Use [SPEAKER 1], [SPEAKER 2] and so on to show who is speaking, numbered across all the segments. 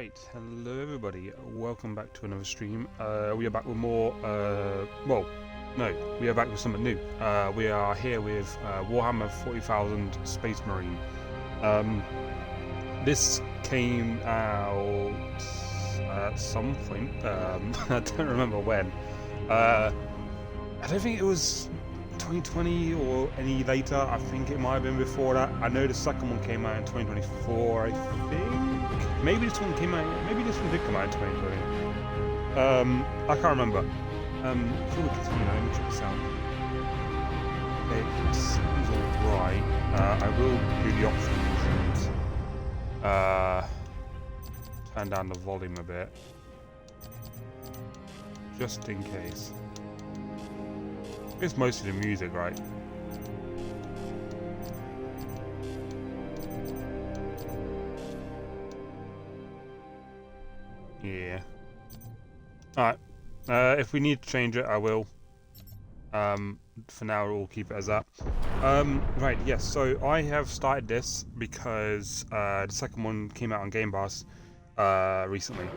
[SPEAKER 1] Right, hello everybody, welcome back to another stream. We are back with more, we are back with something new. We are here with Warhammer 40,000 Space Marine. This came out at some point, I don't remember when. I don't think it was 2020 or any later. I think it might have been before that. I know the second one came out in 2024, I think. Maybe this one came out, maybe this one did come out in 2020. I can't remember. Before we continue, let me check this out. It seems alright. I will do the options and turn down the volume a bit. Just in case. It's mostly the music, right? Yeah. Alright. If we need to change it, I will. For now, we'll keep it as that. Right, yes, so I have started this because the second one came out on Game Pass recently.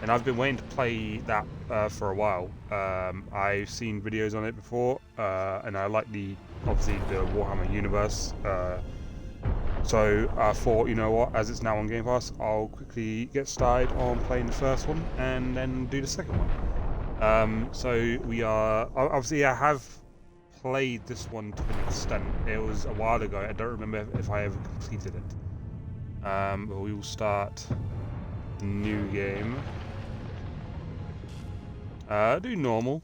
[SPEAKER 1] And I've been waiting to play that for a while. I've seen videos on it before, and I like obviously the Warhammer universe. So I thought, you know what, as it's now on Game Pass, I'll quickly get started on playing the first one and then do the second one. So we are, obviously I have played this one to an extent. It was a while ago, I don't remember if I ever completed it. But we will start a new game. Do normal.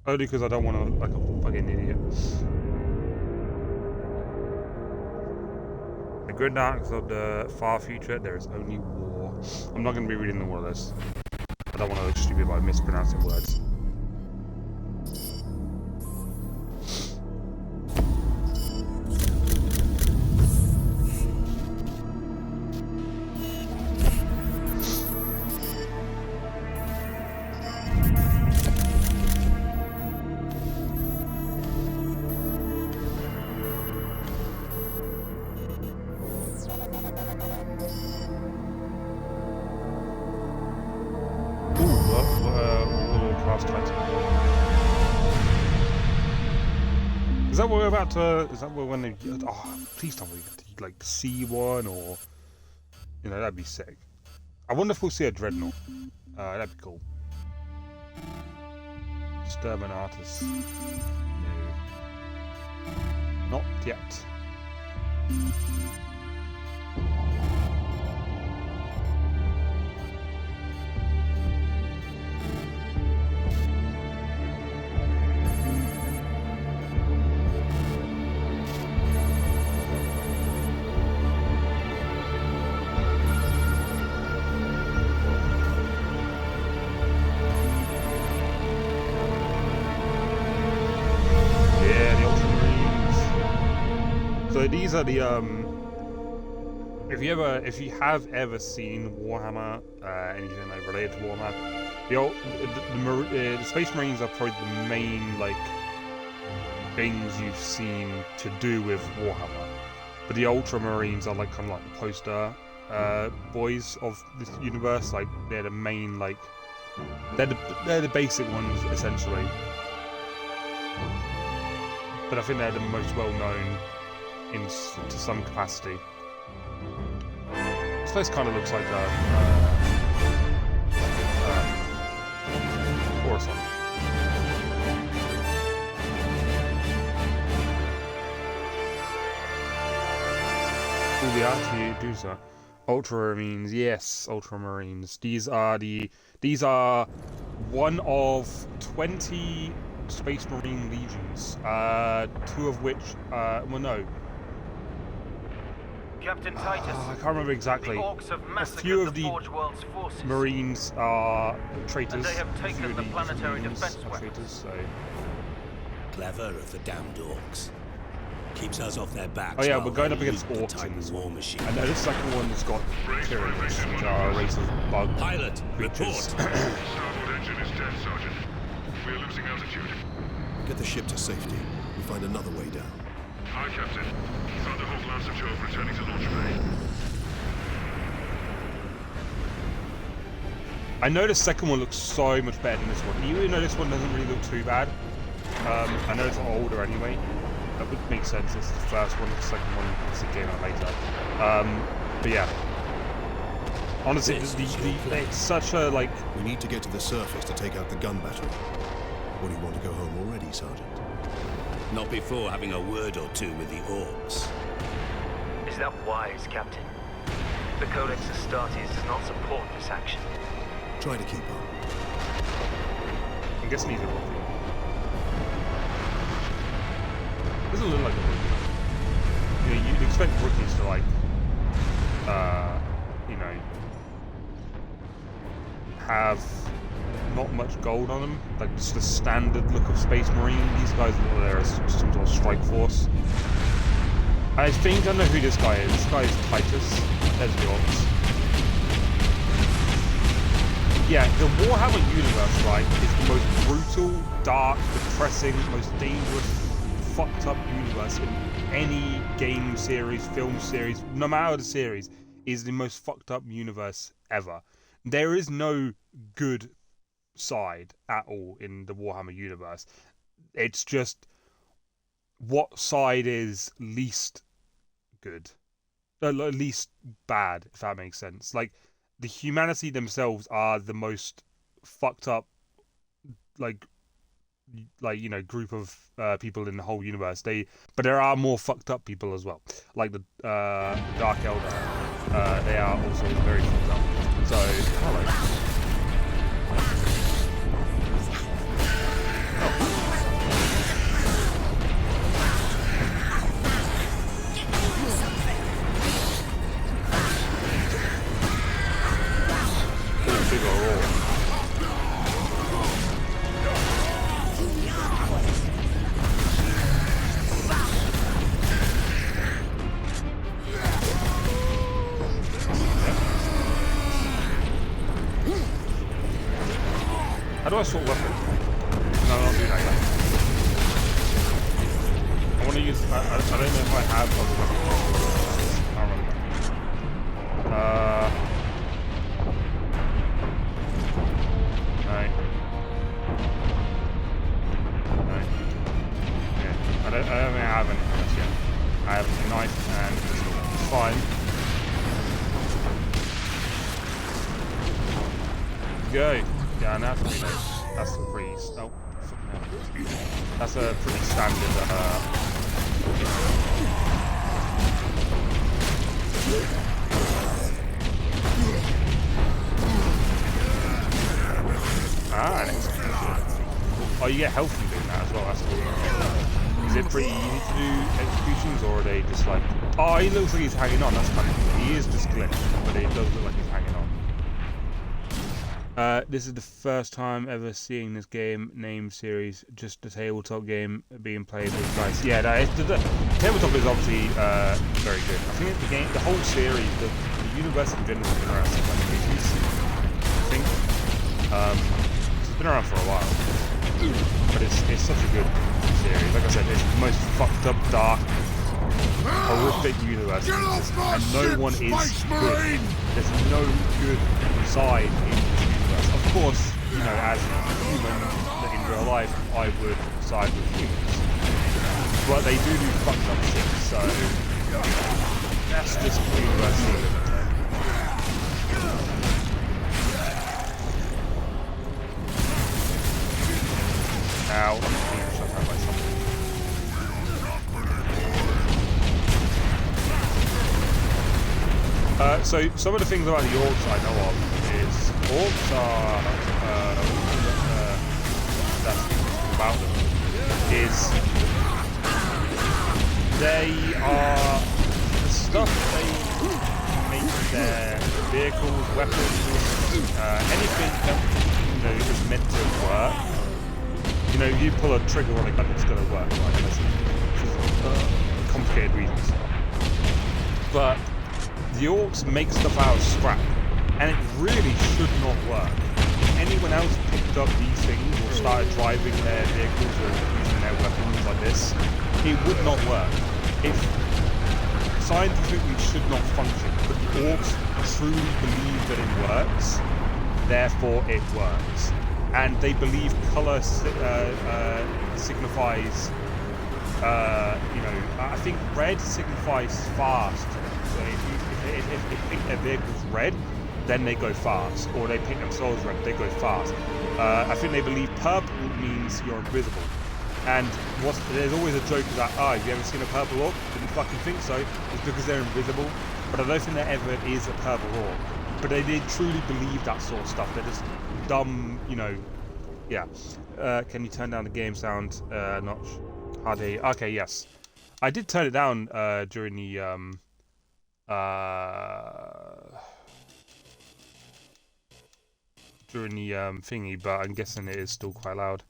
[SPEAKER 1] Only because I don't want to look like a fucking idiot. The good knocks of the far future, there is only war. I'm not going to be reading all of this. I don't want to look stupid by mispronouncing words. Is that what we're about to? Is that when they? Oh, please tell me we get to like see one, or you know, that'd be sick. I wonder if we'll see a dreadnought. That'd be cool. Disturbing artists. No. Not yet. So these are the if you have ever seen Warhammer, anything like related to Warhammer, the Space Marines are probably the main like things you've seen to do with Warhammer. But the Ultramarines are like kind of like the poster boys of this universe. Like they're the main like they're the basic ones essentially. But I think they're the most well known to some capacity. This place kind of looks like a Coruscant. All the art do so. Ultramarines, yes, Ultramarines. These are one of 20 Space Marine legions. Two of which, well, no.
[SPEAKER 2] Captain Titus,
[SPEAKER 1] I can't remember exactly.
[SPEAKER 2] A
[SPEAKER 1] few of the
[SPEAKER 2] forces.
[SPEAKER 1] Marines are traitors.
[SPEAKER 2] And they have taken the planetary defense
[SPEAKER 1] traitors, so.
[SPEAKER 3] Clever of the damned orcs. Keeps us off their backs.
[SPEAKER 1] Oh yeah, we're going up against orcs in this
[SPEAKER 3] war machine.
[SPEAKER 1] And this second one's got Tyranids, which are a race of bug
[SPEAKER 3] Pilot,
[SPEAKER 1] creatures.
[SPEAKER 3] report.
[SPEAKER 4] Starboard engine is dead, Sergeant. We are losing altitude.
[SPEAKER 5] Get the ship to safety. We find another way down.
[SPEAKER 4] Aye, Captain. Thunderhawk Lancer Jove returning to launch bay.
[SPEAKER 1] I know the second one looks so much better than this one, even though this one doesn't really look too bad. I know it's older anyway. That would make sense. It's the first one, the second one is a game out later. But yeah. Honestly, it's such a, like...
[SPEAKER 5] We need to get to the surface to take out the gun battery. Or do you want to go home already, Sergeant?
[SPEAKER 3] Not before having a word or two with the orcs.
[SPEAKER 2] Is that wise, Captain? The Codex Astartes does not support this action.
[SPEAKER 5] Try to keep up.
[SPEAKER 1] I'm guessing he's a rookie. Doesn't look like a rookie. You know, you'd expect rookies to, like, you know, have not much gold on them, like just the standard look of Space Marine. These guys look there as some sort of strike force. I think I know who this guy is. This guy is Titus. There's the orcs. Yeah, the Warhammer universe, right, is the most brutal, dark, depressing, most dangerous, fucked up universe in any game series, film series, no matter the series, is the most fucked up universe ever. There is no good side at all in the Warhammer universe. It's just what side is least good, least bad, if that makes sense. Like, the humanity themselves are the most fucked up, like you know, group of people in the whole universe. But there are more fucked up people as well, like the Dark Elder. They are also very fucked up. So, hello. How do I sort weapon? No, I don't do that yet. I want to use... I don't know if I have other weapons. I don't remember. Right. Right. Yeah. I don't think I have anything else yet. I have a knife and pistol. It's fine. Go. Yeah, now that's a pretty... Oh, fucking hell. That's a pretty standard, an execution. Oh, you get health from doing that as well, that's cool. Is it pretty easy to do executions, or are they just like... Oh, he looks like he's hanging on, that's kind of cool. He is just glitched, but it does look like he's hanging on. This is the first time ever seeing this game name series, just a tabletop game being played with dice. Yeah, the tabletop is obviously very good. I think the whole series, the universe in general has been around since like the 80s, I think. It's been around for a while, but it's such a good series. Like I said, it's the most fucked up, dark, horrific universe, and no one is good. There's no good side in this universe. Of course, you know, as a human in real life, I would side with humans. But they do fucked up shit, so that's just the universe. Now, I'm being shut out by something. So some of the things about the orcs I know of is orcs are that's interesting about them is they are the stuff they make their vehicles, weapons, anything that is meant to work. You know, you pull a trigger on a gun, it's going to work, right? Unless it's complicated reasons. But the orcs make stuff out of scrap, and it really should not work. If anyone else picked up these things or started driving their vehicles or using their weapons like this, it would not work. It scientifically should not function, but the orcs truly believe that it works, therefore it works. And they believe color signifies, you know, I think red signifies fast. So if they paint their vehicles red, then they go fast, or they paint themselves red, they go fast. I think they believe purple means you're invisible. And there's always a joke that, have you ever seen a purple orc? Didn't fucking think so. It's because they're invisible. But I don't think there ever is a purple orc. But they truly believe that sort of stuff. They're just dumb, you know. Yeah. Can you turn down the game sound notch? Hard to hear. Okay, yes. I did turn it down during the thingy, but I'm guessing it is still quite loud.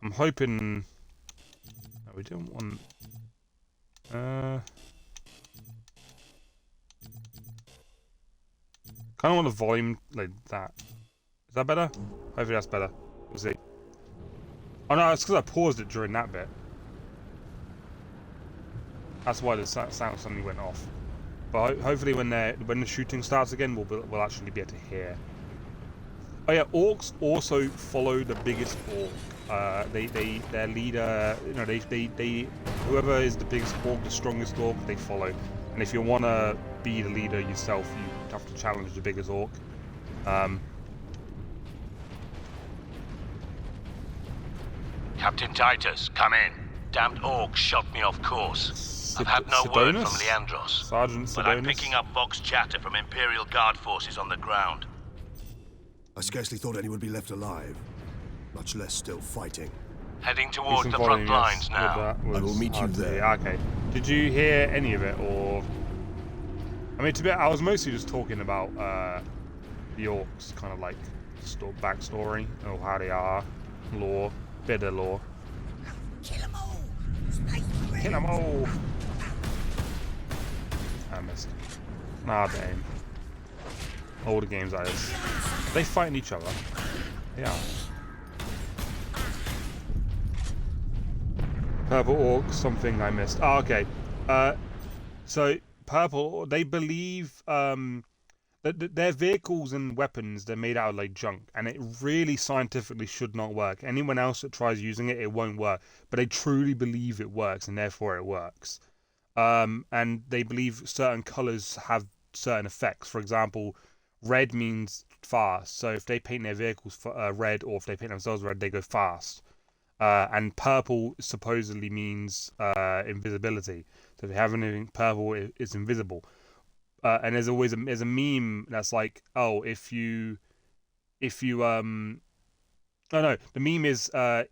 [SPEAKER 1] I'm hoping. No, we don't want. Kind of want the volume like that. Is that better? Hopefully that's better. We'll see. Oh no, it's because I paused it during that bit. That's why the sound suddenly went off. But hopefully when the shooting starts again, we'll actually be able to hear. Oh yeah, orcs also follow the biggest orc. Their leader, you know, they whoever is the biggest orc, the strongest orc, they follow. And if you want to be the leader yourself, you have to challenge the biggest orc.
[SPEAKER 6] Captain Titus, come in. Damned orcs shot me off course. I've had no word from Leandros,
[SPEAKER 1] Sergeant
[SPEAKER 6] but I'm picking up Vox chatter from Imperial Guard forces on the ground.
[SPEAKER 5] I scarcely thought anyone would be left alive, much less still fighting.
[SPEAKER 6] Heading towards the front lines now.
[SPEAKER 5] I will meet you there.
[SPEAKER 1] Okay. Did you hear any of it, or? I mean, I was mostly just talking about the orcs, kind of like backstory, or how they are, lore, bit of lore.
[SPEAKER 7] Kill them all!
[SPEAKER 1] Kill them all! I missed. Ah, damn. All the games that is. They fighting each other. Yeah. Purple orc, something I missed. Oh, okay. So purple, they believe that their vehicles and weapons, they're made out of like junk, and it really scientifically should not work. Anyone else that tries using it, it won't work. But they truly believe it works, and therefore it works. And they believe certain colors have certain effects. For example, red means fast. So if they paint their vehicles red, or if they paint themselves red, they go fast. And purple supposedly means invisibility. So if you have anything purple, it's invisible. And there's always there's a meme that's like, oh, if you oh no, the meme is have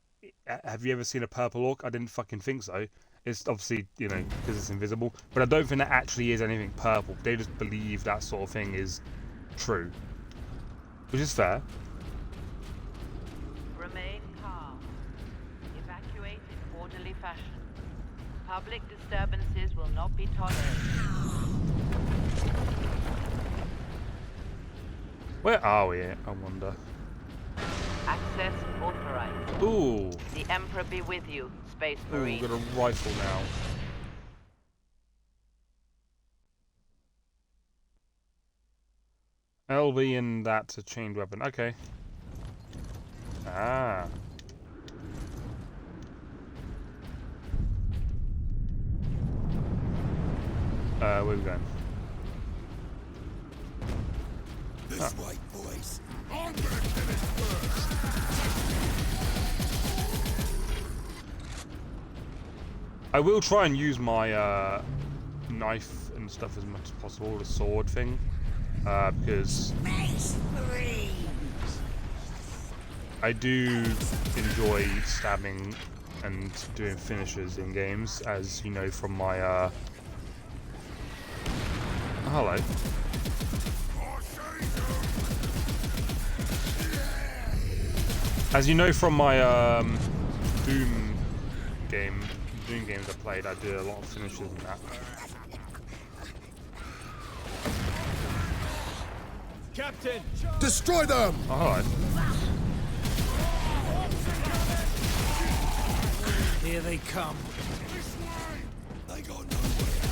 [SPEAKER 1] you ever seen a purple orc? I didn't fucking think so. It's obviously, you know, because it's invisible, but I don't think that actually is anything purple. They just believe that sort of thing is true, which is fair.
[SPEAKER 8] Remain calm. Evacuate in orderly fashion. Public disturbances will not be tolerated.
[SPEAKER 1] Where are we at, I wonder?
[SPEAKER 8] Access authorized.
[SPEAKER 1] Ooh.
[SPEAKER 8] The Emperor be with you, Space
[SPEAKER 1] Ooh,
[SPEAKER 8] Marine.
[SPEAKER 1] got a rifle now. LV and that's a chained weapon. Okay. Ah. Where are we going?
[SPEAKER 3] This way, boys.
[SPEAKER 4] I'm gonna finish first.
[SPEAKER 1] I will try and use my knife and stuff as much as possible, the sword thing, because I do enjoy stabbing and doing finishes in games, as you know from my oh, hello. As you know from my Doom games I played, I did a lot of finishes in that.
[SPEAKER 5] Captain! Destroy them!
[SPEAKER 1] Oh, hello.
[SPEAKER 7] Here they come.
[SPEAKER 3] They got no way out.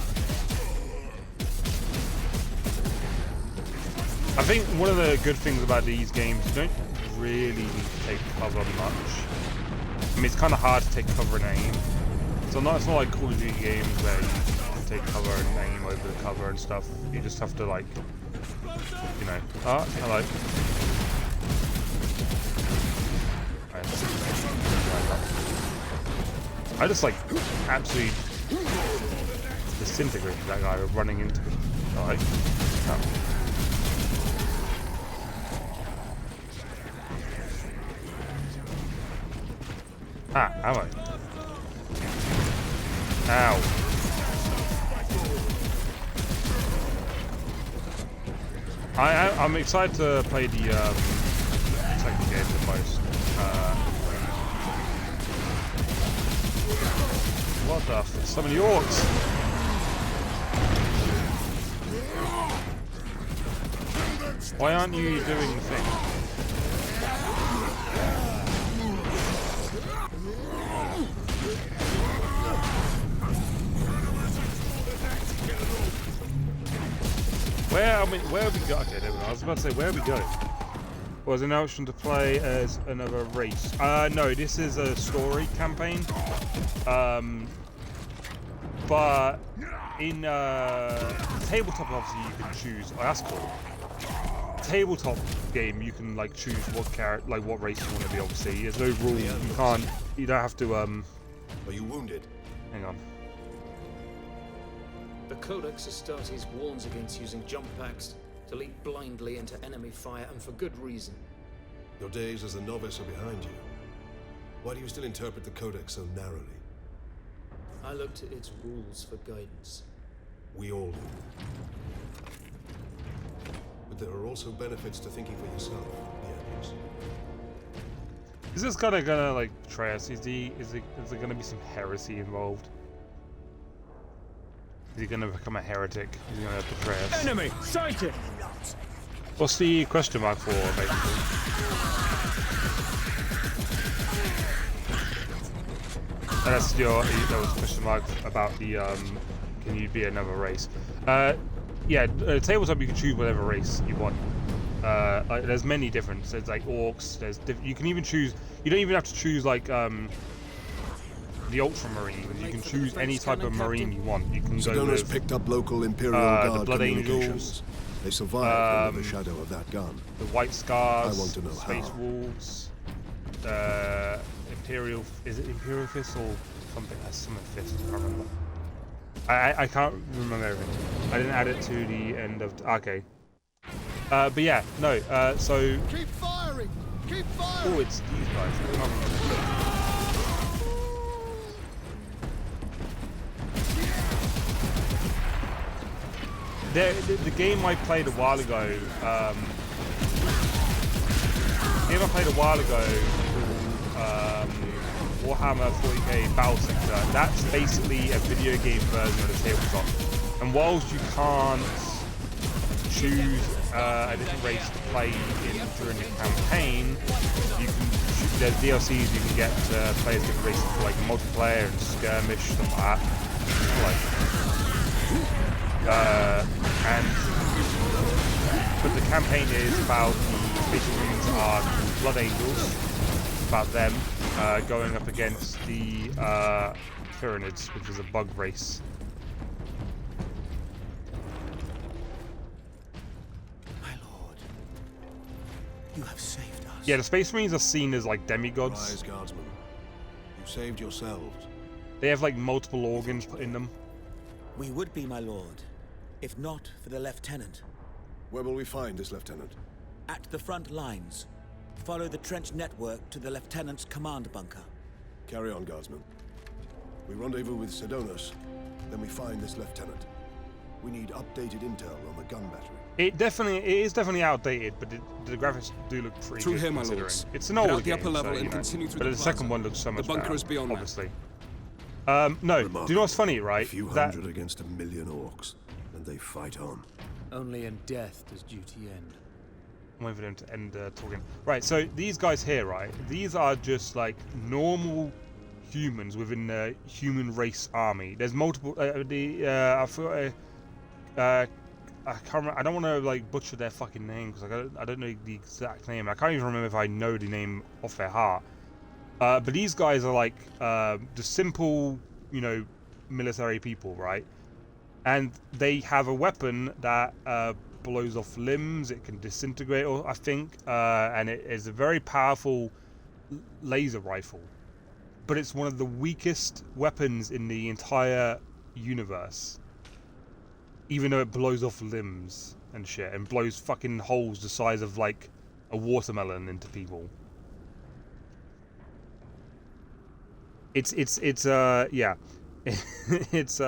[SPEAKER 1] I think one of the good things about these games, you don't really need to take cover much. I mean, it's kind of hard to take cover and aim. So it's not like Call of Duty games where you can take cover and aim over the cover and stuff. You just have to like, you know. Ah, hello. I just like absolutely disintegrated that guy running into him. Like, oh. Ah, ammo. Ow. I'm excited to play the second game the most. What the f? So many orcs! Why aren't you doing the thing? Where have we got? Okay, there we go. I was about to say, where are we going? Was an option to play as another race. No, this is a story campaign. But in tabletop, obviously you can choose. Oh, that's cool. Tabletop game, you can like choose what character, like what race you want to be. Obviously, there's no rule. You can't. You don't have to.
[SPEAKER 5] Are you wounded?
[SPEAKER 1] Hang on.
[SPEAKER 9] The Codex Astartes warns against using jump packs to leap blindly into enemy fire, and for good reason.
[SPEAKER 5] Your days as a novice are behind you. Why do you still interpret the Codex so narrowly?
[SPEAKER 9] I look to its rules for guidance.
[SPEAKER 5] We all do. But there are also benefits to thinking for yourself, Beatrice.
[SPEAKER 1] Is this guy gonna like betray us? Is there gonna be some heresy involved? Is he gonna become a heretic? Is he gonna betray us?
[SPEAKER 7] Enemy sighted.
[SPEAKER 1] What's the question mark for, basically? And that's that was a question mark about the can you be another race? Yeah, tabletop you can choose whatever race you want. Like, there's many different. There's like orcs. You can even choose. You don't even have to choose like the Ultramarines. You can choose any type of marine you want. You can go with
[SPEAKER 5] picked up local Imperial Guard
[SPEAKER 1] the Blood
[SPEAKER 5] communications.
[SPEAKER 1] Angels.
[SPEAKER 5] They survived under the shadow of that gun.
[SPEAKER 1] The White Scars.
[SPEAKER 5] I want to know
[SPEAKER 1] Space
[SPEAKER 5] how.
[SPEAKER 1] Wolves. Imperial. Is it Imperial Fist or something? That's something Fist. I can't remember. I can't remember everything. I didn't add it to the end of. Okay. But yeah, no. So.
[SPEAKER 7] Keep firing. Keep firing.
[SPEAKER 1] Oh, it's these guys. I can't remember. The game I played a while ago, Warhammer 40K Battle Sector, that's basically a video game version of the tabletop. And whilst you can't choose a different race to play in during the campaign, you can there's DLCs you can get to play as different races for like multiplayer and skirmish, stuff like that. But the campaign is about the Space Marines are called Blood Angels, about them going up against the Tyranids, which is a bug race.
[SPEAKER 3] My lord, you have saved us.
[SPEAKER 1] Yeah, the Space Marines are seen as like demigods.
[SPEAKER 5] Rise, guardsmen. You saved yourselves.
[SPEAKER 1] They have like multiple organs put in them.
[SPEAKER 10] We would be, my lord, if not for the lieutenant.
[SPEAKER 5] Where will we find this lieutenant?
[SPEAKER 10] At the front lines. Follow the trench network to the lieutenant's command bunker.
[SPEAKER 5] Carry on, guardsmen. We rendezvous with Sidonus, then we find this lieutenant. We need updated intel on the gun battery.
[SPEAKER 1] It is definitely outdated, but the graphics do look pretty
[SPEAKER 11] Through
[SPEAKER 1] good
[SPEAKER 11] here, my
[SPEAKER 1] considering.
[SPEAKER 11] lords.
[SPEAKER 1] It's an
[SPEAKER 11] Get
[SPEAKER 1] old
[SPEAKER 11] out the
[SPEAKER 1] game,
[SPEAKER 11] upper level
[SPEAKER 1] so,
[SPEAKER 11] and
[SPEAKER 1] you know,
[SPEAKER 11] continue through
[SPEAKER 1] but
[SPEAKER 11] the
[SPEAKER 1] the second
[SPEAKER 11] plaza.
[SPEAKER 1] one looks so much
[SPEAKER 11] The bunker
[SPEAKER 1] better,
[SPEAKER 11] is beyond that.
[SPEAKER 1] obviously. No, do you know what's funny, right?
[SPEAKER 5] A few
[SPEAKER 1] That
[SPEAKER 5] hundred against 1,000,000 orcs, and they fight on.
[SPEAKER 9] Only in death does duty end.
[SPEAKER 1] I'm waiting for them to end talking. Right, so these guys here, right? These are just like normal humans within the human race army. There's multiple. I forgot. I can't remember, I don't want to like butcher their fucking name because I don't know the exact name. I can't even remember if I know the name off their heart. But these guys are like the simple, you know, military people, right? And they have a weapon that blows off limbs. It can disintegrate, I think, and it is a very powerful laser rifle. But it's one of the weakest weapons in the entire universe. Even though it blows off limbs and shit, and blows fucking holes the size of like a watermelon into people. It's yeah, it's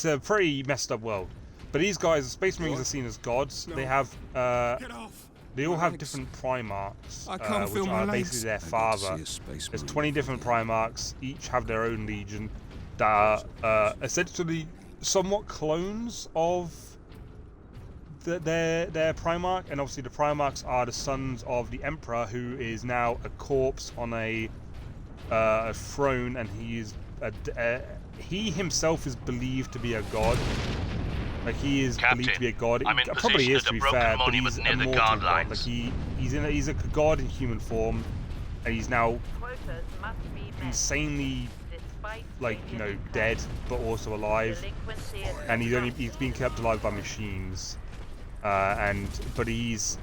[SPEAKER 1] a pretty messed up world. But these guys, the Space Marines, are seen as gods. They have they all have different Primarchs, which are basically their father. There's 20 different Primarchs. Each have their own legion that are essentially somewhat clones of their Primarch, and obviously the Primarchs are the sons of the Emperor, who is now a corpse on a throne, and he himself is believed to be a god. Like, he is believed to be a god.
[SPEAKER 6] I'm in
[SPEAKER 1] Probably is, to be fair, but he's
[SPEAKER 6] near the
[SPEAKER 1] immortal
[SPEAKER 6] guard
[SPEAKER 1] god.
[SPEAKER 6] lines.
[SPEAKER 1] Like, he's a god in human form, and he's now
[SPEAKER 8] Quotas must be met.
[SPEAKER 1] insanely,
[SPEAKER 8] Despite
[SPEAKER 1] like, you know,
[SPEAKER 8] changes in
[SPEAKER 1] dead but also alive,
[SPEAKER 8] delinquency
[SPEAKER 1] and he's being kept alive by machines. But he's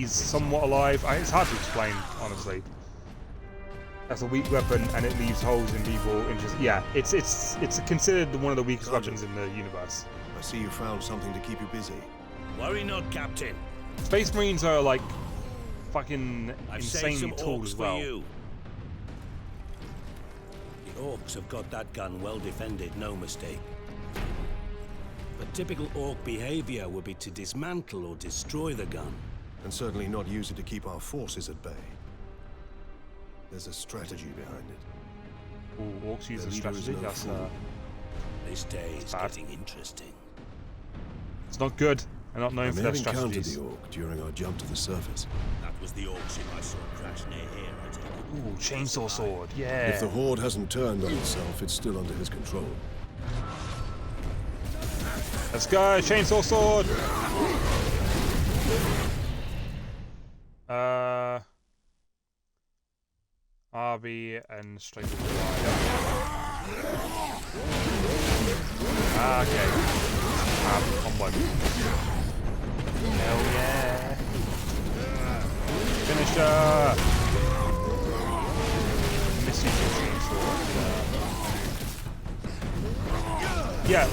[SPEAKER 1] somewhat alive. It's hard to explain, honestly. That's a weak weapon, and it leaves holes in people. Yeah, it's considered one of the weakest weapons in the universe.
[SPEAKER 5] I see you found something to keep you busy.
[SPEAKER 6] Worry not, Captain.
[SPEAKER 1] Space Marines are like fucking
[SPEAKER 6] I've saved some
[SPEAKER 1] insanely tall
[SPEAKER 6] orcs
[SPEAKER 1] as
[SPEAKER 6] for
[SPEAKER 1] well.
[SPEAKER 6] you. The orcs have got that gun well defended, no mistake. But typical orc behavior would be to dismantle or destroy the gun.
[SPEAKER 5] And certainly not use it to keep our forces at bay. There's a strategy behind it.
[SPEAKER 1] Ooh, orcs use
[SPEAKER 5] Their
[SPEAKER 1] a
[SPEAKER 5] leader is
[SPEAKER 1] strategy.
[SPEAKER 5] no
[SPEAKER 1] That's
[SPEAKER 5] fool.
[SPEAKER 6] This day is
[SPEAKER 1] bad.
[SPEAKER 6] getting interesting.
[SPEAKER 1] It's not good. They're not known
[SPEAKER 5] I
[SPEAKER 1] for
[SPEAKER 5] may
[SPEAKER 1] their
[SPEAKER 5] have encountered
[SPEAKER 1] strategies.
[SPEAKER 5] the orc during our jump to the surface.
[SPEAKER 6] That was the orc ship I saw crash near here, I take it.
[SPEAKER 1] Ooh, chainsaw sword. Yeah.
[SPEAKER 5] If the Horde hasn't turned on itself, it's still under his control.
[SPEAKER 1] Let's go, chainsaw sword. RB and straight to the right. Okay. Combo. Hell yeah. Finisher. Missing chainsaw. Yeah,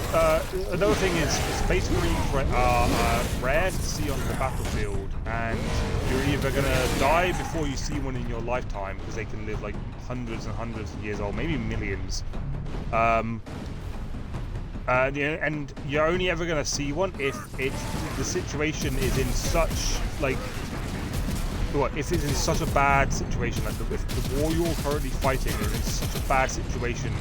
[SPEAKER 1] another thing is Space Marines are rare to see on the battlefield, and you're either going to die before you see one in your lifetime, because they can live like hundreds and hundreds of years old, maybe millions. And you're only ever going to see one if the situation is in such, like, if it's in such a bad situation, like if the war you're currently fighting is in such a bad situation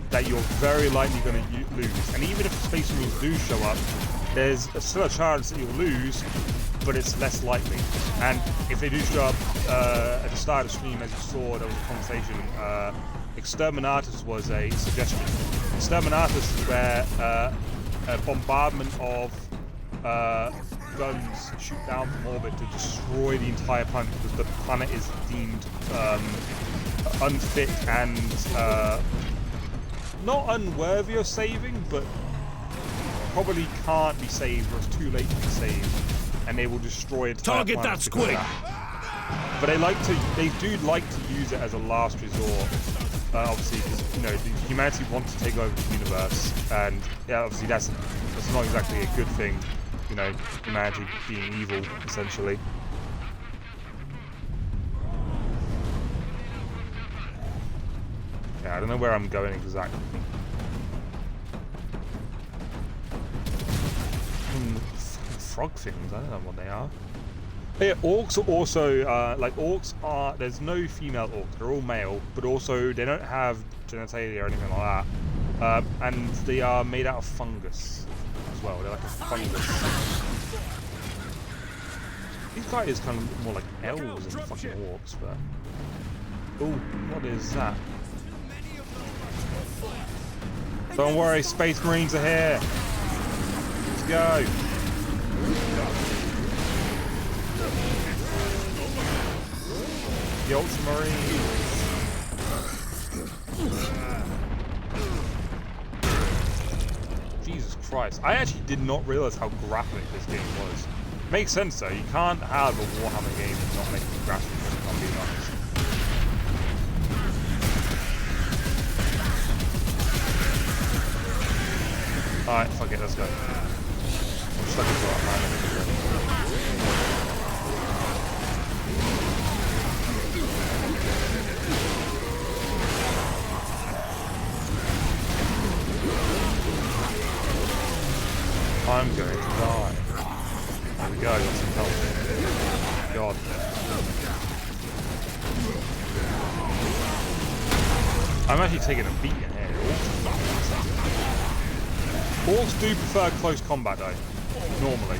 [SPEAKER 1] that you're very likely going to lose. And even if the Space Marines do show up, there's still a chance that you'll lose, but it's less likely. And if they do show up at the start of the stream, as you saw, there was a conversation. Exterminatus was a suggestion. Exterminatus is where a bombardment of guns shoot down from orbit to destroy the entire planet, because the planet is deemed unfit and not unworthy of saving, but probably can't be saved, or it's too late to be saved, and they will destroy it.
[SPEAKER 6] Target that squig!
[SPEAKER 1] But they do like to use it as a last resort. Obviously, because, you know, humanity wants to take over the universe, and yeah, obviously that's not exactly a good thing. You know, humanity being evil, essentially. Yeah, I don't know where I'm going exactly. Frog things, I don't know what they are. But yeah, orcs are also, like, orcs are, there's no female orcs, they're all male, but also they don't have genitalia or anything like that. And they are made out of fungus as well, they're like a fungus. These guys kind of look more like elves than fucking orcs, but... Ooh, what is that? Don't worry, Space Marines are here! go. The Ultramarines. Jesus Christ. I actually did not realize how graphic this game was. Makes sense though, you can't have a Warhammer game and not make it graphic, if I'm being honest. Alright, fuck it, let's go. I'm just looking for that man. I'm going to die. There we go, got some health. God. I'm actually taking a beating here. Orcs do prefer close combat though, normally.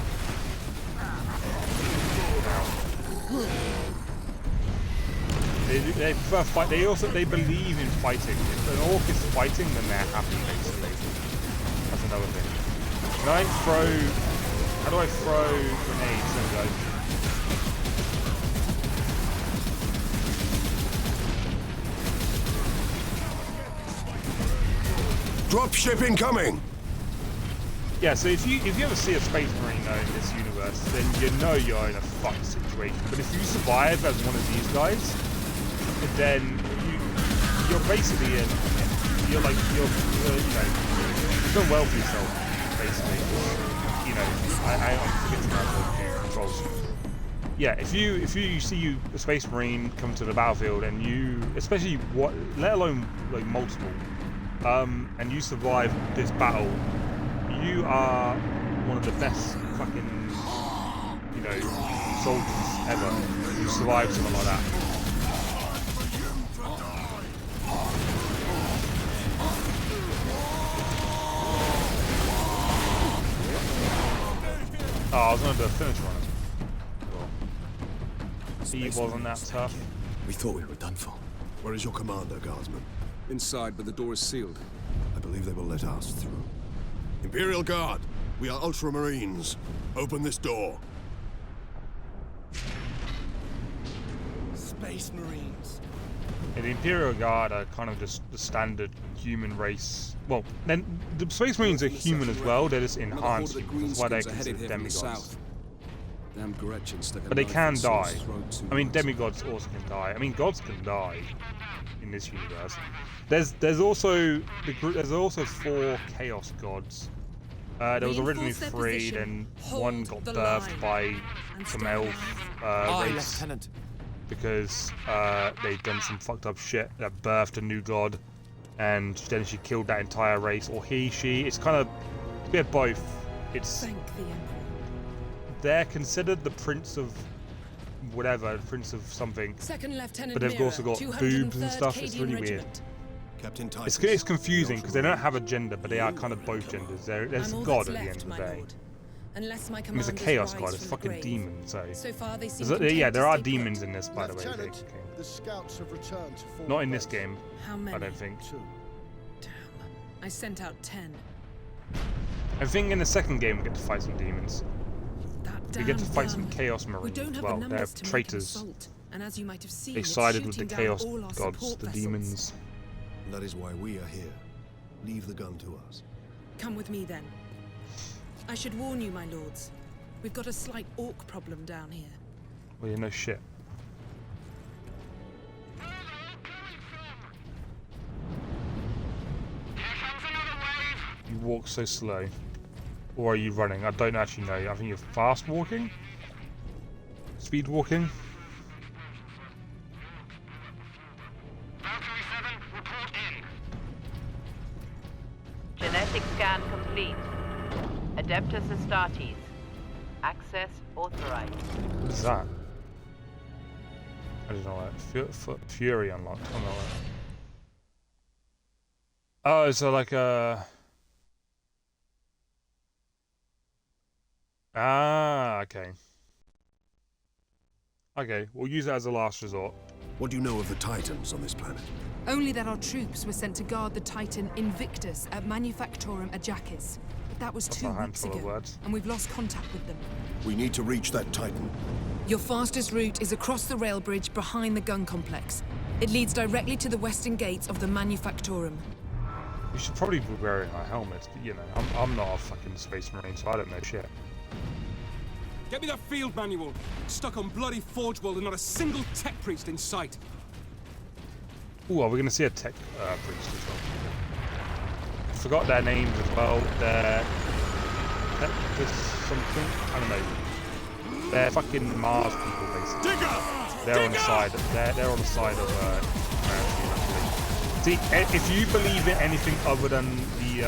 [SPEAKER 1] They prefer fight. They believe in fighting. If an orc is fighting, then they're happy basically. That's another thing. Can I throw? How do I throw grenades? There we go.
[SPEAKER 5] Dropship incoming!
[SPEAKER 1] Yeah, so if you ever see a Space Marine though in this universe, then you know you're in a fucked situation. But if you survive as one of these guys, then you're basically in. You're you've done well for yourself. Basically, you know, I'm forgetting about the controls. Yeah, if you see a Space Marine come to the battlefield and you, especially let alone like multiple, and you survive this battle, you are one of the best fucking, you know, soldiers ever. You survive something like that. Oh, I was going to do a finish one. He wasn't that tough.
[SPEAKER 5] We thought we were done for. Where is your commander, Guardsman?
[SPEAKER 7] Inside, but the door is sealed.
[SPEAKER 5] I believe they will let us through. Imperial Guard, we are Ultramarines. Open this door.
[SPEAKER 10] Space Marines.
[SPEAKER 1] Yeah, the Imperial Guard are kind of just the standard human race. Well, then the Space Marines are human as well. They're just enhanced. That's why they're considered demigods.
[SPEAKER 7] Damn Gretchen stuck a
[SPEAKER 1] But they
[SPEAKER 7] knife
[SPEAKER 1] can
[SPEAKER 7] in Saul's
[SPEAKER 1] die.
[SPEAKER 7] throat too
[SPEAKER 1] I mean,
[SPEAKER 7] much.
[SPEAKER 1] demigods also can die. I mean, gods can die in this universe. There's also 4 Chaos gods. There was originally 3, then one got birthed by some elf race because they'd done some fucked up shit that birthed a new god, and then she killed that entire race, or she. It's kind of a bit of both. It's
[SPEAKER 11] Thank the Emperor.
[SPEAKER 1] they're considered the prince of whatever, prince of something,
[SPEAKER 11] Second Lieutenant
[SPEAKER 1] but they've also got boobs and stuff. It's really weird.
[SPEAKER 5] Captain Titus.
[SPEAKER 1] It's confusing because they don't have a gender, but they are kind of both genders. There's a god at the end of the day.
[SPEAKER 11] Unless my
[SPEAKER 1] And it's a
[SPEAKER 11] commanders
[SPEAKER 1] chaos
[SPEAKER 11] rise
[SPEAKER 1] god. It's
[SPEAKER 11] from the
[SPEAKER 1] fucking
[SPEAKER 11] grave.
[SPEAKER 1] demon. So
[SPEAKER 11] far they seem
[SPEAKER 1] yeah,
[SPEAKER 11] content
[SPEAKER 1] there
[SPEAKER 11] to
[SPEAKER 1] are
[SPEAKER 11] stay
[SPEAKER 1] demons
[SPEAKER 11] put.
[SPEAKER 1] in this, by the way.
[SPEAKER 7] Lieutenant,
[SPEAKER 1] King.
[SPEAKER 7] the scouts have returned to Fort
[SPEAKER 1] Not in this
[SPEAKER 7] Base.
[SPEAKER 1] game.
[SPEAKER 11] How many?
[SPEAKER 1] I don't think.
[SPEAKER 7] 2.
[SPEAKER 11] Damn. I sent out 10.
[SPEAKER 1] I think in the second game we get to fight some demons.
[SPEAKER 11] That
[SPEAKER 1] We get to
[SPEAKER 11] damn
[SPEAKER 1] fight some
[SPEAKER 11] gun.
[SPEAKER 1] Chaos
[SPEAKER 11] We
[SPEAKER 1] Marines
[SPEAKER 11] don't
[SPEAKER 1] as
[SPEAKER 11] have
[SPEAKER 1] well.
[SPEAKER 11] the
[SPEAKER 1] They're
[SPEAKER 11] numbers to make an
[SPEAKER 1] traitors.
[SPEAKER 11] assault. And as you might have seen,
[SPEAKER 1] They
[SPEAKER 11] it's
[SPEAKER 1] sided with the
[SPEAKER 11] shooting
[SPEAKER 1] Chaos
[SPEAKER 11] down all our
[SPEAKER 1] gods,
[SPEAKER 11] support
[SPEAKER 1] the
[SPEAKER 11] vessels.
[SPEAKER 1] demons.
[SPEAKER 5] That is why we are here. Leave the gun to us.
[SPEAKER 11] Come with me then. I should warn you, my lords. We've got a slight orc problem down here.
[SPEAKER 1] Well, you know shit. You walk so slow. Or are you running? I don't actually know. I think you're fast walking? Speed walking?
[SPEAKER 8] Genetic scan complete. Adeptus Astartes. Access authorized.
[SPEAKER 1] What is that? I don't know what. Fury unlocked. I don't know what. Oh, so like a. Ah, okay. Okay, we'll use that as a last resort.
[SPEAKER 5] What do you know of the Titans on this planet?
[SPEAKER 12] Only that our troops were sent to guard the Titan Invictus at Manufactorum Ajacis.
[SPEAKER 11] That was
[SPEAKER 1] That's
[SPEAKER 11] 2
[SPEAKER 1] a
[SPEAKER 11] weeks
[SPEAKER 1] handful of
[SPEAKER 11] ago,
[SPEAKER 1] words.
[SPEAKER 11] and we've lost contact with them.
[SPEAKER 5] We need to reach that Titan.
[SPEAKER 11] Your fastest route is across the rail bridge behind the gun complex. It leads directly to the western gates of the Manufactorum.
[SPEAKER 1] We should probably be wearing our helmets, but you know, I'm not a fucking space marine, so I don't know shit.
[SPEAKER 7] Get me that field manual. Stuck on bloody Forge World and not a single tech priest in sight.
[SPEAKER 1] Ooh, are we gonna see a tech priest as well? I forgot their names as well. They're something. I don't know. They're fucking Mars people, basically. They're on the side. They're on the side of humanity, actually. See, if you believe in anything other than the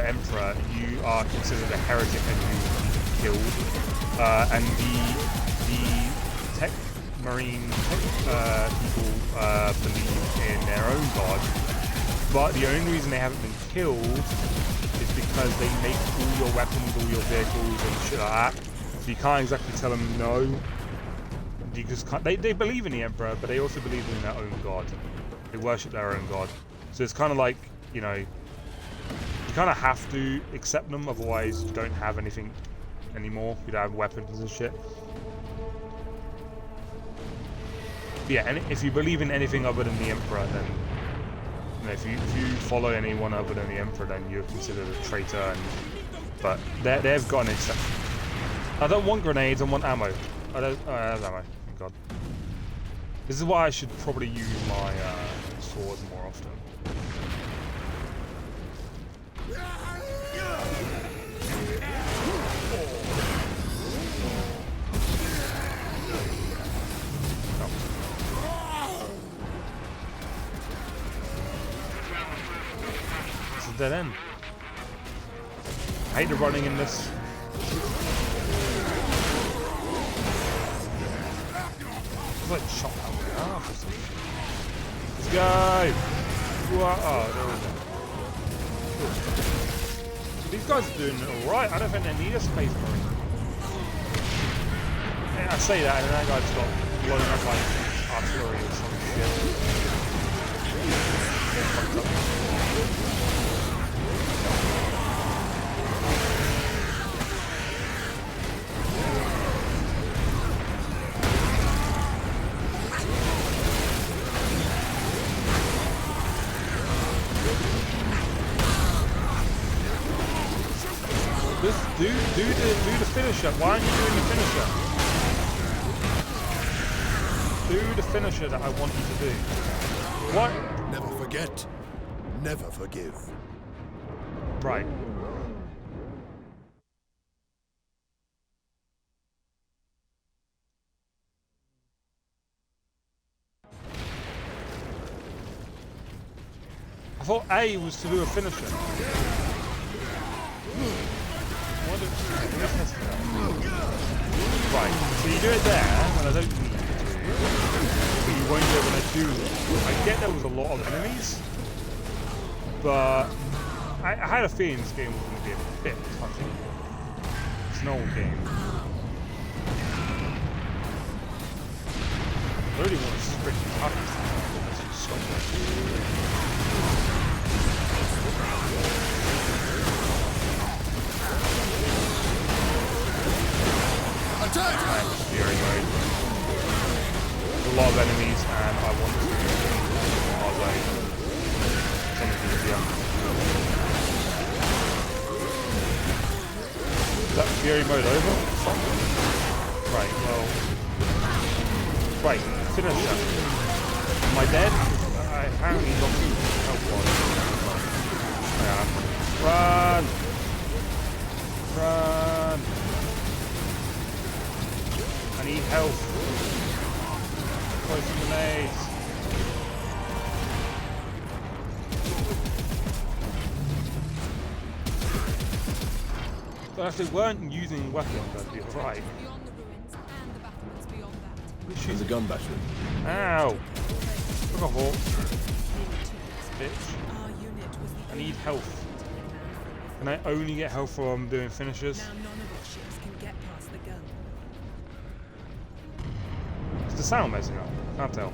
[SPEAKER 1] Emperor, you are considered a heretic and you will be killed. And the tech marine people believe in their own god, but the only reason they haven't been killed is because they make all your weapons, all your vehicles and shit like that. So you can't exactly tell them no. You just can't. They believe in the Emperor, but they also believe in their own god. They worship their own god. So it's kind of like, you know, you kind of have to accept them, otherwise you don't have anything anymore. You don't have weapons and shit. Yeah, and if you believe in anything other than the Emperor, then you know, if you follow anyone other than the Emperor, then you're considered a traitor. And but they've got an exception. I don't want grenades. I want ammo. I don't. Oh, there's ammo. Thank God. This is why I should probably use my sword more often. Dead end. I hate the running in this. It's like shot out of the arm or something. Let's go! Oh, there we go. These guys are doing alright. I don't think they need a space marine. Yeah, I say that, and then that guy's got blown up by artillery or some shit. Do the finisher. Why aren't you doing the finisher? Do the finisher that I want you to do. What?
[SPEAKER 5] Never forget, never forgive.
[SPEAKER 1] Right. I thought A was to do a finisher. Right, so you do it there, and I don't need you to, but you won't be able to do it. I get there was a lot of enemies, but I had a feeling this game was going to be a bit touchy. It's an old game. I really want to sprint up this so much.
[SPEAKER 5] Attack!
[SPEAKER 1] Fury mode. There's a lot of enemies, and I want to do our way. Something easier. Is that Fury mode over? Right, well. Right, finish that. Am I dead? I apparently got help one. Run! Run! I need help. Close the maze. But if they weren't using weapons, I'd be alright.
[SPEAKER 5] She's the gun battery.
[SPEAKER 1] Ow! Look at hawk. Bitch. I need health. Can I only get health from doing finishers?
[SPEAKER 11] Now none of our ships can get past the gun.
[SPEAKER 1] Is the sound messing up? Can't tell.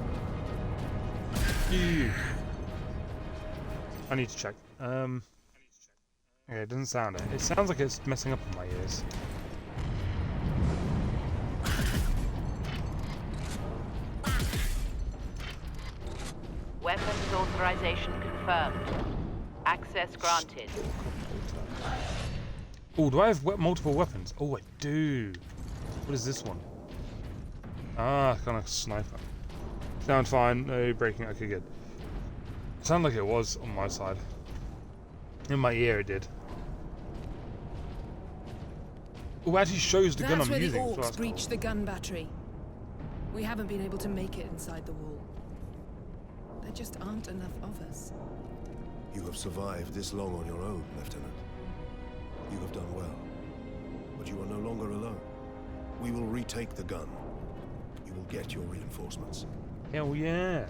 [SPEAKER 1] I need to check. Yeah, it doesn't sound it. It sounds like it's messing up in my ears.
[SPEAKER 8] Weapons authorization confirmed. Access granted.
[SPEAKER 1] Oh, do I have multiple weapons? Oh, I do. What is this one? Ah, kind of sniper. Sound fine. No breaking. Okay, good. Sounded like it was on my side. In my ear, it did. Oh, it actually shows the gun
[SPEAKER 11] That's
[SPEAKER 1] I'm
[SPEAKER 11] where
[SPEAKER 1] using.
[SPEAKER 11] the
[SPEAKER 1] so
[SPEAKER 11] orcs
[SPEAKER 1] that's
[SPEAKER 11] breached the gun battery. We haven't been able to make it inside the wall. There just aren't enough of us.
[SPEAKER 5] You have survived this long on your own, Lieutenant. You have done well. But you are no longer alone. We will retake the gun. You will get your reinforcements.
[SPEAKER 1] Hell yeah.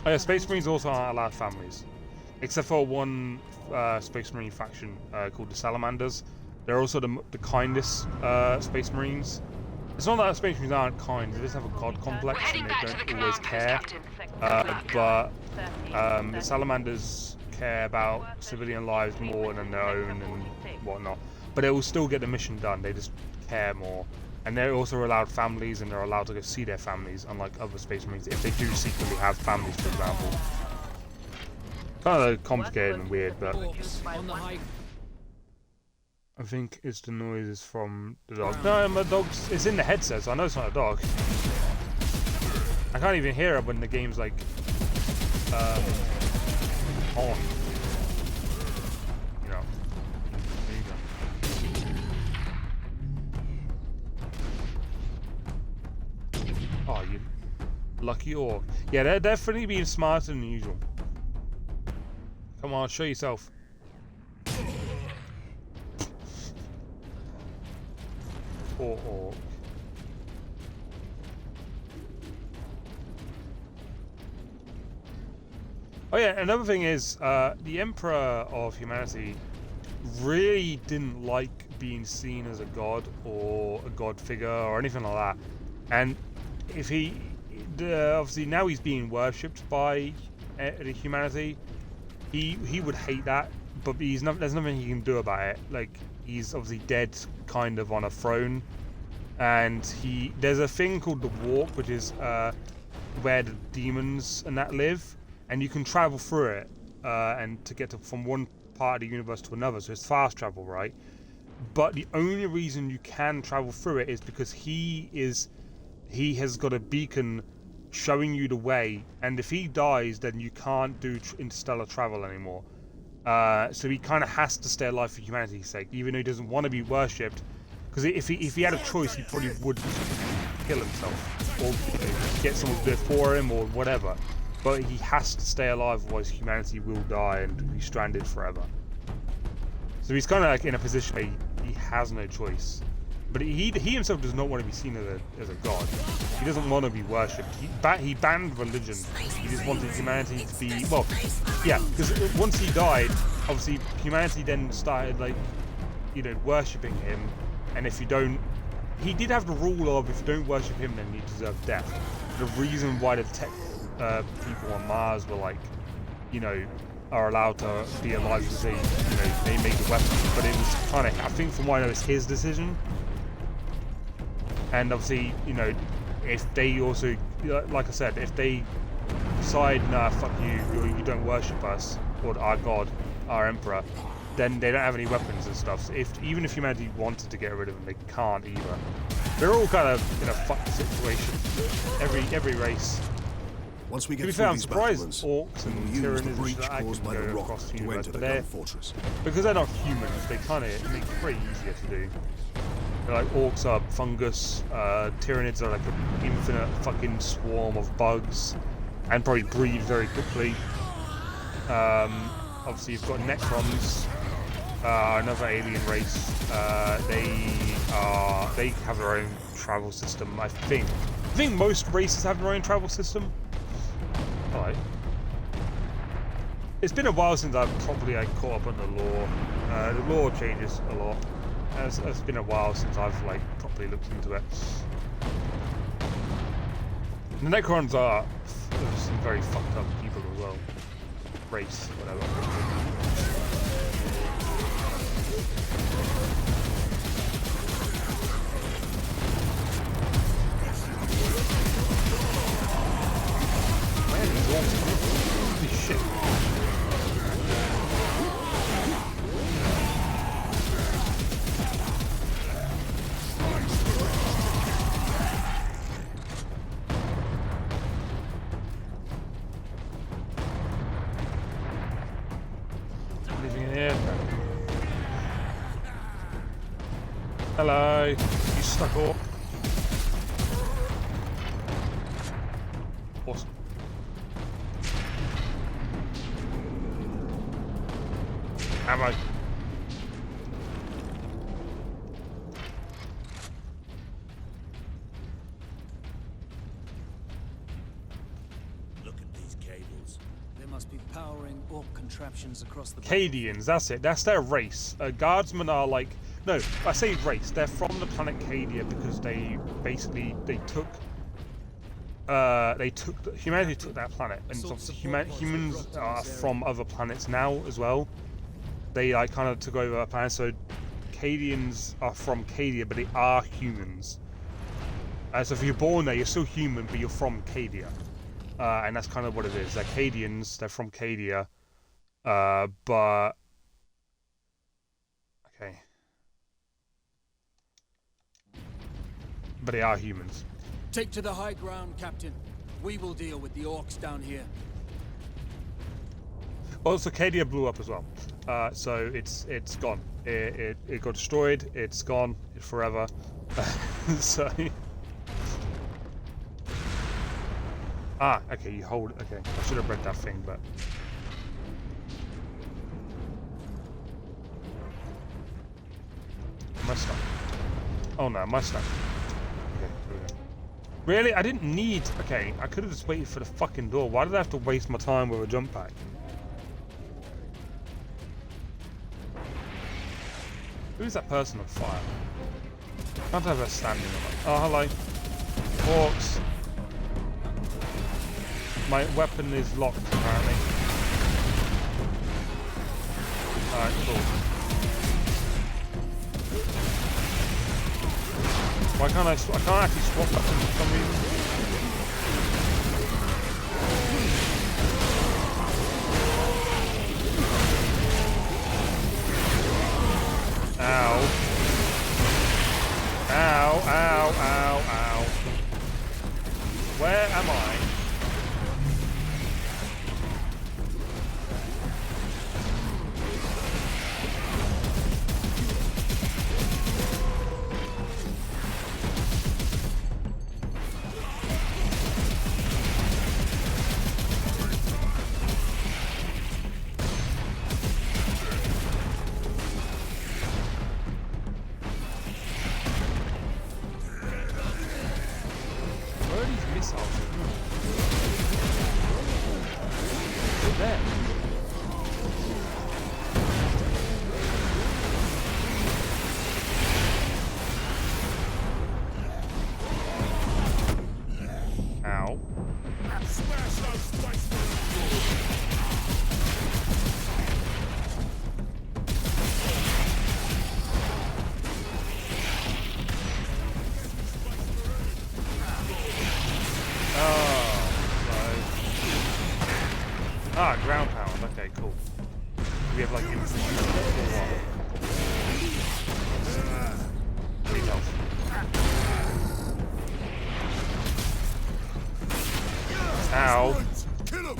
[SPEAKER 1] Oh yeah, Space Marines also aren't allowed families. Except for one Space Marine faction called the Salamanders. They're also the kindest Space Marines. It's not that Space Marines aren't kind, they just have a god complex and they don't always care. But the Salamanders care about civilian lives more than their own and whatnot. But they will still get the mission done, they just care more. And they're also allowed families and they're allowed to go see their families, unlike other Space Marines, if they do secretly have families, for example. Kind of complicated and weird, but I think it's the noises from the dog. No, my dog's, it's in the headset, so I know it's not a dog. I can't even hear it when the game's like on. You know. There you go. Oh, you lucky orc. Yeah, they're definitely being smarter than usual. Come on, show yourself. Poor orc. Oh yeah, another thing is, the Emperor of Humanity really didn't like being seen as a god or a god figure or anything like that. And if he, obviously now he's being worshipped by the humanity, he would hate that, but there's nothing he can do about it. Like, he's obviously dead, kind of on a throne, and there's a thing called the Walk, which is where the demons and that live, and you can travel through it and to get from one part of the universe to another, so it's fast travel, right? But the only reason you can travel through it is because he has got a beacon showing you the way, and if he dies, then you can't do interstellar travel anymore. So he kind of has to stay alive for humanity's sake, even though he doesn't want to be worshipped. Because if he had a choice, he probably would kill himself or get someone to do it for him or whatever. But he has to stay alive, otherwise humanity will die and be stranded forever. So he's kind of like in a position where he has no choice. But he himself does not want to be seen as a god. He doesn't want to be worshipped. He banned religion. He just wanted humanity to be, well, yeah, because once he died, obviously humanity then started, like, you know, worshipping him. And if you don't, he did have the rule of, if you don't worship him, then you deserve death. The reason why the tech people on Mars were like, you know, are allowed to be alive because they, you know, they make the weapons. But it was kind of, I think from what I know, it's his decision. And obviously, you know, if they also, like I said, if they decide, nah, fuck you don't worship us, or our god, our emperor, then they don't have any weapons and stuff. So even if humanity wanted to get rid of them, they can't either. They're all kind of in a fucked situation. Every race.
[SPEAKER 5] Once we
[SPEAKER 1] To
[SPEAKER 5] get
[SPEAKER 1] be fair,
[SPEAKER 5] through
[SPEAKER 1] I'm
[SPEAKER 5] these
[SPEAKER 1] surprised
[SPEAKER 5] battlements,
[SPEAKER 1] orcs
[SPEAKER 5] we will
[SPEAKER 1] and
[SPEAKER 5] use the
[SPEAKER 1] tyrannies
[SPEAKER 5] breach
[SPEAKER 1] can
[SPEAKER 5] caused by the
[SPEAKER 1] go
[SPEAKER 5] rock
[SPEAKER 1] across the
[SPEAKER 5] to
[SPEAKER 1] universe,
[SPEAKER 5] enter
[SPEAKER 1] but
[SPEAKER 5] the gun fortress.
[SPEAKER 1] because they're not humans, they kind of make it pretty easier to do. They're like, orcs are fungus, tyrannids are like an infinite fucking swarm of bugs, and probably breed very quickly. Obviously you've got Necrons, another alien race. They have their own travel system, I think. I think most races have their own travel system. Alright. It's been a while since I've properly caught up on the lore. The lore changes a lot. It's been a while since I've properly looked into it. The Necrons are some very fucked up people as well. Race, whatever. Where is these orcs coming from? Holy shit. Living in here. Hello, you stuck orc. Awesome. Ammo.
[SPEAKER 6] Look at these cables.
[SPEAKER 12] They must be powering orc contraptions across the...
[SPEAKER 1] Cadians, that's it. That's their race. Guardsmen are like... No, I say race. They're from the planet Cadia because they basically... Humanity took that planet. And obviously humans are from other planets now as well. They like kind of took over a planet, so Cadians are from Cadia, but they are humans. So if you're born there, you're still human, but you're from Cadia. And that's kind of what it is. They're Cadians, they're from Cadia. But... Okay. But they are humans.
[SPEAKER 12] Take to the high ground, Captain. We will deal with the orcs down here.
[SPEAKER 1] Also, Cadia blew up as well. So it's gone. It got destroyed, it's gone, it's forever. So... Ah, okay, you hold it. Okay, I should have read that thing, but... Am I stuck? Oh no, am I stuck? Okay, here we go. Really? I didn't need... Okay, I could have just waited for the fucking door. Why did I have to waste my time with a jump pack? Who is that person on fire? Can't have her standing on it. Oh, hello. Orcs. My weapon is locked, apparently. Alright, cool. Why can't I can't actually swap weapons for some reason. Ow. Ow, ow, ow, ow. Where am I? Ah, ground pound. Okay, cool. We have like infantry or what? Need health. Ow.
[SPEAKER 5] Kill him.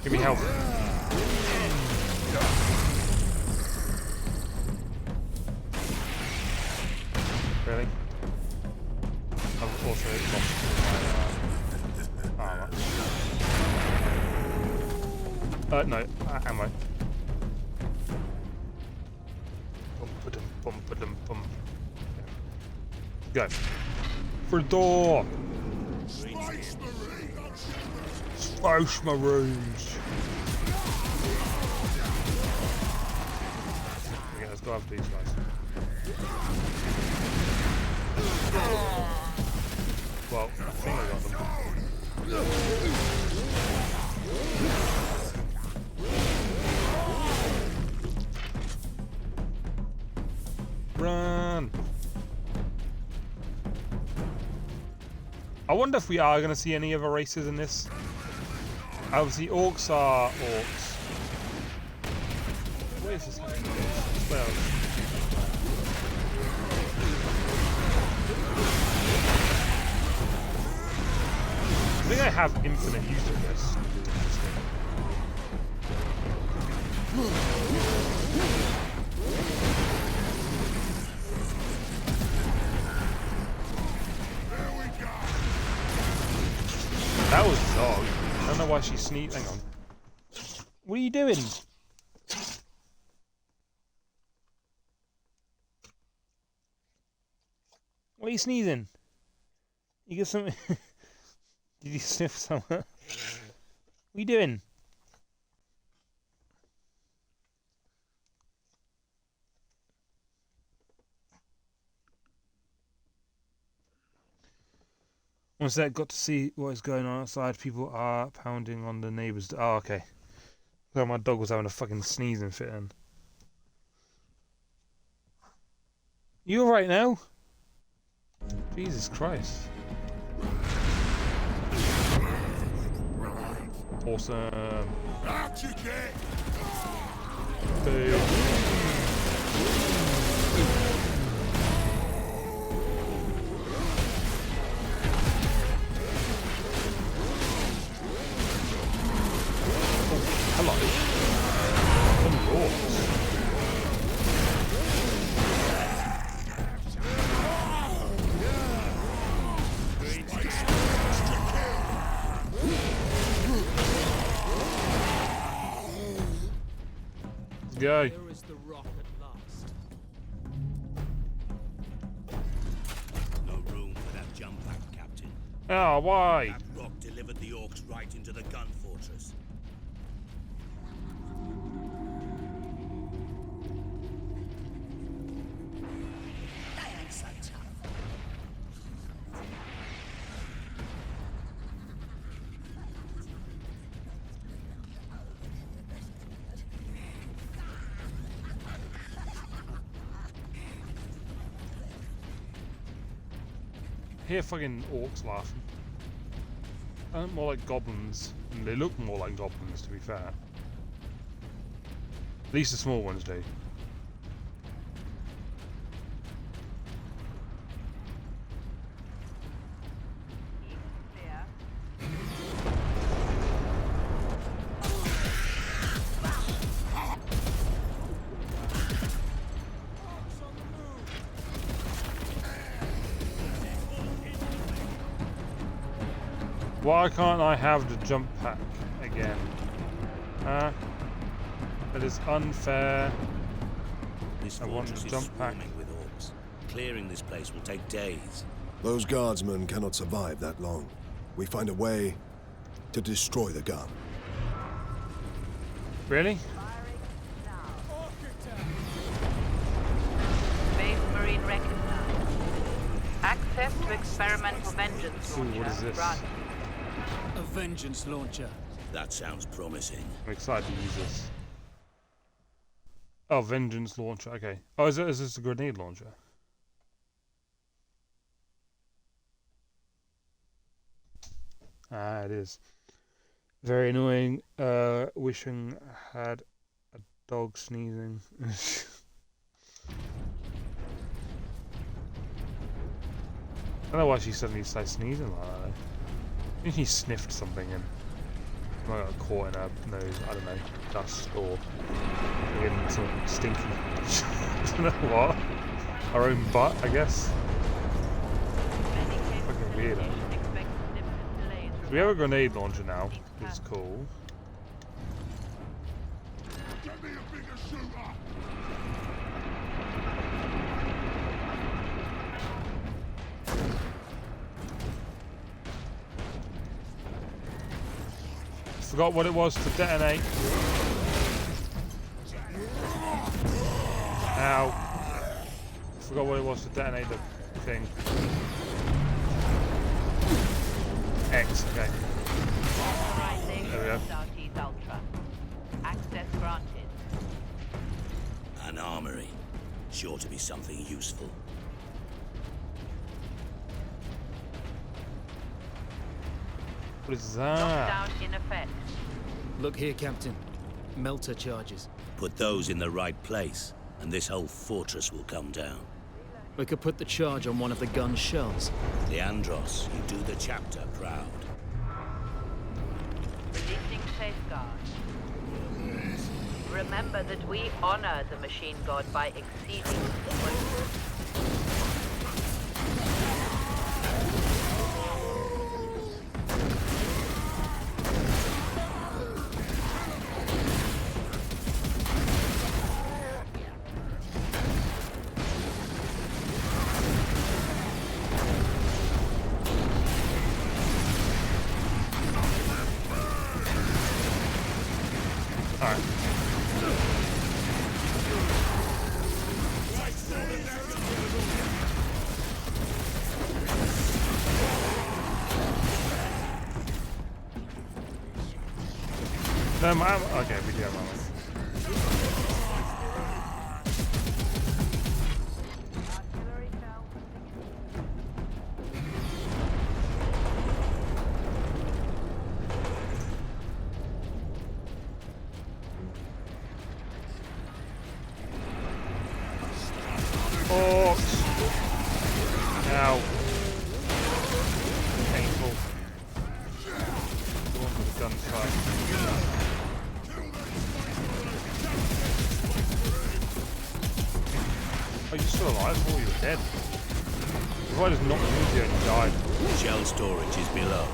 [SPEAKER 1] Give me help. Really? I've also lost my armor. No, ammo. Bum. Go. For the door! Space Marines! Okay, let's go after these guys. Well, I think I got them. Run! I wonder if we are going to see any other races in this. Obviously, orcs are orcs. Where is this happening? Where else? I think I have infinite use of this. That was a dog. I don't know why she sneezed. Hang on. What are you doing? What are you sneezing? You get something? Did you sniff somewhere? What are you doing? Once that got to see what is going on outside, people are pounding on the neighbours. Oh, okay. So my dog was having a fucking sneezing fit in. You alright now? Jesus Christ. Awesome. Boom. Hello. Go.
[SPEAKER 12] Here is the rock at last.
[SPEAKER 6] No room for that jump pack, Captain.
[SPEAKER 1] Oh, why?
[SPEAKER 6] That rock delivered the orcs right into the gun fortress.
[SPEAKER 1] I hear fucking orcs laughing. More like goblins. And they look more like goblins, to be fair. At least the small ones do. Why can't I have the jump pack again? That is unfair.
[SPEAKER 6] This
[SPEAKER 1] I want
[SPEAKER 6] fortress
[SPEAKER 1] the
[SPEAKER 6] is
[SPEAKER 1] jump pack.
[SPEAKER 6] swarming with orcs. Clearing this place will take days.
[SPEAKER 5] Those guardsmen cannot survive that long. We find a way to destroy the gun.
[SPEAKER 1] Really?
[SPEAKER 8] Base Marine recognized. Access to experimental vengeance
[SPEAKER 1] Ooh,
[SPEAKER 8] launcher
[SPEAKER 1] what is this?
[SPEAKER 8] granted.
[SPEAKER 12] A vengeance launcher.
[SPEAKER 6] That sounds promising.
[SPEAKER 1] I'm excited to use this. Oh, vengeance launcher. Okay. Oh, is this a grenade launcher? Ah, it is. Very annoying. Wishing I had a dog sneezing. I don't know why she suddenly started sneezing like that. I think she sniffed something and I got caught in her nose. I don't know, dust or in something stinky. I don't know what. Our own butt, I guess. Fucking weirdo. We have a grenade launcher now, which is cool.
[SPEAKER 4] Get me a bigger shooter!
[SPEAKER 1] Forgot what it was to detonate. Ow. Forgot what it was to detonate the thing. X, okay.
[SPEAKER 8] Authorization
[SPEAKER 1] There we go.
[SPEAKER 8] Southeast Ultra. Access granted.
[SPEAKER 6] An armory. Sure to be something useful.
[SPEAKER 1] What is that?
[SPEAKER 8] Lockdown in effect.
[SPEAKER 9] Look here, Captain. Melter charges.
[SPEAKER 6] Put those in the right place, and this whole fortress will come down.
[SPEAKER 9] We could put the charge on one of the gun's shells.
[SPEAKER 6] Leandros, you do the chapter proud.
[SPEAKER 8] Releasing safeguard. Remember that we honor the machine god by exceeding the quota.
[SPEAKER 1] No, okay, we do have ammo. Orcs! Ow. Painful. The one with the gunfire. Oh, you're still alive? I thought you were dead. Why does not move you and you died?
[SPEAKER 6] Shell storage is below.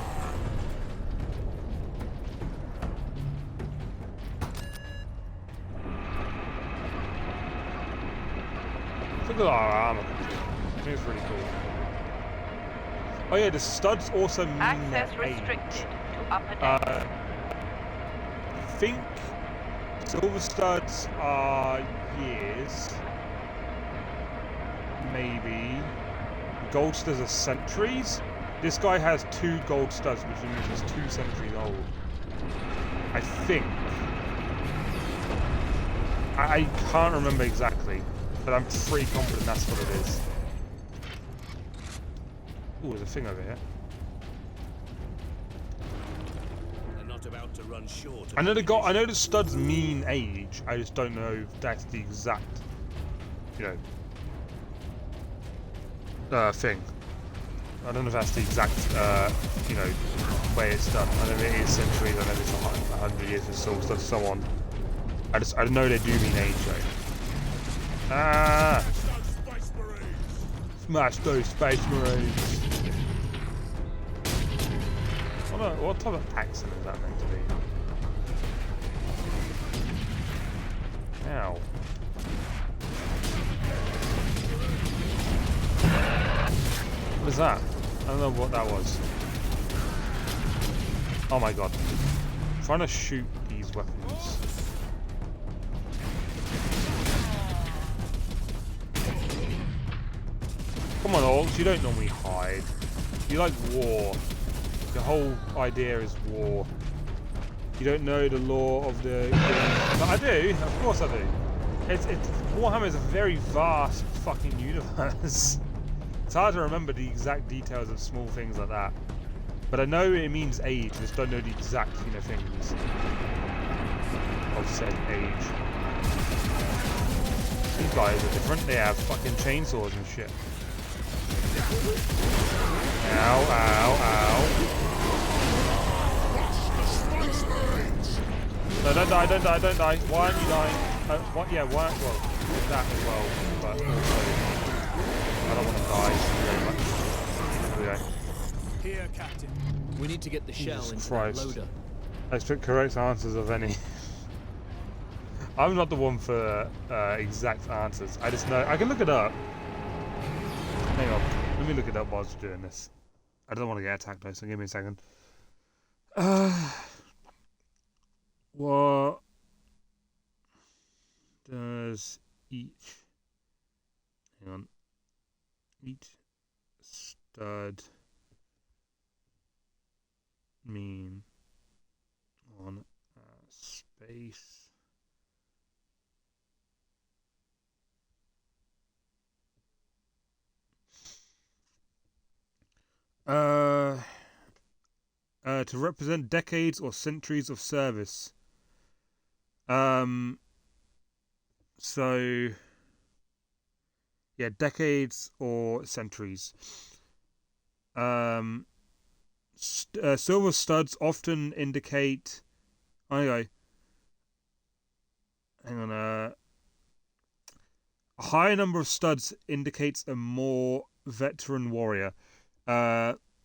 [SPEAKER 1] Look at our armor. I think it's really cool. Oh yeah, the studs also mean
[SPEAKER 8] Access
[SPEAKER 1] their
[SPEAKER 8] restricted
[SPEAKER 1] age.
[SPEAKER 8] to upper deck.
[SPEAKER 1] I think silver studs are years. Maybe. Gold studs are centuries. This guy has 2 gold studs, which means he's 2 centuries old. I think. I can't remember exactly, but I'm pretty confident that's what it is. Ooh, there's a thing over here.
[SPEAKER 6] They're not about to run short.
[SPEAKER 1] I know the studs mean age. I just don't know if that's the exact, thing. I don't know if that's the exact, way it's done. I know it is centuries. I know it's 100 years of soul stuff, so on. I know they do mean age though. Ah! Smash those space marines. What type of accent is that meant to be? Ow. What is that? I don't know what that was. Oh my god. I'm trying to shoot these weapons. Come on, Orcs, you don't normally hide. You like war. The whole idea is war. You don't know the law of the game. But I do, of course I do. Warhammer is a very vast fucking universe. It's hard to remember the exact details of small things like that. But I know it means age, I just don't know the exact, things of said age. These guys are different, they have fucking chainsaws and shit. Ow, ow, ow. No, don't die, don't die, don't die. Why aren't you dying? What? Yeah, why? Well, that as well, but also, I don't want to die very much. There we go.
[SPEAKER 12] Here, Captain.
[SPEAKER 9] We need to get the shell
[SPEAKER 1] Jesus
[SPEAKER 9] into
[SPEAKER 1] Christ.
[SPEAKER 9] that loader.
[SPEAKER 1] Let's pick correct answers of any. I'm not the one for exact answers. I just know. I can look it up. Hang on. Let me look it up whilst we're doing this. I don't want to get attacked though, so give me a second. What does each... Hang on. Each stud mean on space? To represent decades or centuries of service. So yeah, decades or centuries. Silver studs often indicate. Okay. Hang on. A higher number of studs indicates a more veteran warrior.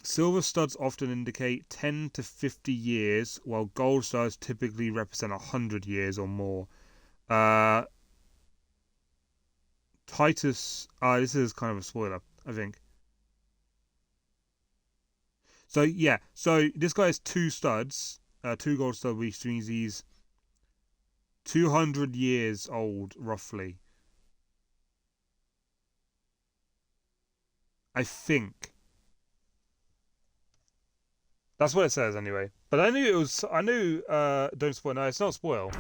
[SPEAKER 1] Silver studs often indicate 10 to 50 years, while gold studs typically represent 100 years or more. Titus... this is kind of a spoiler, I think. So, yeah. So, this guy has 2 studs. 2 gold studs, which means he's 200 years old, roughly. I think. That's what it says anyway. But I knew it was. I knew. Don't spoil. No, it's not spoil.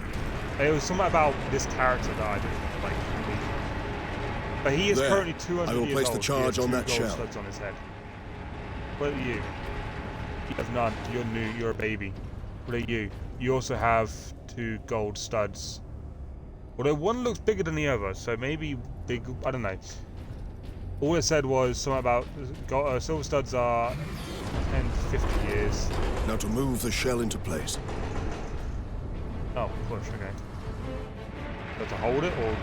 [SPEAKER 1] It was something about this character that I didn't like. But he is currently 200 years old.
[SPEAKER 5] I will place the charge on that shell.
[SPEAKER 1] Studs on his head. What are you? You have none. You're new. You're a baby. What are you? You also have 2 gold studs. Although one looks bigger than the other, so maybe big. I don't know. All it said was something about silver studs are 10 to 50 years.
[SPEAKER 5] Now to move the shell into place.
[SPEAKER 1] Oh, push, okay. So to hold it, or...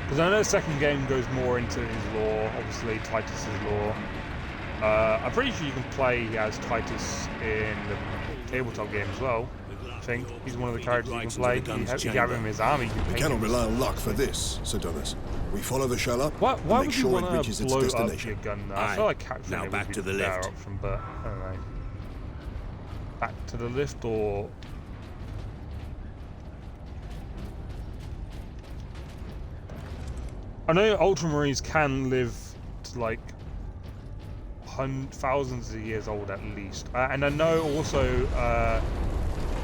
[SPEAKER 1] Because I know the second game goes more into his lore, obviously Titus's lore. I'm pretty sure you can play as Titus in the tabletop game as well. I think he's one of the characters you can play. You have him in his army.
[SPEAKER 5] We cannot rely on luck for this, Sir Donis. We follow the shell up
[SPEAKER 1] why
[SPEAKER 5] and make
[SPEAKER 1] would
[SPEAKER 5] sure
[SPEAKER 1] you
[SPEAKER 5] it reaches its
[SPEAKER 1] blow
[SPEAKER 5] destination.
[SPEAKER 1] Up your gun now? I feel like capturing
[SPEAKER 6] now
[SPEAKER 1] it
[SPEAKER 6] back
[SPEAKER 1] would
[SPEAKER 6] to
[SPEAKER 1] be
[SPEAKER 6] the
[SPEAKER 1] better
[SPEAKER 6] lift.
[SPEAKER 1] option, but I don't know. Back to the lift, or I know Ultramarines can live to like thousands of years old at least, and I know also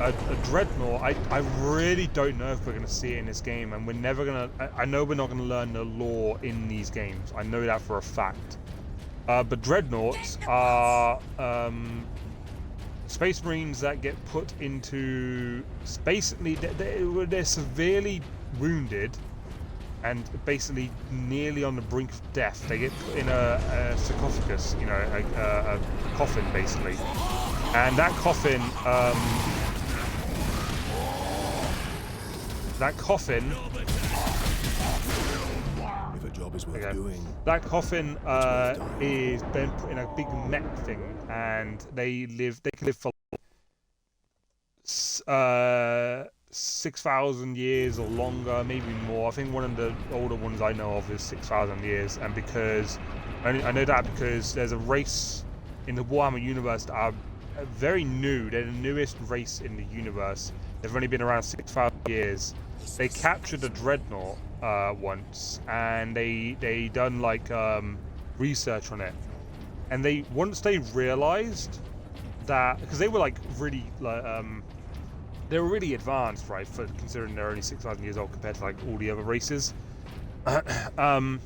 [SPEAKER 1] a dreadnought. I really don't know if we're going to see it in this game, and we're never going to. I know we're not going to learn the lore in these games. I know that for a fact. But dreadnoughts are space marines that get put into basically they're severely wounded and basically nearly on the brink of death. They get put in a sarcophagus, you know, a coffin basically, and that coffin
[SPEAKER 5] If a job is worth doing,
[SPEAKER 1] that coffin is then put in a big mech thing, and they can live for 6,000 years or longer, maybe more. I think one of the older ones I know of is 6,000 years, and because I know that because there's a race in the Warhammer universe that are very new. They're the newest race in the universe. They've only been around 6,000 years. They captured a dreadnought once, and they done like research on it, and once they realized that, because they were like really they were really advanced, right, for considering they're only 6,000 years old compared to like all the other races. And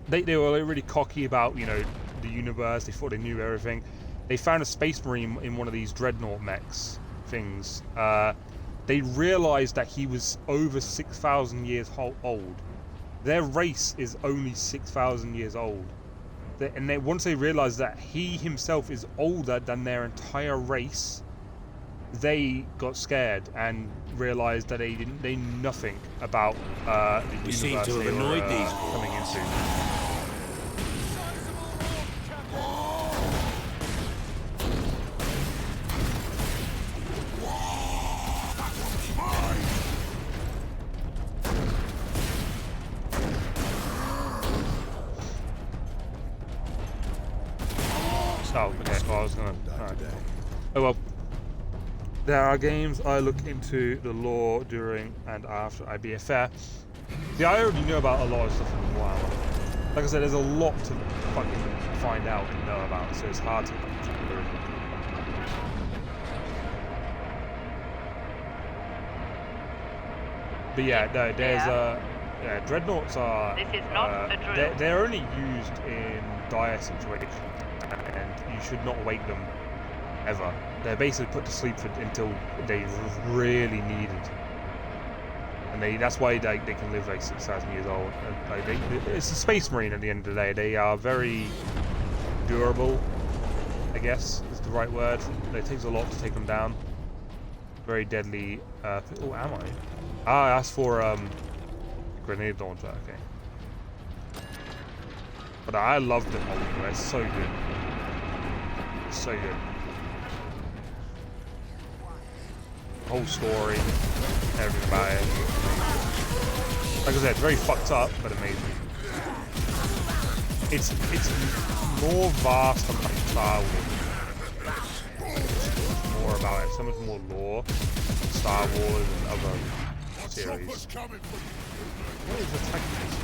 [SPEAKER 1] they were really cocky about, you know, the universe. They thought they knew everything. They found a space marine in one of these dreadnought mechs things. They realized that he was over 6,000 years old. Their race is only 6,000 years old. Once they realized that he himself is older than their entire race, they got scared and realized that they knew nothing about the universe
[SPEAKER 6] seem to have
[SPEAKER 1] they were
[SPEAKER 6] annoyed these
[SPEAKER 1] coming into. Oh, okay. Well, I was gonna. Right. Oh well. There are games I look into the lore during and after IBFF. See, I already knew about a lot of stuff in Warhammer. Like I said, there's a lot to fucking find out and know about, so it's hard to keep everything. But yeah, no, there's yeah, dreadnoughts are
[SPEAKER 8] This is not a drill.
[SPEAKER 1] they're only used in dire situations, and you should not wake them ever. They're basically put to sleep until they really needed. And that's why they can live like 6,000 years old. And, like, it's a space marine at the end of the day. They are very durable, I guess is the right word. It takes a lot to take them down. Very deadly. Oh, ammo. Ah, that's for grenade launcher. Okay. But I love the model. It's so good. It's so good. Whole story, everything about it. Like I said, very fucked up, but amazing. It's more vast than like Star Wars. It's more about it. So much more lore, Star Wars and other series. What is attacking this?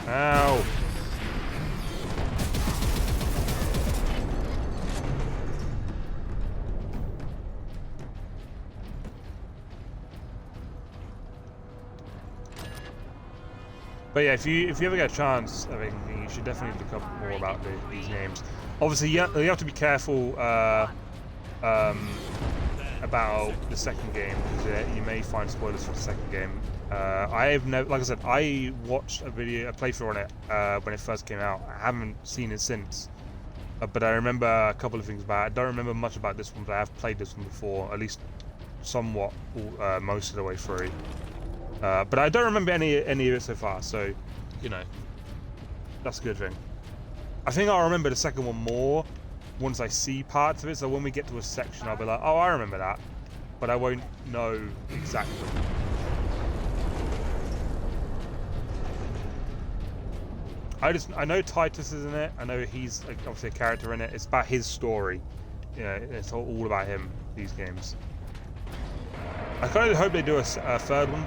[SPEAKER 1] Ow! But yeah, if you ever get a chance, I mean, you should definitely look up more about these names. Obviously, you have to be careful about the second game, because you may find spoilers for the second game. I've never, like I said, I watched a playthrough on it when it first came out. I haven't seen it since, but I remember a couple of things about it. I don't remember much about this one, but I have played this one before, at least somewhat, most of the way through. But I don't remember any of it so far, so, you know, that's a good thing. I think I'll remember the second one more once I see parts of it, so when we get to a section I'll be like, oh, I remember that, but I won't know exactly. I know Titus is in it, I know he's obviously a character in it, it's about his story. You know, it's all about him, these games. I kind of hope they do a third one.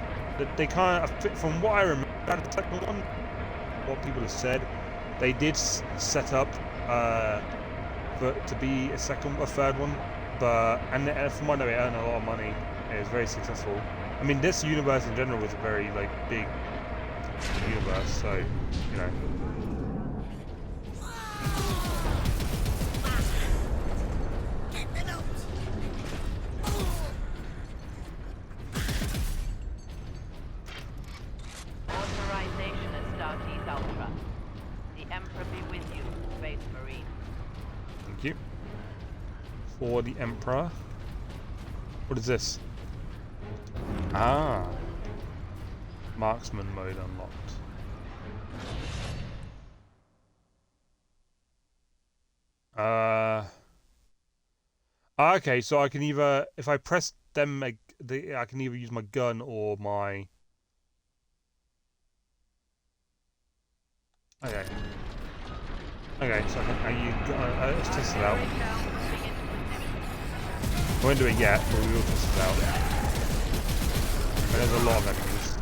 [SPEAKER 1] They kind of, from what I remember about the second one, what people have said, they did set up to be a third one, but and from what I know, it earned a lot of money. It was very successful. I mean, this universe in general was a very big universe, so you know. For the Emperor. What is this? Ah. Marksman mode unlocked. Okay, so I can either, if I press them, I can either use my gun or my... Okay. Okay, so let's test it out. I won't do it yet, but we will test it out. And there's a lot of enemies.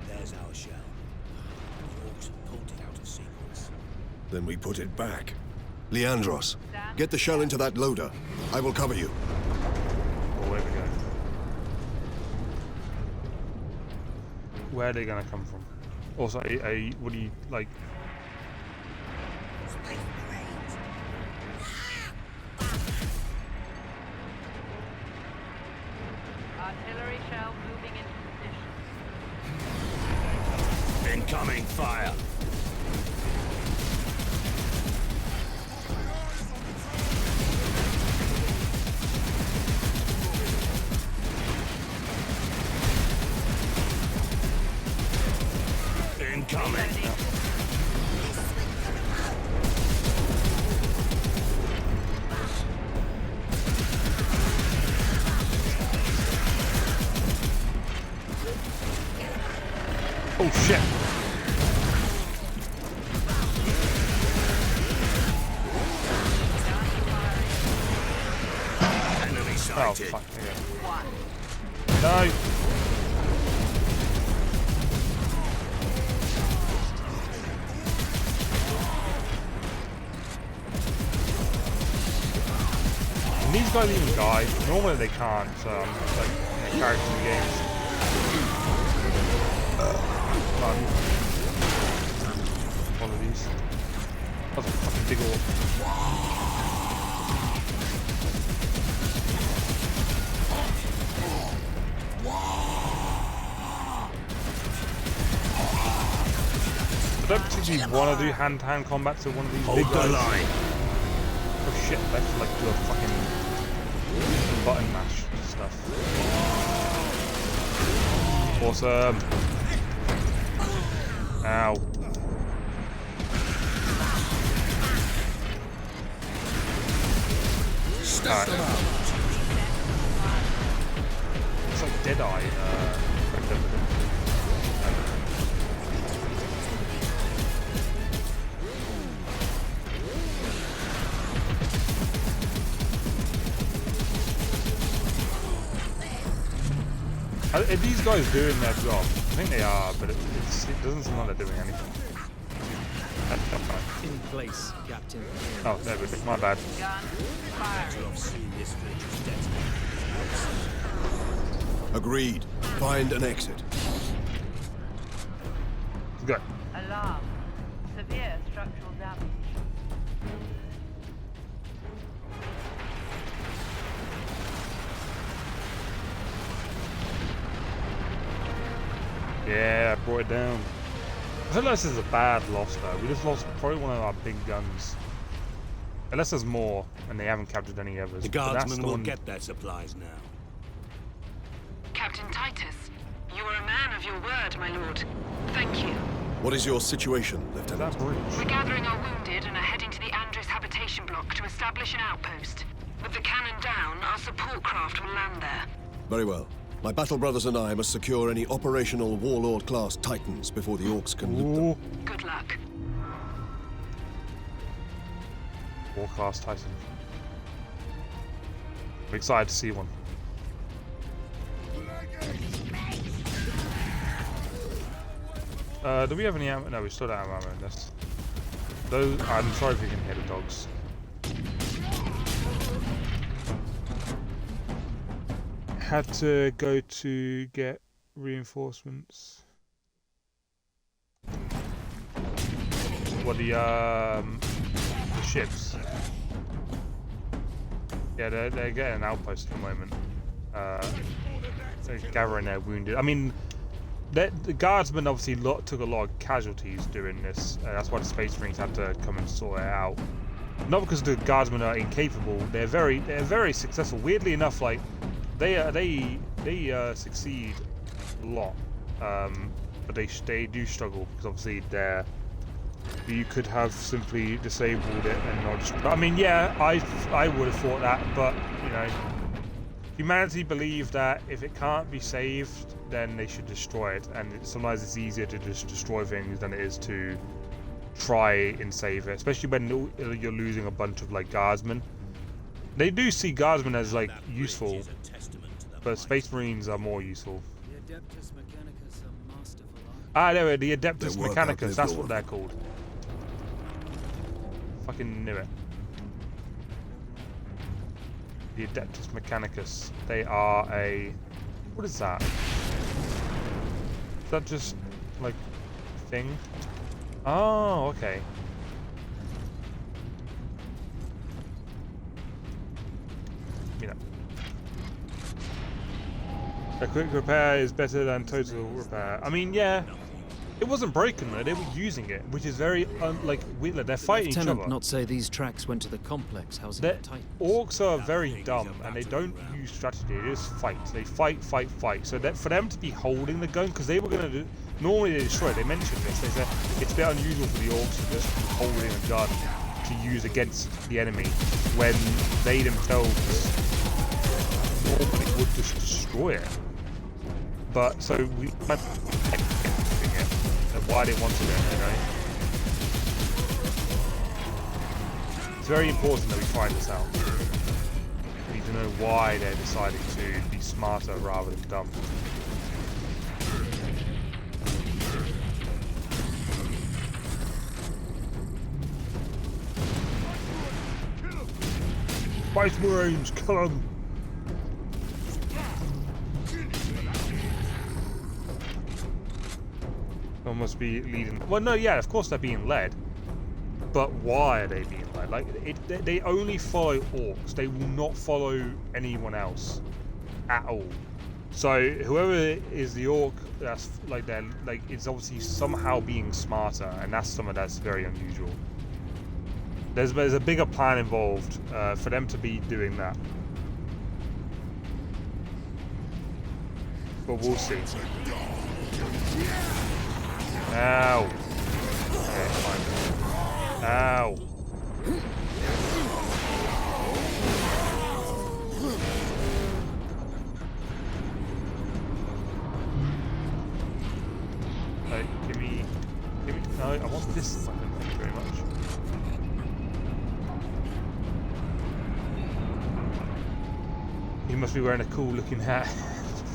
[SPEAKER 6] There's our shell. The orcs pulled it out of sequence.
[SPEAKER 5] Then we put it back. Leandros, get the shell into that loader. I will cover you.
[SPEAKER 1] Oh, there we go. Where are they gonna come from? Also, what do you like?
[SPEAKER 8] Artillery shell moving into position.
[SPEAKER 6] Incoming fire. Incoming.
[SPEAKER 1] Oh shit!
[SPEAKER 6] Enemy
[SPEAKER 1] Oh
[SPEAKER 6] sighted.
[SPEAKER 1] fuck! Okay. No! And these guys even die. Normally they can't. Like characters in the games. One of these. That's a fucking big orb. I don't particularly want to do hand-to-hand combat to one of these big guys.
[SPEAKER 6] Line.
[SPEAKER 1] Oh shit, I have to like do a fucking button mash stuff. Awesome. Ow.
[SPEAKER 6] Stuff them out.
[SPEAKER 1] It's like Deadeye. Are these guys doing their job? I think they are, but it doesn't seem like they're doing anything.
[SPEAKER 9] In place, Captain.
[SPEAKER 1] Oh, there we go. My bad.
[SPEAKER 8] Gun firing.
[SPEAKER 5] Agreed. Find an exit.
[SPEAKER 1] Go.
[SPEAKER 8] Alarm. Severe structural damage.
[SPEAKER 1] Yeah, I brought it down. I feel like this is a bad loss though. We just lost probably one of our big guns. Unless there's more, and they haven't captured any others.
[SPEAKER 6] The
[SPEAKER 1] But that's
[SPEAKER 6] guardsmen
[SPEAKER 1] the
[SPEAKER 6] will
[SPEAKER 1] one-
[SPEAKER 6] get their supplies now.
[SPEAKER 11] Captain Titus, you are a man of your word, my lord. Thank you.
[SPEAKER 5] What is your situation, Lieutenant?
[SPEAKER 1] That bridge.
[SPEAKER 11] We're gathering our wounded and are heading to the Andres habitation block to establish an outpost. With the cannon down, our support craft will land there.
[SPEAKER 5] Very well. My battle brothers and I must secure any operational Warlord-class Titans before the Orcs can loot them.
[SPEAKER 1] Ooh.
[SPEAKER 11] Good luck.
[SPEAKER 1] War-class Titan. I'm excited to see one. Do we have any ammo? No, we still don't have ammo in this. Those, I'm sorry if you can hear the dogs. Had to go to get reinforcements. What, the ships? Yeah, they're getting an outpost at the moment. They're gathering their wounded. I mean, the guardsmen obviously took a lot of casualties doing this. That's why the Space Marines had to come and sort it out. Not because the guardsmen are incapable. They're very successful. Weirdly enough, like they succeed a lot, but they do struggle because obviously you could have simply disabled it and not just. I mean, yeah, I would have thought that, but you know, humanity believe that if it can't be saved, then they should destroy it, and sometimes it's easier to just destroy things than it is to try and save it, especially when you're losing a bunch of like guardsmen. They do see guardsmen as like useful, but Space Marines are more useful.
[SPEAKER 9] The Adeptus Mechanicus are masterful.
[SPEAKER 1] Ah, there we are, the Adeptus
[SPEAKER 5] They work
[SPEAKER 1] Mechanicus,
[SPEAKER 5] outlived
[SPEAKER 1] that's
[SPEAKER 5] all
[SPEAKER 1] what
[SPEAKER 5] of
[SPEAKER 1] they're
[SPEAKER 5] them.
[SPEAKER 1] called. Fucking knew it. The Adeptus Mechanicus. They are a... What is that? Is that just, like, a thing? Oh, okay. You know. A quick repair is better than total repair. I mean, yeah. It wasn't broken though, they were using it, which is very, like, weird. They're fighting each
[SPEAKER 9] Lieutenant
[SPEAKER 1] other.
[SPEAKER 9] not say these tracks went to the complex housing the Titans.
[SPEAKER 1] Orcs are very dumb, and they don't use strategy, they just fight. They fight. So that for them to be holding the gun, because they were going to do, normally they destroy it, they mentioned this, they said it's a bit unusual for the Orcs to just be holding a gun to use against the enemy, when they themselves normally would just destroy it. But, so we had it. why they wanted it, you know? It's very important that we find this out. We need to know why they're deciding to be smarter rather than dumb. Space Marines, kill 'em! One must be leading. Well, no, yeah, of course they're being led. But why are they being led? Like, they only follow orcs. They will not follow anyone else at all. So whoever is the orc, that's like they're like it's obviously somehow being smarter, and that's something that's very unusual. There's a bigger plan involved for them to be doing that. But we'll see. Ow. Okay, fine. Ow. Hey, give me, no, I want this weapon, thank you very much. He must be wearing a cool looking hat.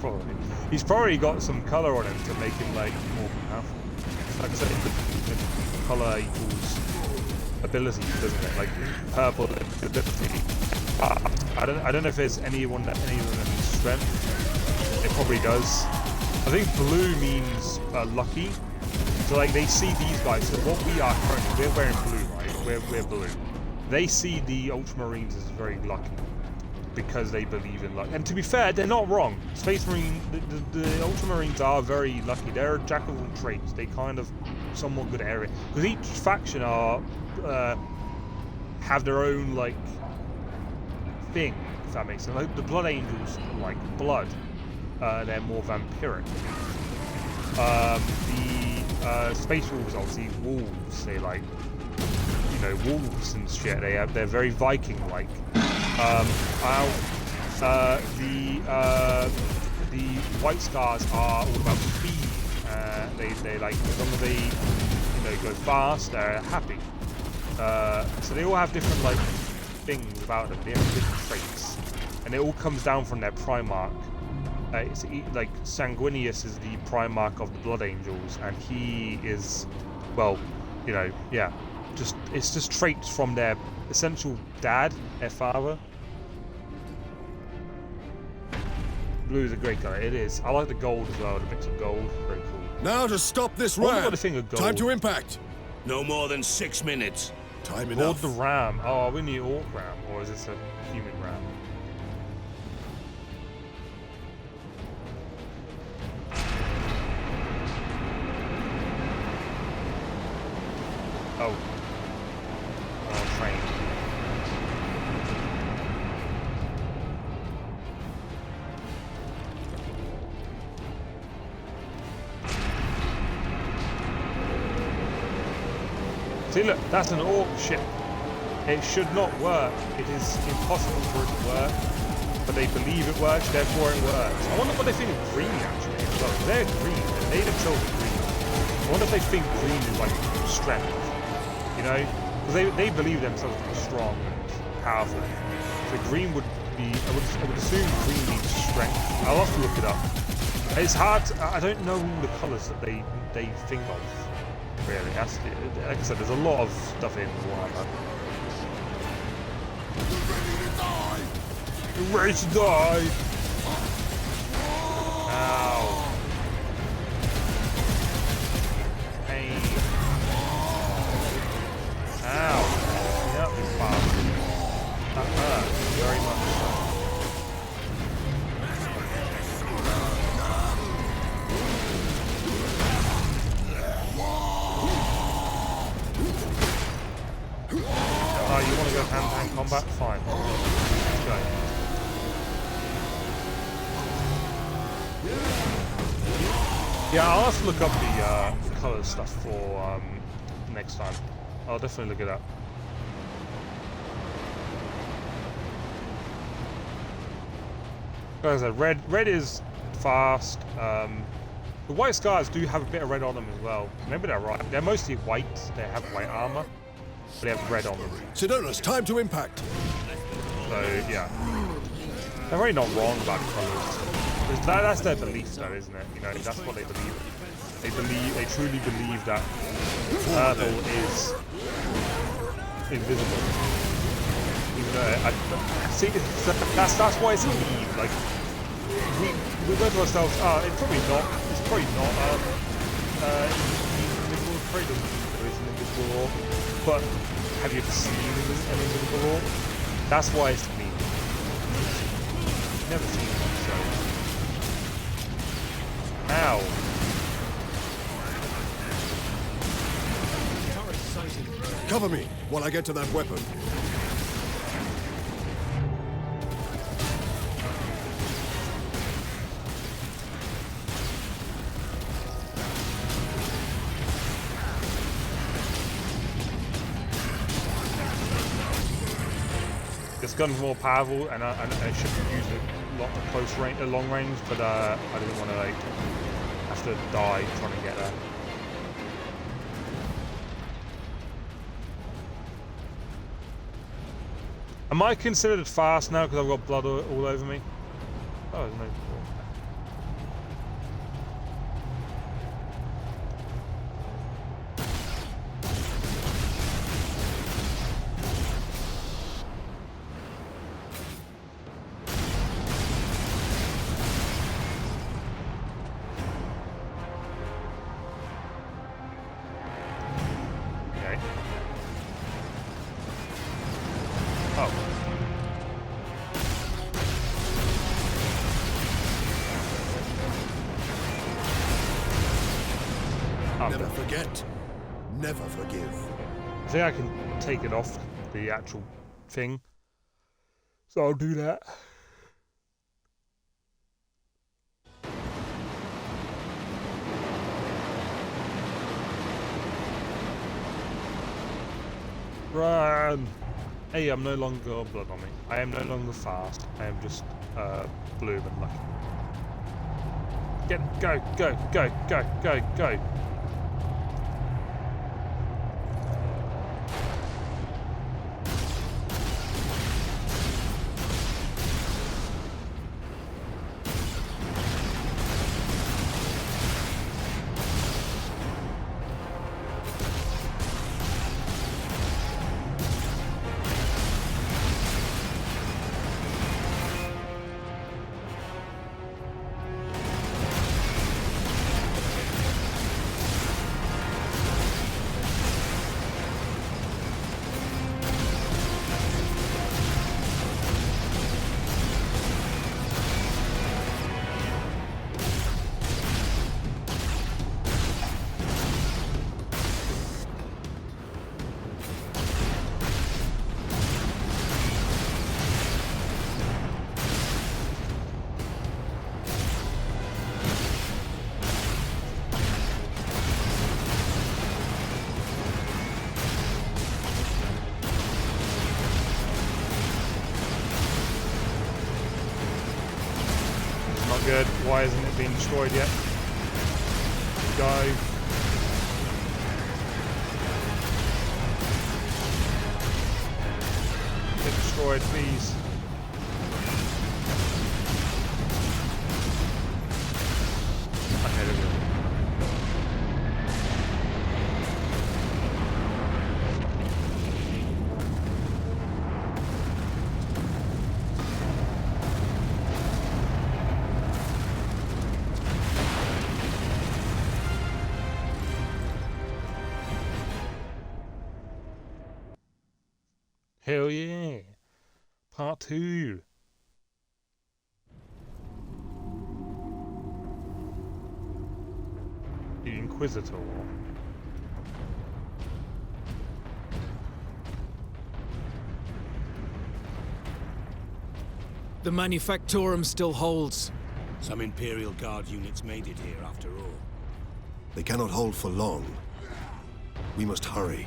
[SPEAKER 1] Probably. He's probably got some colour on him to make him like more powerful. Like I said, colour equals ability, doesn't it? Like purple ability. I don't know if there's any of them that means strength. It probably does. I think blue means lucky. So like they see these guys. So what we are currently, we're wearing blue, right? We're blue. They see the Ultramarines as very lucky because they believe in luck. And to be fair, they're not wrong. Space Marine, the Ultramarines are very lucky. They're a jack of all trades. They kind of somewhat good at area because each faction are have their own like thing, if that makes sense. Like the Blood Angels like blood. They're more vampiric. The Space Wolves, obviously wolves. They like, you know, wolves and shit. They're very Viking-like. The White Scars are all about speed. They like, as long as they, you know, go fast, they're happy. So they all have different like things about them. They have different traits, and it all comes down from their Primarch. It's like Sanguinius is the Primarch of the Blood Angels, and he is, well, you know, yeah, it's just traits from their essential dad, their father. Blue is a great colour. It is. I like the gold as well. The mix of gold, very cool.
[SPEAKER 5] Now to stop this
[SPEAKER 1] I wonder
[SPEAKER 5] ram.
[SPEAKER 1] what the thing of gold.
[SPEAKER 5] Time to impact.
[SPEAKER 6] No more than 6 minutes.
[SPEAKER 5] Time
[SPEAKER 1] Board
[SPEAKER 5] enough.
[SPEAKER 1] the ram. Oh, are we in the orc ram, or is this a human ram? Oh. Oh, train. See, look, that's an orc ship. It should not work. It is impossible for it to work, but they believe it works, therefore it works. I wonder what they think of green, actually. Well, they're green. They themselves are green. I wonder if they think green is like strength, you know? Because they believe themselves to be strong and powerful. So green would be, I would assume green means strength. I'll have to look it up. It's hard to, I don't know all the colours that they think of. Really, like I said, there's a lot of stuff in Warhammer. You're ready to die! Ow. Pain. Ow. Yep, this bastard. That hurt very much. Oh, you want to go hand-to-hand combat? Fine. Let's go. Yeah, I'll have to look up the colour stuff for next time. I'll definitely look it up. Like I said, red is fast. The white scars do have a bit of red on them as well. Maybe they're right. They're mostly white. They have white armor, but they have red on them.
[SPEAKER 5] Sidonus, time to impact.
[SPEAKER 1] So yeah, they're really not wrong about colours. That's their belief, though, isn't it? You know, that's what they believe. They truly believe that purple is invisible. Even though see, that's why it's a meme. Like we go to ourselves, it's probably not invisible. It's probably doesn't mean there is an invisible orb. But have you ever seen an invisible orb? That's why it's a meme. Never seen one, so. Ow.
[SPEAKER 5] Cover me while I get to that weapon.
[SPEAKER 1] This gun's more powerful, and I should use it a lot close range, long range, but I didn't want to like have to die trying to get there. Am I considered fast now because I've got blood all over me? Oh, there's no.
[SPEAKER 5] Never forget, never forgive.
[SPEAKER 1] I think I can take it off the actual thing, so I'll do that. Run! Hey, I'm no longer got blood on me. I am no longer fast. I am just blue and lucky. Go, go, go, go, go, go! Good. Why hasn't it been destroyed yet? Go. Get destroyed, please. Okay, there we go. Hell yeah! Part 2! The Inquisitor.
[SPEAKER 12] The Manufactorum still holds.
[SPEAKER 6] Some Imperial Guard units made it here after all.
[SPEAKER 5] They cannot hold for long. We must hurry.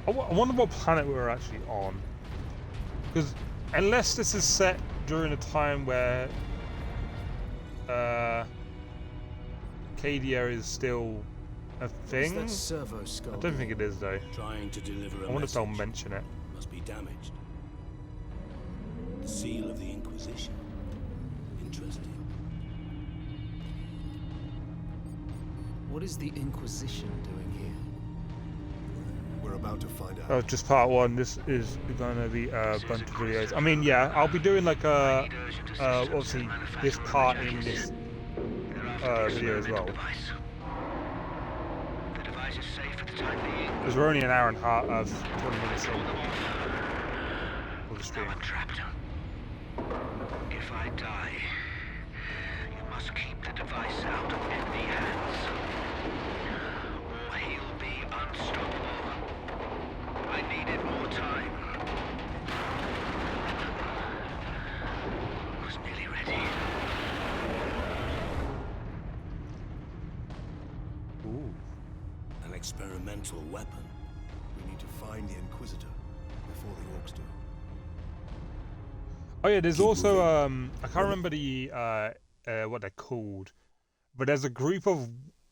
[SPEAKER 1] I wonder what planet we're actually on. Because unless this is set during a time where Cadia is still a thing.
[SPEAKER 9] That servo skull?
[SPEAKER 1] I don't think it is though.
[SPEAKER 6] Trying to deliver a
[SPEAKER 1] I wonder if they'll
[SPEAKER 6] message.
[SPEAKER 1] mention it.
[SPEAKER 6] Must be damaged. The seal of the Inquisition. Interesting.
[SPEAKER 9] What is the Inquisition doing here?
[SPEAKER 5] We're about to find out.
[SPEAKER 1] Oh, just part one. This is gonna be a bunch of videos. I mean, yeah, I'll be doing like a obviously this part in this video as well. Because we're only an hour and a half of 20 minutes in of the stream.
[SPEAKER 2] I'm trapped. If I die, you must keep the device out of enemy hands, or he'll be unstoppable. I needed more time. I was nearly ready.
[SPEAKER 1] Ooh.
[SPEAKER 6] An experimental weapon.
[SPEAKER 5] We need to find the Inquisitor before the orcs do.
[SPEAKER 1] Oh yeah, there's also I can't remember the what they're called, but there's a group of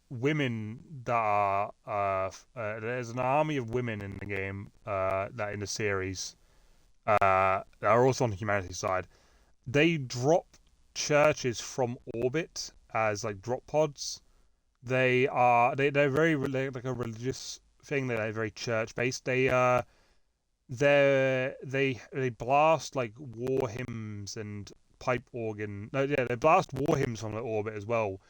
[SPEAKER 1] women that are there's an army of women in the game that in the series that are also on the humanity side. They drop churches from orbit as like drop pods. They're very like a religious thing. They're very church based. They blast like war hymns and pipe organ. No, yeah, they blast war hymns from the orbit as well,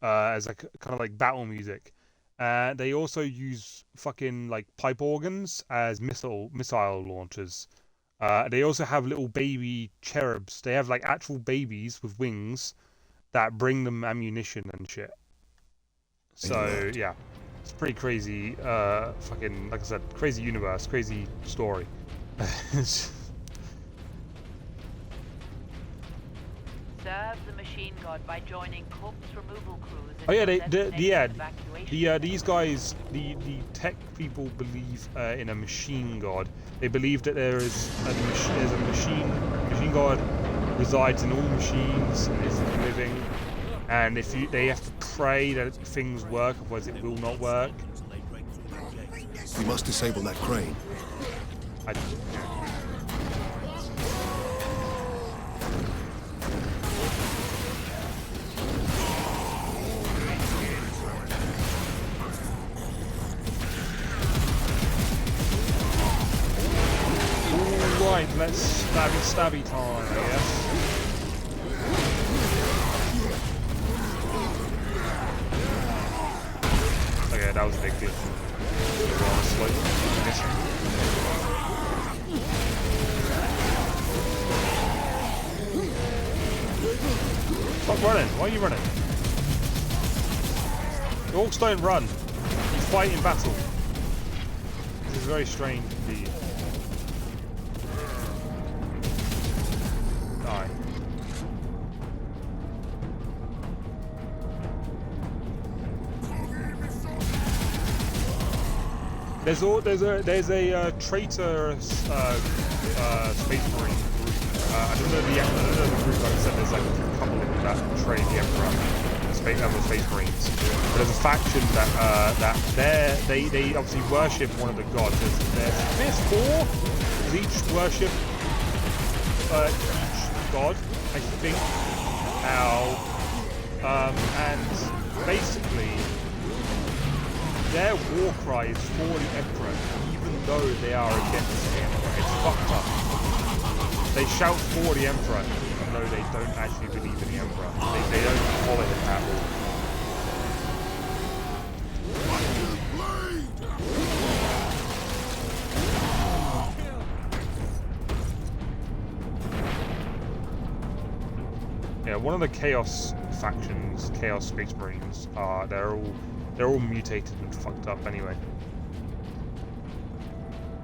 [SPEAKER 1] as like kind of like battle music. They also use fucking like pipe organs as missile launchers. They also have little baby cherubs. They have like actual babies with wings that bring them ammunition and shit. So yeah, it's pretty crazy. Fucking like I said, crazy universe, crazy story.
[SPEAKER 8] Serve the machine god by joining corpse removal crews.
[SPEAKER 1] Oh yeah, these guys, the tech people believe in a machine god. They believe that there's a machine god resides in all machines and is living, and they have to pray that things work, otherwise it will not work.
[SPEAKER 5] We must disable that crane.
[SPEAKER 1] Right, let's stabby time, I guess. Okay, that was a big deal. Stop running, why are you running? The orcs don't run. You fight in battle. This is very strange indeed. Die. There's a traitorous space marine group. I don't know the group. Like I said, there's like a couple of them that trade the Emperor, space marines. But there's a faction that they obviously worship one of the gods. There's 4. They each worship each god, I think. And basically, their war cry is for the Emperor, even though they are against the Emperor. It's fucked up. They shout for the Emperor, even though they don't actually believe in the Emperor. They don't follow him at all. Yeah, one of the Chaos factions, Chaos Space Marines, they're all mutated and fucked up anyway.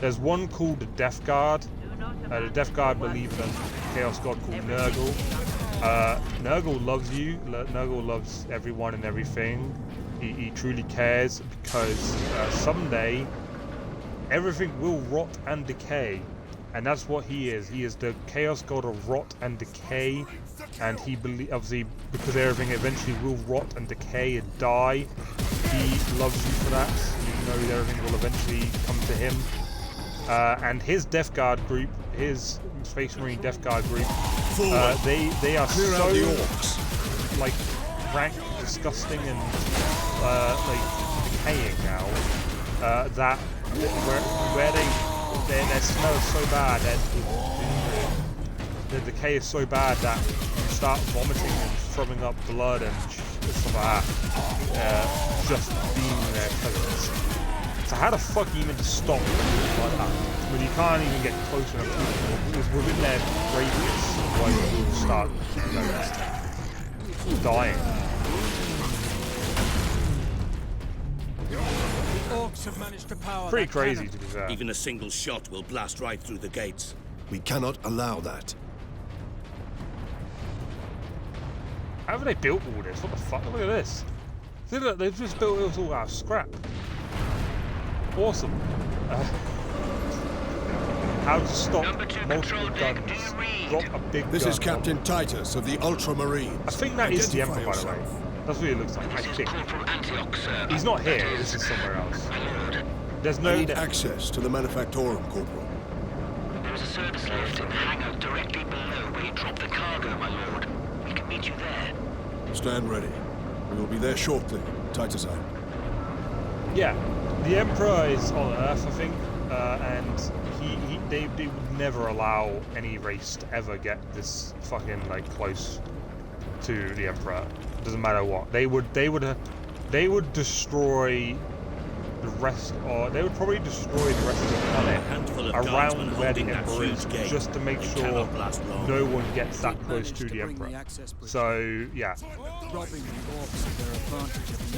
[SPEAKER 1] There's one called the Death Guard. The Death Guard believe in a Chaos God called Nurgle. Nurgle loves you. Nurgle loves everyone and everything. He truly cares because someday everything will rot and decay. and that's what he is. He is the chaos god of rot and decay, and he obviously, because everything eventually will rot and decay and die, he loves you for that. You know that everything will eventually come to him. And his Death Guard group, his Space Marine Death Guard group, they are so like rank, disgusting, and like decaying now. That where their smell is so bad, and the decay is so bad that you start vomiting and throwing up blood and stuff like that, just being in their presence. So how the fuck are you meant to stop like that when you can't even get close enough within their radius while you will start dying?
[SPEAKER 12] The orcs have managed to power
[SPEAKER 1] Pretty
[SPEAKER 12] that
[SPEAKER 1] crazy
[SPEAKER 12] cannon.
[SPEAKER 1] to be fair.
[SPEAKER 6] Even a single shot will blast right through the gates.
[SPEAKER 5] We cannot allow that.
[SPEAKER 1] How have they built all this? What the fuck? Look at this. See, look, they've just built this all out of scrap. Awesome. How to stop multiple guns. Drop a big gun.
[SPEAKER 5] This is Captain Titus of the Ultramarines.
[SPEAKER 1] I think that is the Emperor, by the way. That's what he looks like. I think. He's not here. This is somewhere else. There's no.
[SPEAKER 5] I need access to the Manufactorum, Corporal.
[SPEAKER 2] There is a service lift in the hangar directly below where you drop the cargo, my lord. We can meet you there.
[SPEAKER 5] Stand ready. We will be there shortly. Titus out.
[SPEAKER 1] Yeah, the Emperor is on Earth, I think, and they would never allow any race to ever get this fucking like close to the Emperor. It doesn't matter what. They would destroy the rest, or they would probably destroy the rest of the planet around where the Emperor is, just to make sure no one gets that close to the Emperor. So yeah,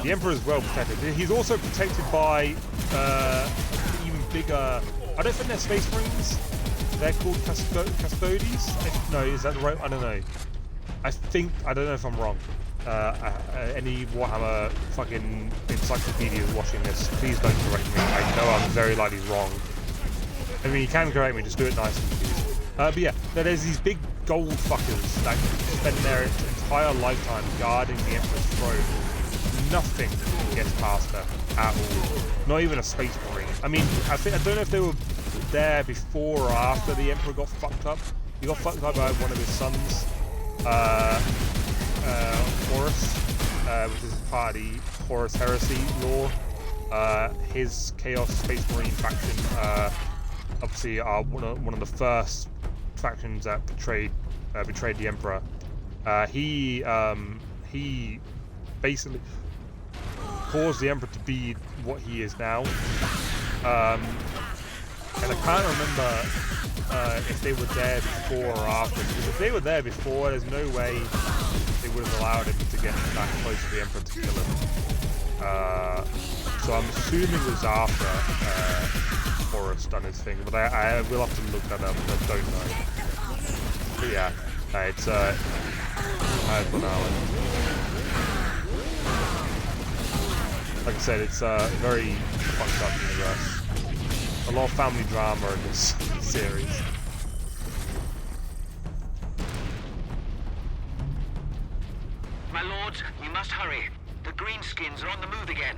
[SPEAKER 1] the Emperor is well protected. He's also protected by even bigger. I don't think they're Space Marines. They're called Custodes. No, is that right? I don't know. I don't know if I'm wrong. Any Warhammer fucking encyclopedias watching this, please don't correct me. I know I'm very likely wrong. I mean, you can correct me, just do it nicely, please. But yeah, there's these big gold fuckers that spend their entire lifetime guarding the Emperor's throne. Nothing gets past her at all. Not even a Space Marine. I mean, I don't know if they were there before or after the Emperor got fucked up. He got fucked up by one of his sons. Horus, which is part of the Horus heresy law. His Chaos Space Marine faction, obviously, are one of the first factions that betrayed the Emperor. He basically caused the Emperor to be what he is now. And I can't remember if they were there before or after. Because if they were there before, there's no way they would have allowed him to get that close to the Emperor to kill him. So I'm assuming it was after Horus done his thing, but I will have to look that up. I don't know. But yeah, it's Glen Island. Like I said, it's a very fucked up universe. A lot of family drama in this series.
[SPEAKER 2] My lords, we must hurry. The greenskins are on the move again.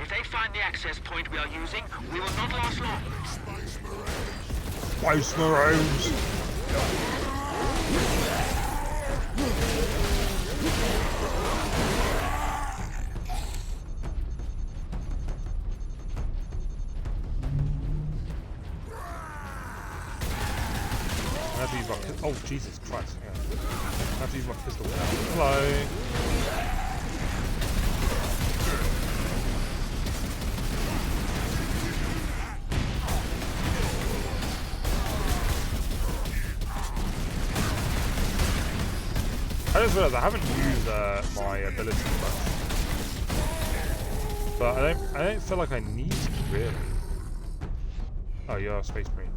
[SPEAKER 2] If they find the access point we are using, we will not last long.
[SPEAKER 1] Space Marines! I have to use my pistol. Oh, Jesus Christ. Yeah. I have to use my pistol now. Hello. I just realized I haven't used my ability much. But I don't feel like I need to, really. Oh, you're a Space Marine.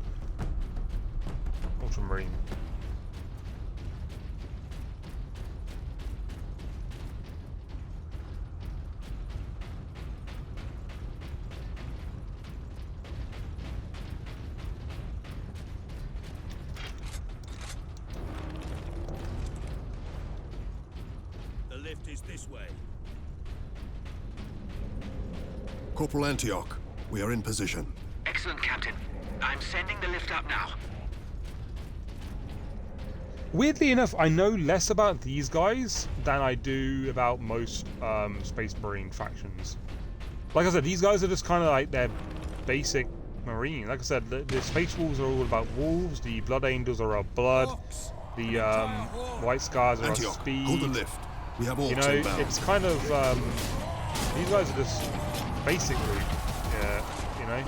[SPEAKER 1] Ultramarine.
[SPEAKER 6] lift is this way.
[SPEAKER 5] Corporal Antioch, we are in position.
[SPEAKER 2] Excellent, Captain. I'm sending the lift up now.
[SPEAKER 1] Weirdly enough, I know less about these guys than I do about most Space Marine factions. Like I said, these guys are just kind of like their basic Marine. Like I said, the Space Wolves are all about wolves, the Blood Angels are about blood, the White Scars are about speed.
[SPEAKER 5] Hold the lift. We have orcs
[SPEAKER 1] you know,
[SPEAKER 5] inbound.
[SPEAKER 1] it's kind of, these guys are just basically, you know.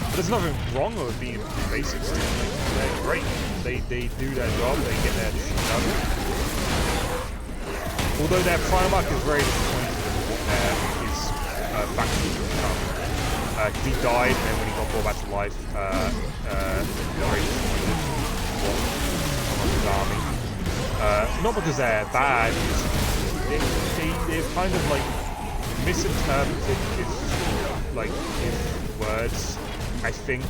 [SPEAKER 1] But there's nothing wrong with being basic. They're great. They do their job. They get their shit done. Although their Primarch is very disappointed with his faction become. He died, and then when he got brought back to life, very disappointed with his army. Not because they're bad. They've kind of like misinterpreted his words. I think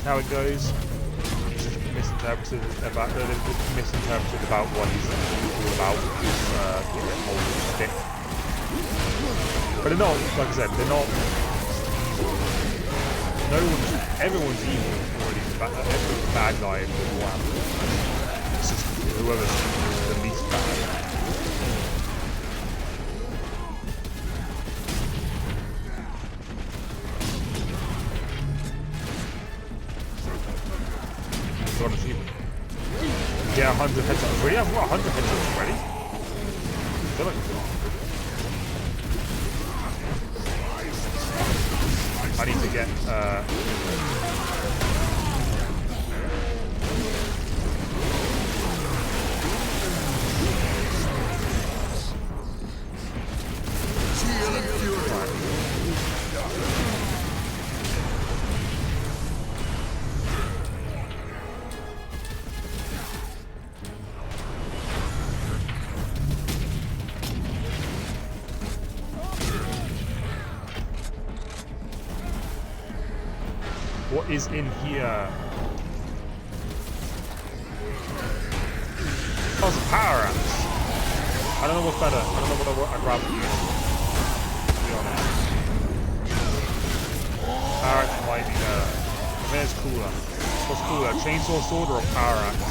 [SPEAKER 1] how it goes. It's just misinterpreted about what he's all about. His whole stick. But they're not, like I said, they're not. Everyone's evil, or at least everyone's a bad guy in Warhammer. It's just whoever's the least bad. Yeah, 100 headshots already. I've got 100 headshots already. I feel like I need to get what is in here? Oh, it's a power axe. I don't know what's better. I don't know what I'd rather use. To be honest. Power axe might be better. I think it's cooler. What's cooler? Chainsaw sword or a power axe?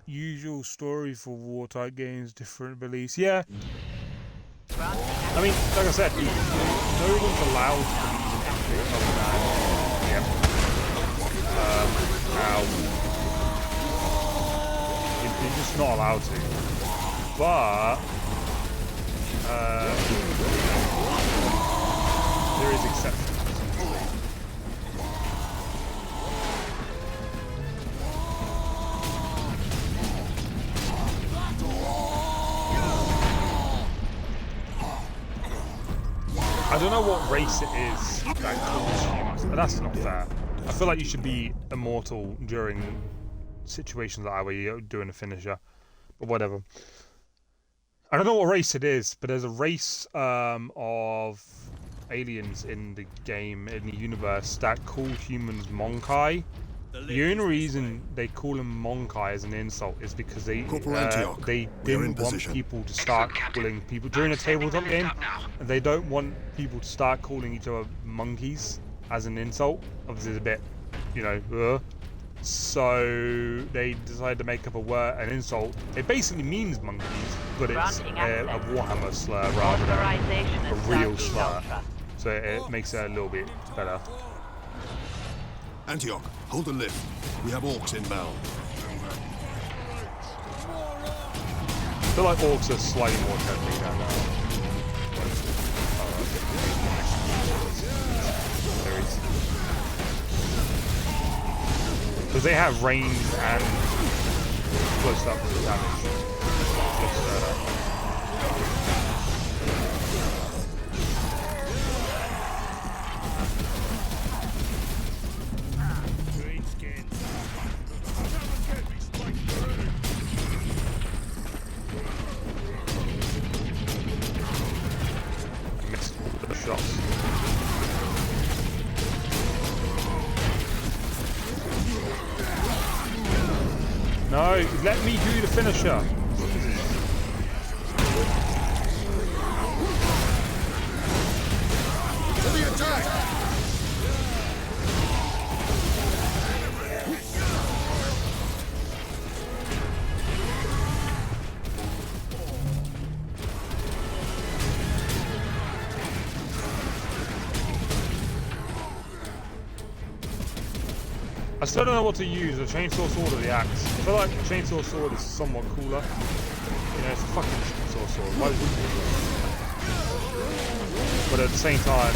[SPEAKER 1] Usual story for war-type games, different beliefs. Yeah. I mean, like I said, no one's allowed to believe in anything other than, yep. You're just not allowed to. But, there is exceptions. I don't know what race it is that calls humans, but that's not fair. I feel like you should be immortal during situations like that where you're doing a finisher, but whatever. I don't know what race it is, but there's a race of aliens in the game, in the universe, that call humans Monkai. The only reason they call them Monkai as an insult is because they didn't want people to start calling people during a tabletop game, and they don't want people to start calling each other monkeys as an insult. Obviously, it's a bit, you know, so they decided to make up an insult. It basically means monkeys, but it's a Warhammer slur rather than a real slur. So it makes it a little bit better.
[SPEAKER 5] Antioch, hold the lift. We have orcs inbound.
[SPEAKER 1] I feel like orcs are slightly more deadly than because they have range and close up damage. Let me do the finisher.
[SPEAKER 5] To the attack!
[SPEAKER 1] I still don't know what to use, the chainsaw sword or the axe. I feel like the chainsaw sword is somewhat cooler. You know, it's a fucking chainsaw sword. Why wouldn't you? But at the same time,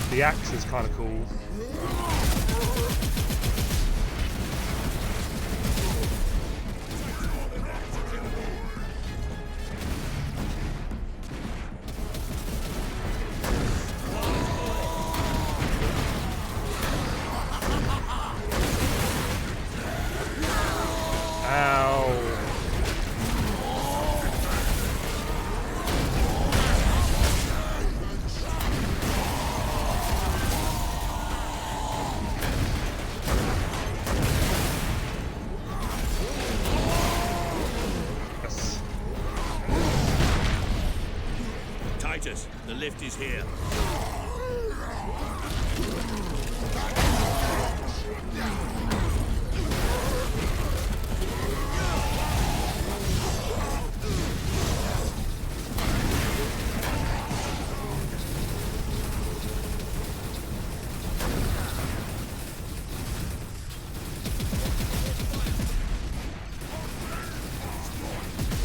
[SPEAKER 1] the axe is kind of cool.
[SPEAKER 6] The lift is here.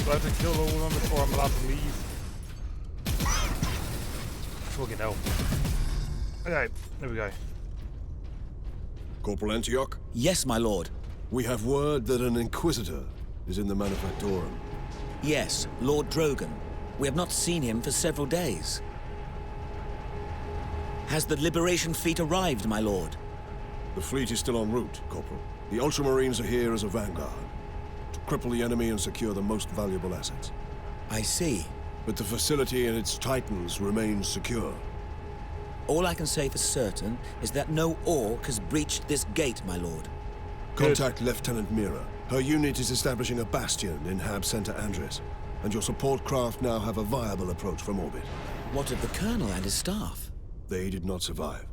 [SPEAKER 1] Do I have to kill all of them before I'm allowed to leave? Fucking hell. Okay, there we go.
[SPEAKER 5] Corporal Antioch?
[SPEAKER 10] Yes, my lord.
[SPEAKER 5] We have word that an Inquisitor is in the Manufactorum.
[SPEAKER 10] Yes, Lord Drogon. We have not seen him for several days. Has the Liberation fleet arrived, my lord?
[SPEAKER 5] The fleet is still en route, Corporal. The Ultramarines are here as a vanguard, to cripple the enemy and secure the most valuable assets.
[SPEAKER 10] I see.
[SPEAKER 5] But the facility and its Titans remain secure.
[SPEAKER 10] All I can say for certain is that no Orc has breached this gate, my lord.
[SPEAKER 5] Contact Lieutenant Mira. Her unit is establishing a bastion in Hab Center Andres, and your support craft now have a viable approach from orbit.
[SPEAKER 10] What of the Colonel and his staff?
[SPEAKER 5] They did not survive.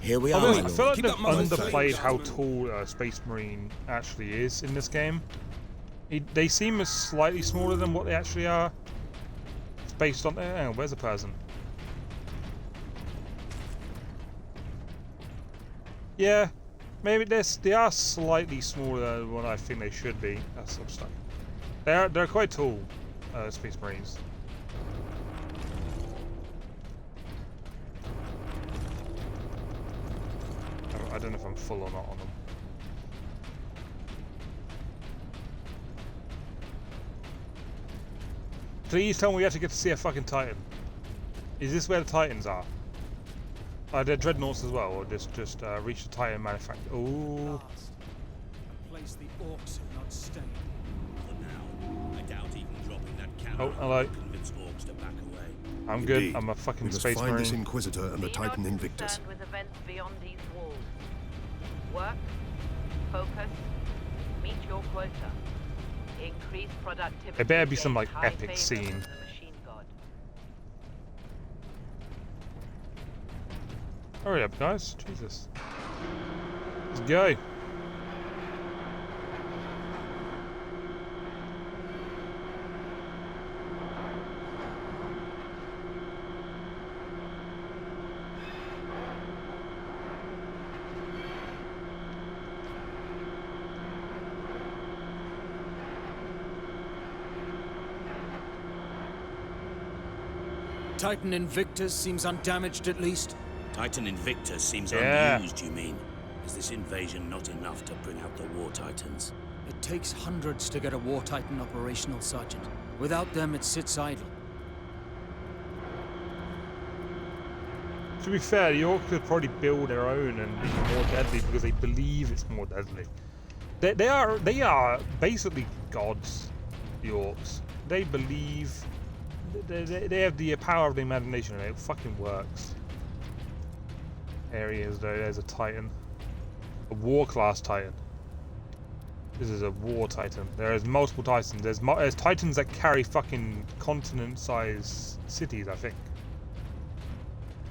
[SPEAKER 10] Here we are,
[SPEAKER 1] I
[SPEAKER 10] my
[SPEAKER 1] feel
[SPEAKER 10] lord.
[SPEAKER 1] like they've underplayed how tall a Space Marine actually is in this game. They seem as slightly smaller than what they actually are. It's based on... hang on, where's the person? Yeah, maybe they are slightly smaller than what I think they should be. That's some stuff. They're quite tall, Space Marines. I don't know if I'm full or not on them. Please tell me we actually get to see a fucking Titan. Is this where the Titans are? Are there dreadnoughts as well, or just reach the Titan manufacturer? Ooh.
[SPEAKER 12] A place the Orcs have not stayed.
[SPEAKER 6] For now, I doubt even dropping that cannon
[SPEAKER 1] Oh, hello.
[SPEAKER 6] will convince Orcs to back away.
[SPEAKER 1] I'm good.
[SPEAKER 5] Indeed.
[SPEAKER 1] I'm a fucking
[SPEAKER 5] We must
[SPEAKER 1] Space
[SPEAKER 5] find
[SPEAKER 1] Marine.
[SPEAKER 5] this Inquisitor and the
[SPEAKER 8] Be
[SPEAKER 5] Titan
[SPEAKER 8] not
[SPEAKER 5] Invictus.
[SPEAKER 8] concerned with events beyond these walls. Work, focus, meet your quota. Increase productivity.
[SPEAKER 1] There better be some
[SPEAKER 8] gain
[SPEAKER 1] like
[SPEAKER 8] high
[SPEAKER 1] epic
[SPEAKER 8] favor
[SPEAKER 1] scene.
[SPEAKER 8] from the machine god.
[SPEAKER 1] Hurry up, guys. Jesus. Let's go.
[SPEAKER 12] Titan Invictus seems undamaged at least.
[SPEAKER 6] Titan Invictus seems
[SPEAKER 1] Yeah.
[SPEAKER 6] unused, you mean? Is this invasion not enough to bring out the War Titans?
[SPEAKER 12] It takes hundreds to get a War Titan operational, Sergeant. Without them, it sits idle.
[SPEAKER 1] To be fair, the Orcs could probably build their own and be more deadly because they believe it's more deadly. They are basically gods, the Orcs. they believe, they have the power of the imagination, and it fucking works. There he is, though. There's a Titan, a war class Titan. This is a war Titan. There is multiple Titans. There's Titans that carry fucking continent-sized cities, I think.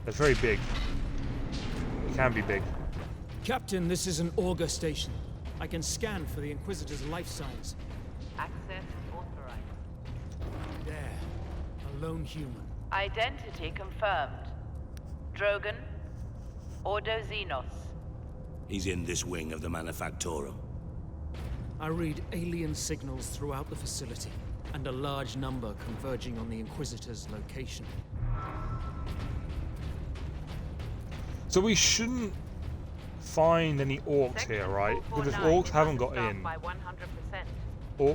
[SPEAKER 1] It's very big. It can be big.
[SPEAKER 9] Captain, this is an auger station. I can scan for the Inquisitor's life signs.
[SPEAKER 8] Access authorized.
[SPEAKER 9] There. A lone human.
[SPEAKER 8] Identity confirmed. Drogon. Ordo Xenos.
[SPEAKER 6] He's in this wing of the Manufactorum.
[SPEAKER 9] I read alien signals throughout the facility, and a large number converging on the Inquisitor's location.
[SPEAKER 1] So we shouldn't find any orcs here, right? Because if orcs haven't got in,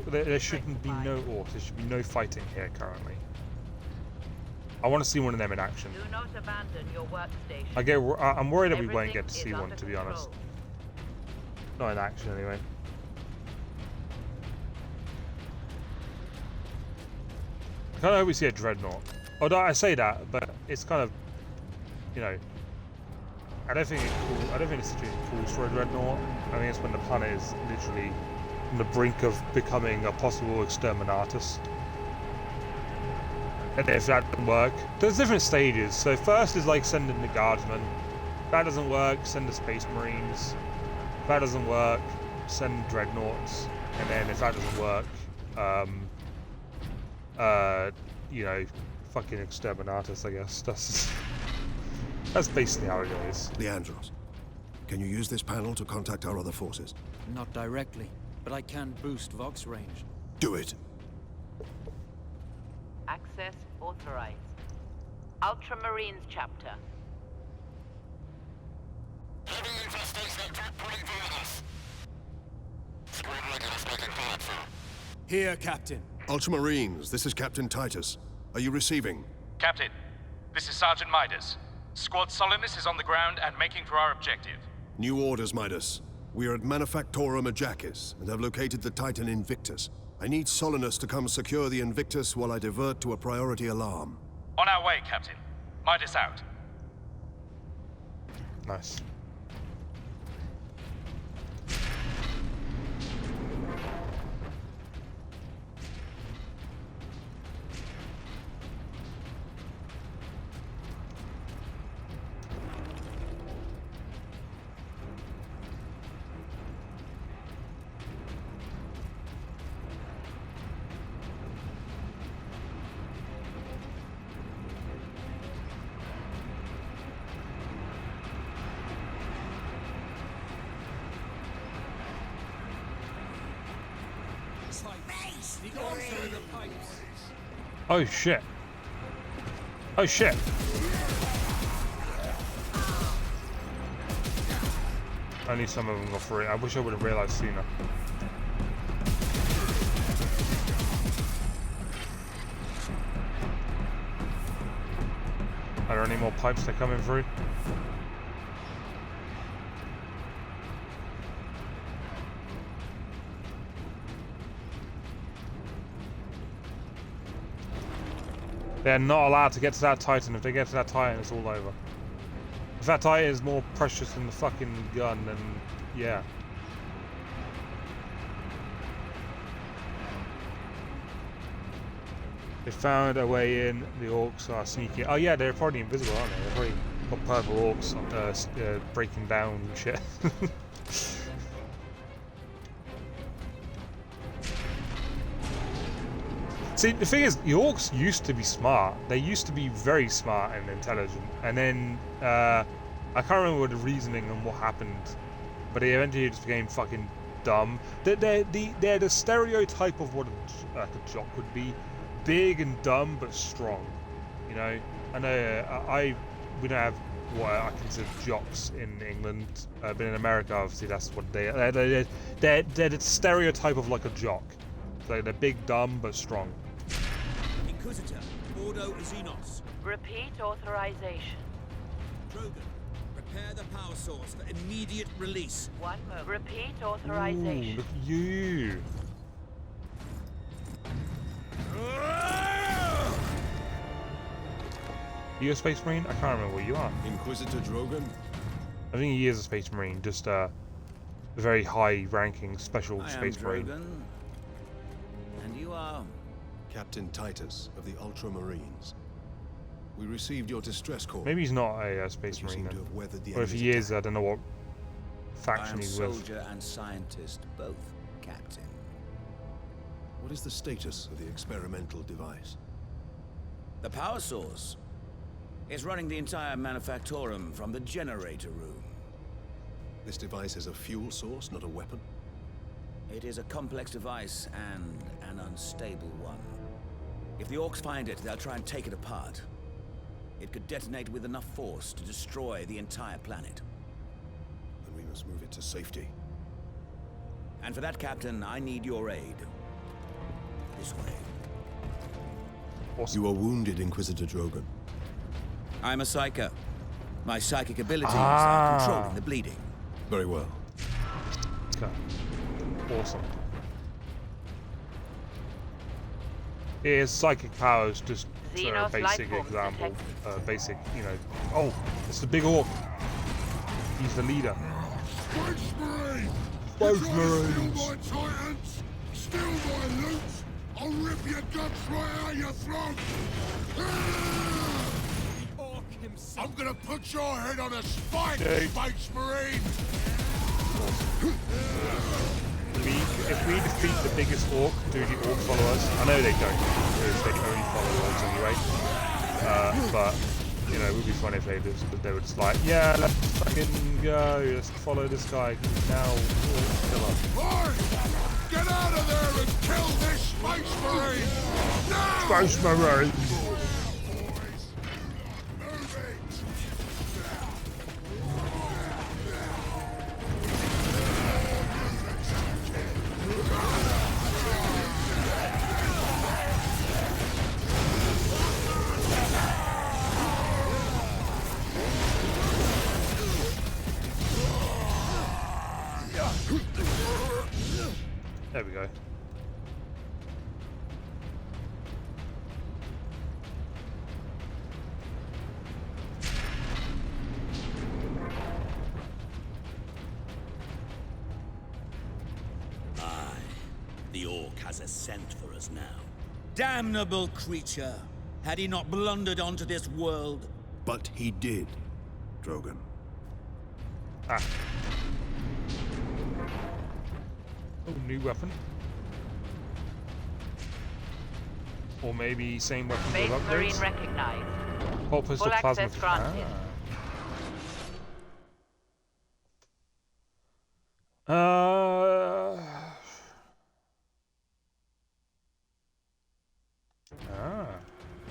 [SPEAKER 1] there shouldn't be no orcs. There should be no fighting here currently. I want to see one of them in action.
[SPEAKER 8] Do not abandon your workstation.
[SPEAKER 1] I'm worried that we won't get to see one, to be honest. Not in action, anyway. I kind of hope we see a dreadnought. Although I say that, but it's kind of, you know, I don't think the situation calls for a dreadnought. I think it's when the planet is literally on the brink of becoming a possible exterminatus. And if that doesn't work, there's different stages. So first is like sending the guardsmen. If that doesn't work, send the space marines. If that doesn't work, send dreadnoughts. And then if that doesn't work, you know, fucking exterminatus, I guess. That's basically how it goes.
[SPEAKER 5] Leandros, can you use this panel to contact our other forces?
[SPEAKER 12] Not directly, but I can boost Vox range.
[SPEAKER 5] Do it.
[SPEAKER 8] Access authorized. Ultramarines chapter.
[SPEAKER 4] Heavy infestation at drop point Venus. Squad regulars making hard for.
[SPEAKER 12] Here, Captain.
[SPEAKER 5] Ultramarines, this is Captain Titus. Are you receiving?
[SPEAKER 13] Captain, this is Sergeant Midas. Squad Solinus is on the ground and making for our objective.
[SPEAKER 5] New orders, Midas. We are at Manufactorum Ajakis and have located the Titan Invictus. I need Solinus to come secure the Invictus while I divert to a priority alarm.
[SPEAKER 13] On our way, Captain. Midas out.
[SPEAKER 1] Nice. Oh shit. Oh shit. Only some of them got through it. I wish I would have realized sooner. Are there any more pipes that are coming through? They're not allowed to get to that Titan. If they get to that Titan, it's all over. If that Titan is more precious than the fucking gun, then yeah. They found a way in. The orcs are sneaking. Oh yeah, they're probably invisible, aren't they? They're probably got purple orcs breaking down and shit. See, the thing is, the orcs used to be smart. They used to be very smart and intelligent. And then, I can't remember the reasoning and what happened, but they eventually just became fucking dumb. They're the stereotype of what a jock would be. Big and dumb, but strong. You know? I know, we don't have what I consider jocks in England, but in America, obviously, that's what they're the stereotype of like a jock. So they're big, dumb, but strong.
[SPEAKER 10] Inquisitor, Ordo Xenos.
[SPEAKER 8] Repeat authorization.
[SPEAKER 10] Drogon, prepare the power source for immediate release.
[SPEAKER 8] One moment. Repeat authorization.
[SPEAKER 1] Ooh, look at you. Are you a Space Marine? I can't remember what you are.
[SPEAKER 5] Inquisitor Drogon?
[SPEAKER 1] I think he is a Space Marine, just a very high-ranking special Space Marine.
[SPEAKER 10] And you are?
[SPEAKER 5] Captain Titus of the Ultramarines. We received your distress call.
[SPEAKER 1] Maybe he's not a Space
[SPEAKER 5] but you
[SPEAKER 1] Marine
[SPEAKER 5] seem to
[SPEAKER 1] then.
[SPEAKER 5] have weathered the
[SPEAKER 1] Or if he
[SPEAKER 5] enemy's
[SPEAKER 1] is, I don't know what
[SPEAKER 10] I
[SPEAKER 1] faction
[SPEAKER 10] am
[SPEAKER 1] he's with.
[SPEAKER 10] soldier and scientist, both, Captain.
[SPEAKER 5] What is the status of the experimental device?
[SPEAKER 10] The power source is running the entire manufactorum from the generator room.
[SPEAKER 5] This device is a fuel source, not a weapon?
[SPEAKER 10] It is a complex device and an unstable one. If the Orcs find it, they'll try and take it apart. It could detonate with enough force to destroy the entire planet.
[SPEAKER 5] Then we must move it to safety.
[SPEAKER 10] And for that, Captain, I need your aid. This way.
[SPEAKER 5] You are wounded, Inquisitor Drogon.
[SPEAKER 10] I'm a psyker. My psychic abilities are controlling the bleeding.
[SPEAKER 5] Very well.
[SPEAKER 1] Okay. Awesome. Here's psychic powers, just for a basic example. Basic, you know. Oh, it's the big orc. He's the leader.
[SPEAKER 4] Space Marine!
[SPEAKER 1] Space
[SPEAKER 4] Steal
[SPEAKER 1] Marines!
[SPEAKER 4] my titans! Steal my loot! I'll rip your guts right out your throat! I'm gonna put your head on a spike, Space Marine!
[SPEAKER 1] If we defeat the biggest orc, do the orc follow us? I know they don't, because they can only follow us anyway. But, you know, it would be funny if they were just like, yeah, let's fucking go, let's follow this guy, because now orcs kill us.
[SPEAKER 4] Right! Get out of there and kill this Space Marine! Now!
[SPEAKER 1] Space Marine! There we go.
[SPEAKER 6] Aye. The Orc has a scent for us now.
[SPEAKER 10] Damnable creature! Had he not blundered onto this world?
[SPEAKER 5] But he did, Drogon.
[SPEAKER 1] Ah. Oh, new weapon. Or maybe same weapon with
[SPEAKER 8] Space
[SPEAKER 1] upgrades.
[SPEAKER 8] Marine recognized.
[SPEAKER 1] Pulp pistol,
[SPEAKER 8] Full
[SPEAKER 1] plasma.
[SPEAKER 8] access granted.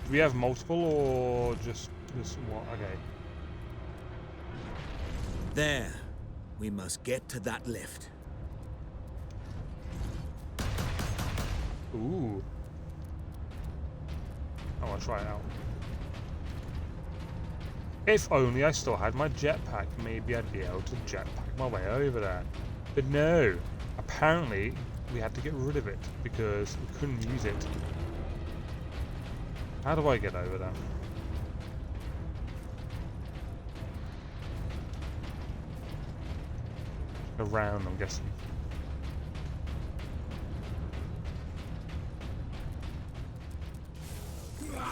[SPEAKER 8] Do we have multiple or just this one? Okay.
[SPEAKER 10] There. We must get to that lift.
[SPEAKER 1] Ooh. I want to try it out. If only I still had my jetpack, maybe I'd be able to jetpack my way over there. But no, apparently we had to get rid of it because we couldn't use it. How do I get over there? Around, I'm guessing.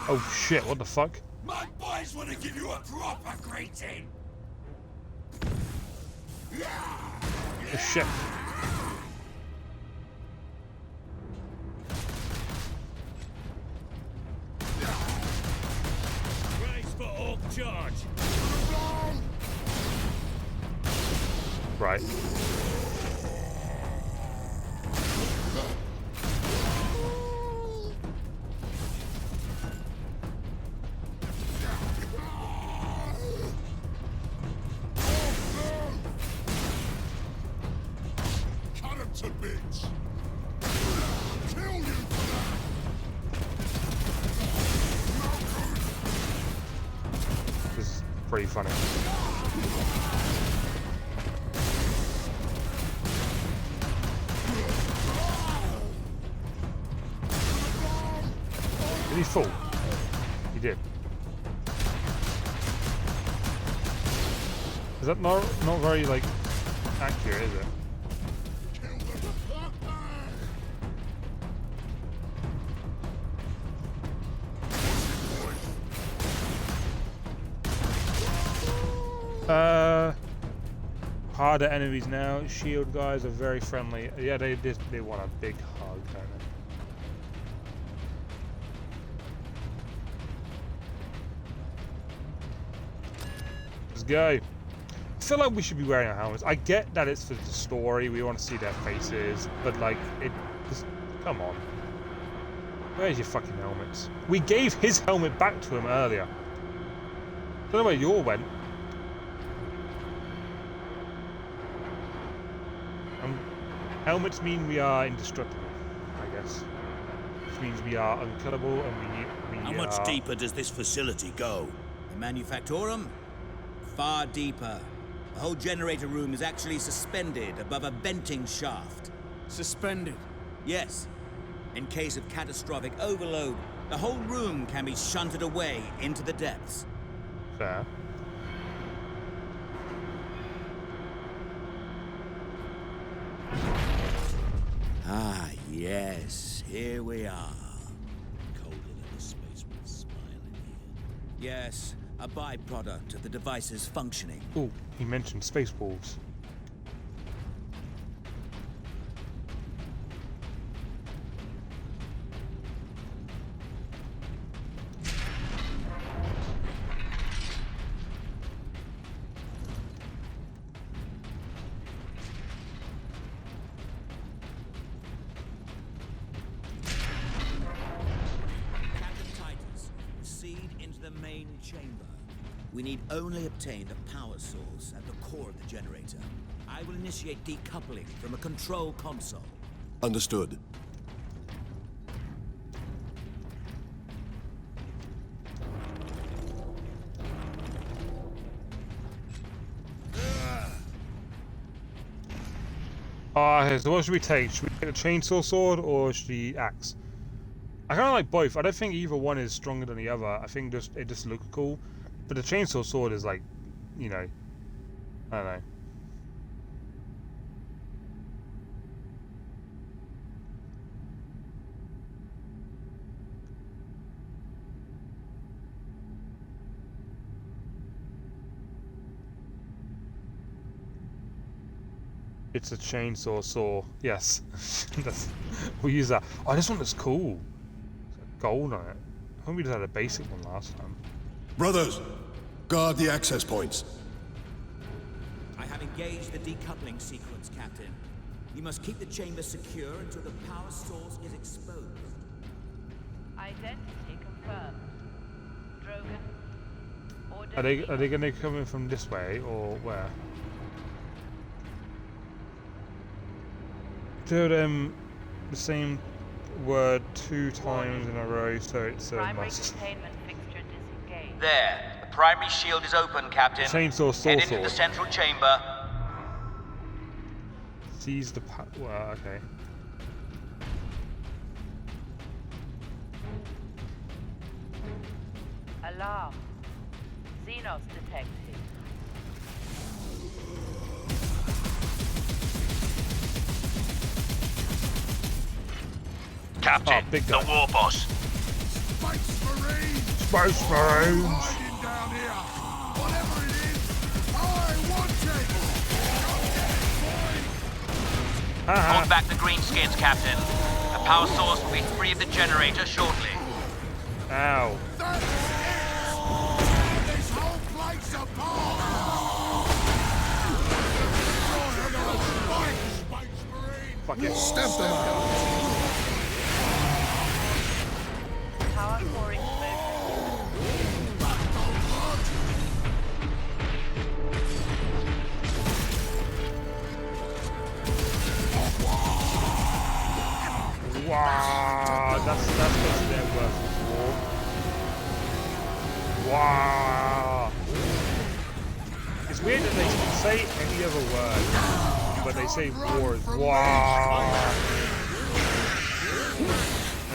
[SPEAKER 1] Oh shit, what the fuck?
[SPEAKER 4] My boys want to give you a proper greeting!
[SPEAKER 1] Oh shit.
[SPEAKER 6] Brace for Orc charge!
[SPEAKER 1] Right.
[SPEAKER 4] Cut him to bits! Kill you for that!
[SPEAKER 1] This is pretty funny. Did he fall? He did. Is that not very like accurate, is it? Harder enemies now. Shield guys are very friendly. Yeah, they want a big hug, don't they? Let's go. I feel like we should be wearing our helmets. I get that it's for the story. We want to see their faces, but like it. Just, come on. Where's your fucking helmets? We gave his helmet back to him earlier. Don't know where yours went. Helmets mean we are indestructible, I guess. Which means we are unkillable and we
[SPEAKER 6] How much deeper does this facility go?
[SPEAKER 10] The Manufactorum? Far deeper. The whole generator room is actually suspended above a venting shaft.
[SPEAKER 12] Suspended?
[SPEAKER 10] Yes. In case of catastrophic overload, the whole room can be shunted away into the depths.
[SPEAKER 1] Fair.
[SPEAKER 10] Ah, yes. Here we are.
[SPEAKER 6] Colder than a spaceman's smile in here.
[SPEAKER 10] Yes, a byproduct of the device's functioning.
[SPEAKER 1] Oh, he mentioned space wolves.
[SPEAKER 10] We need only obtain the power source at the core of the generator. I will initiate decoupling from a control console.
[SPEAKER 5] Understood.
[SPEAKER 1] Okay, so what should we take? Should we take the chainsaw sword or the axe? I kind of like both. I don't think either one is stronger than the other. I think it just looks cool. But the chainsaw sword is like, you know, I don't know. It's a chainsaw saw. Yes. We'll use that. Oh, this one looks cool. It's got gold on it. I think we just had a basic one last time.
[SPEAKER 5] Brothers, guard the access points.
[SPEAKER 10] I have engaged the decoupling sequence, Captain. You must keep the chamber secure until the power source is exposed.
[SPEAKER 8] Identity confirmed. Drogan.
[SPEAKER 1] Are they going to come in from this way or where? Do them the same word 2 times in a row, so it's a must.
[SPEAKER 8] Containment fixture disengaged.
[SPEAKER 2] There. The primary shield is open, Captain.
[SPEAKER 1] Chainsaw
[SPEAKER 2] Head into
[SPEAKER 1] sword.
[SPEAKER 2] the central chamber.
[SPEAKER 1] Seize the well, okay.
[SPEAKER 8] Alarm. Xenos detected.
[SPEAKER 13] Captain,
[SPEAKER 1] big
[SPEAKER 13] the
[SPEAKER 1] guy.
[SPEAKER 13] war boss.
[SPEAKER 5] Space Marines!
[SPEAKER 1] Space Marines!
[SPEAKER 5] Hiding down here! Whatever it is, I want it!
[SPEAKER 13] Hold back the greenskins, Captain. The power source will be free of the generator shortly.
[SPEAKER 1] Ow.
[SPEAKER 5] That's it! This whole place apart! Space Marine!
[SPEAKER 1] Fuck it.
[SPEAKER 5] Step them out!
[SPEAKER 8] Power core explosion.
[SPEAKER 1] Wow, that's basically their worth of war. Wow. It's weird that they say any other word, but they say war is wow.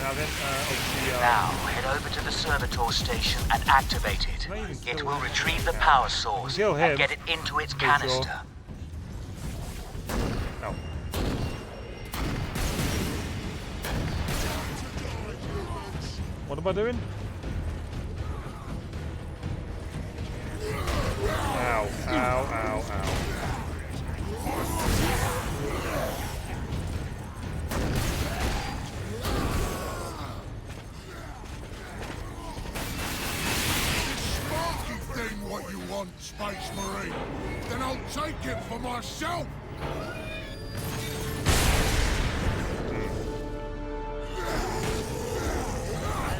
[SPEAKER 1] now then, obviously...
[SPEAKER 2] Now, head over to the servitor station and activate it. It will retrieve the power source and get it into its canister.
[SPEAKER 1] Oh. What am I doing? Ow, ow, ow, ow.
[SPEAKER 4] What you want, Space Marine? Then I'll take it for myself!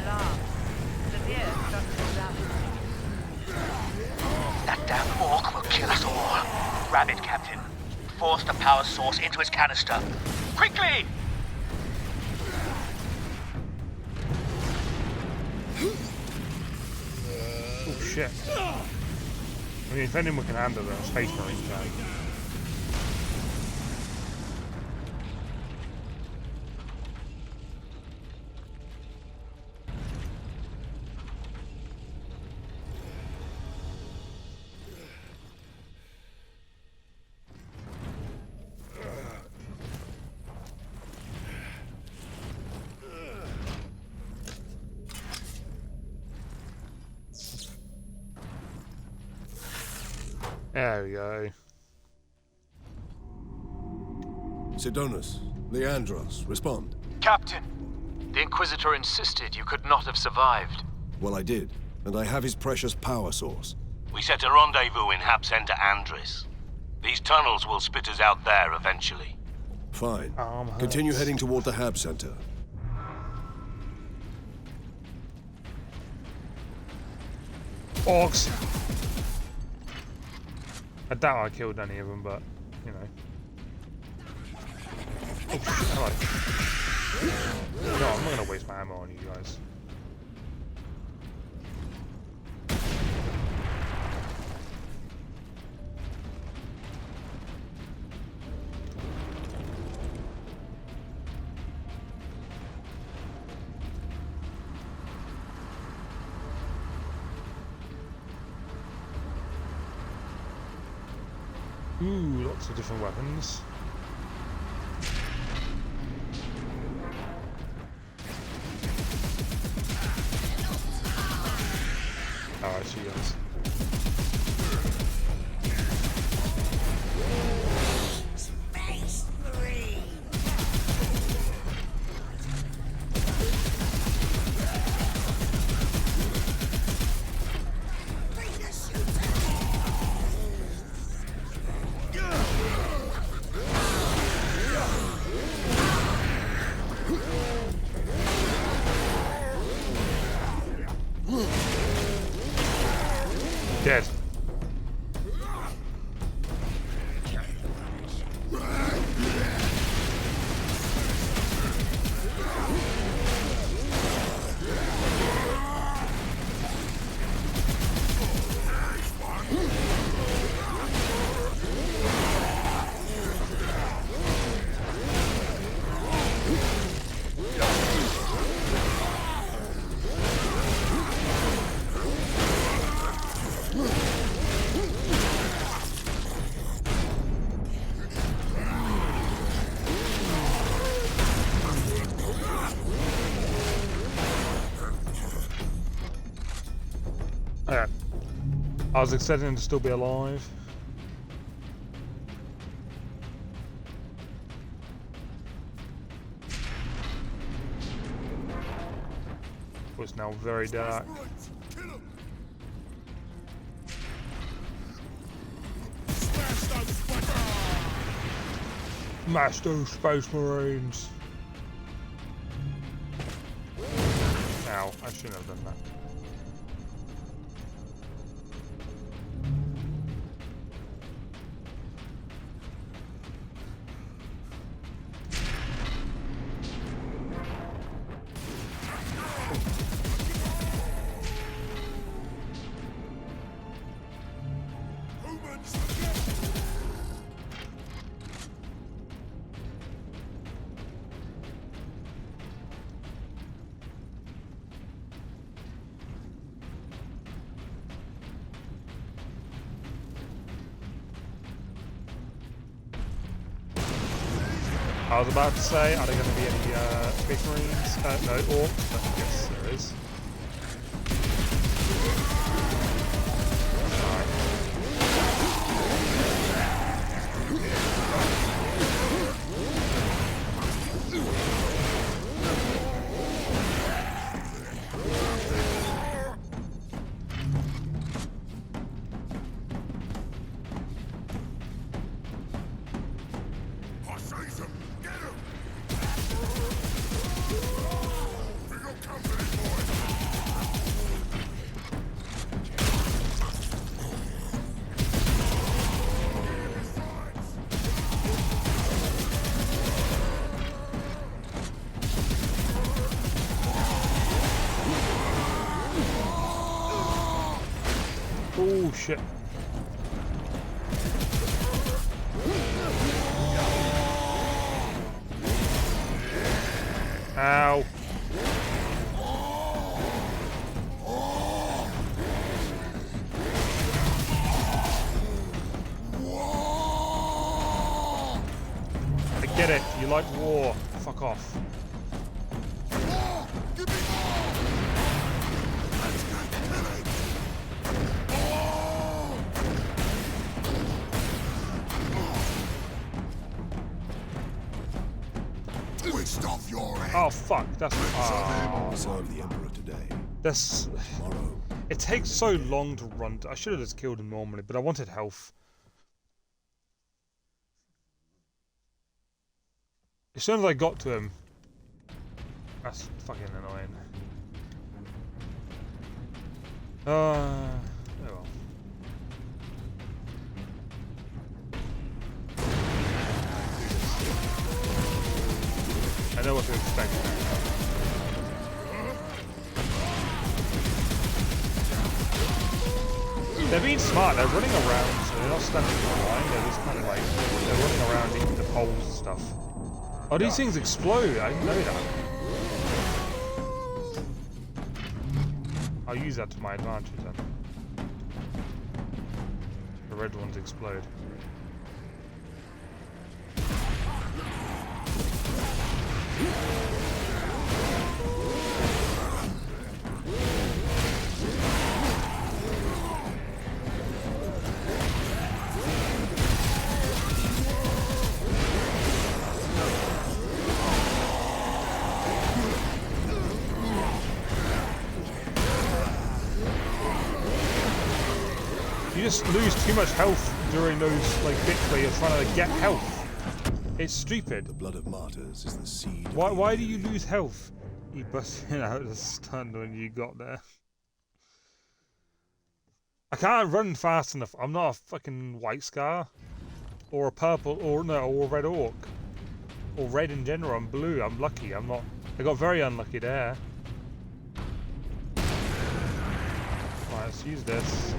[SPEAKER 8] Alarm. Severe structural damage.
[SPEAKER 2] That damn orc will kill us all. Grab it, Captain. Force the power source into its canister. Quickly!
[SPEAKER 1] Oh shit. I mean, if anyone can handle it, Space Marine can. There we go.
[SPEAKER 5] Sidonus, Leandros, respond.
[SPEAKER 13] Captain, the Inquisitor insisted you could not have survived.
[SPEAKER 5] Well, I did, and I have his precious power source.
[SPEAKER 6] We set a rendezvous in Hab Center Andres. These tunnels will spit us out there eventually.
[SPEAKER 5] Fine. Continue heading toward the Hab Center.
[SPEAKER 1] Orcs! I doubt I killed any of them, but, you know. Oh shit, hello. No, I'm not gonna waste my ammo on you guys. Ooh, lots of different weapons. Oh, I see guys. Dead. Okay. I was expecting him to still be alive. It's now very dark. Smash those Space Marines! Ow, I shouldn't have done that. I was about to say, are there going to be any Space Marines? No, orcs, but yes, there is. Oh shit. Ow. I get it. You like war. Fuck off. Oh fuck, that's
[SPEAKER 5] Serve the Emperor today.
[SPEAKER 1] That's
[SPEAKER 5] Tomorrow.
[SPEAKER 1] it takes so long to run. I should have just killed him normally, but I wanted health. As soon as I got to him, that's fucking annoying. Oh well. I know what to expect. They're being smart, they're running around, so they're not standing in the line, they're just kind of like, they're running around eating the poles and stuff. Oh, these things explode, I didn't know that. I'll use that to my advantage then. The red ones explode. You just lose too much health during those like bits where you're trying to get health. It's stupid.
[SPEAKER 5] The blood of martyrs is the seed.
[SPEAKER 1] Why do you lose health? You busted out the stun when you got there. I can't run fast enough. I'm not a fucking white scar. Or a purple or a red orc. Or red in general. I'm blue. I'm lucky. I'm not. I got very unlucky there. Right, let's use this.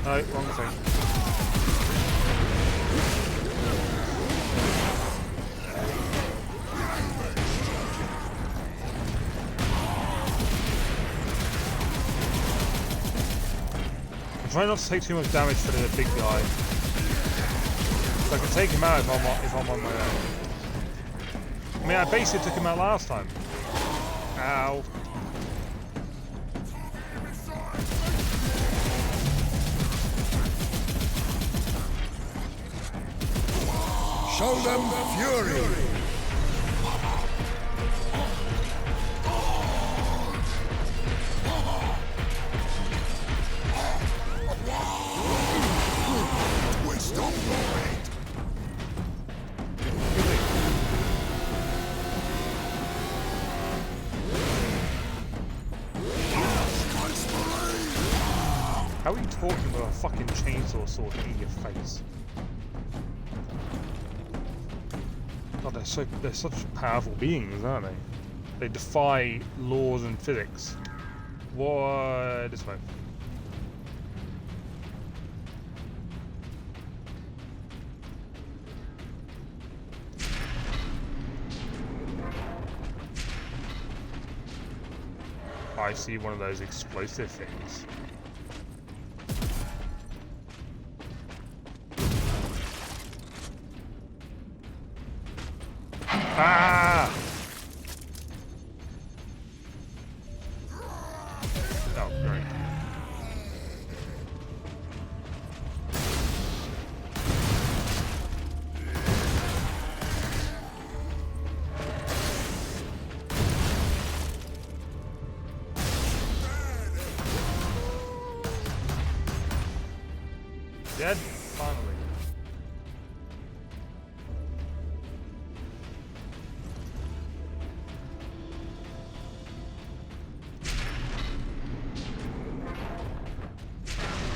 [SPEAKER 1] No, wrong thing. I'm trying not to take too much damage for the big guy. So I can take him out if I'm on my own. I mean, I basically took him out last time. Ow.
[SPEAKER 5] Show them fury! Twist off your head!
[SPEAKER 1] talking with a fucking chainsaw sword in your face. God, they're such powerful beings, aren't they? They defy laws and physics. What? This way. I see one of those explosive things. Ah! Oh, great. Dead? Finally.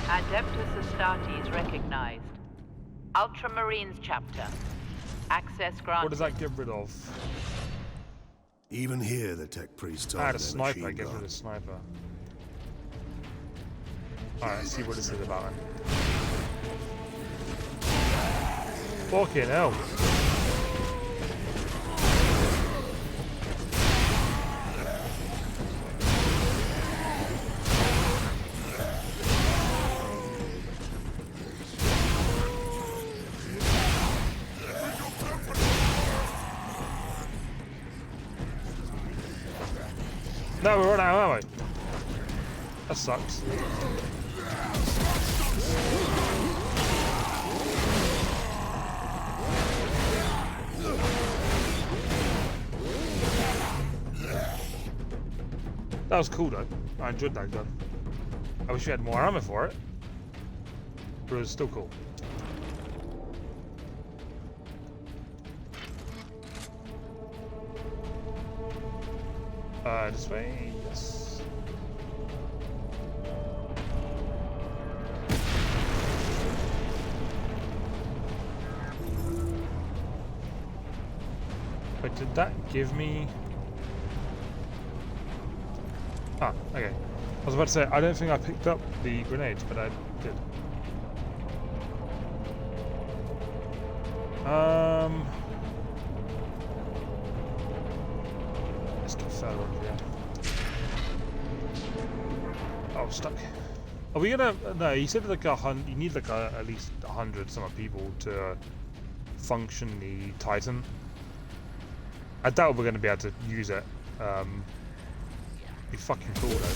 [SPEAKER 8] Adeptus Astartes recognized. Ultramarines chapter. Access granted.
[SPEAKER 1] What does that get rid of?
[SPEAKER 5] Even here, the tech priests
[SPEAKER 1] I had
[SPEAKER 5] are
[SPEAKER 1] a sniper, I get rid of a sniper. Alright, let's see what this is about. Fucking hell. No, we're running out of ammo. That sucks. That was cool though. I enjoyed that gun. I wish we had more ammo for it. But it was still cool. This way, yes. But did that give me... Ah, okay. I was about to say, I don't think I picked up the grenades, but I did. Let's get further on here. Oh, I'm stuck. Are we gonna... No, he said like you need like at least 100 some odd people to function the Titan. I doubt we're gonna be able to use it. Be fucking cool though.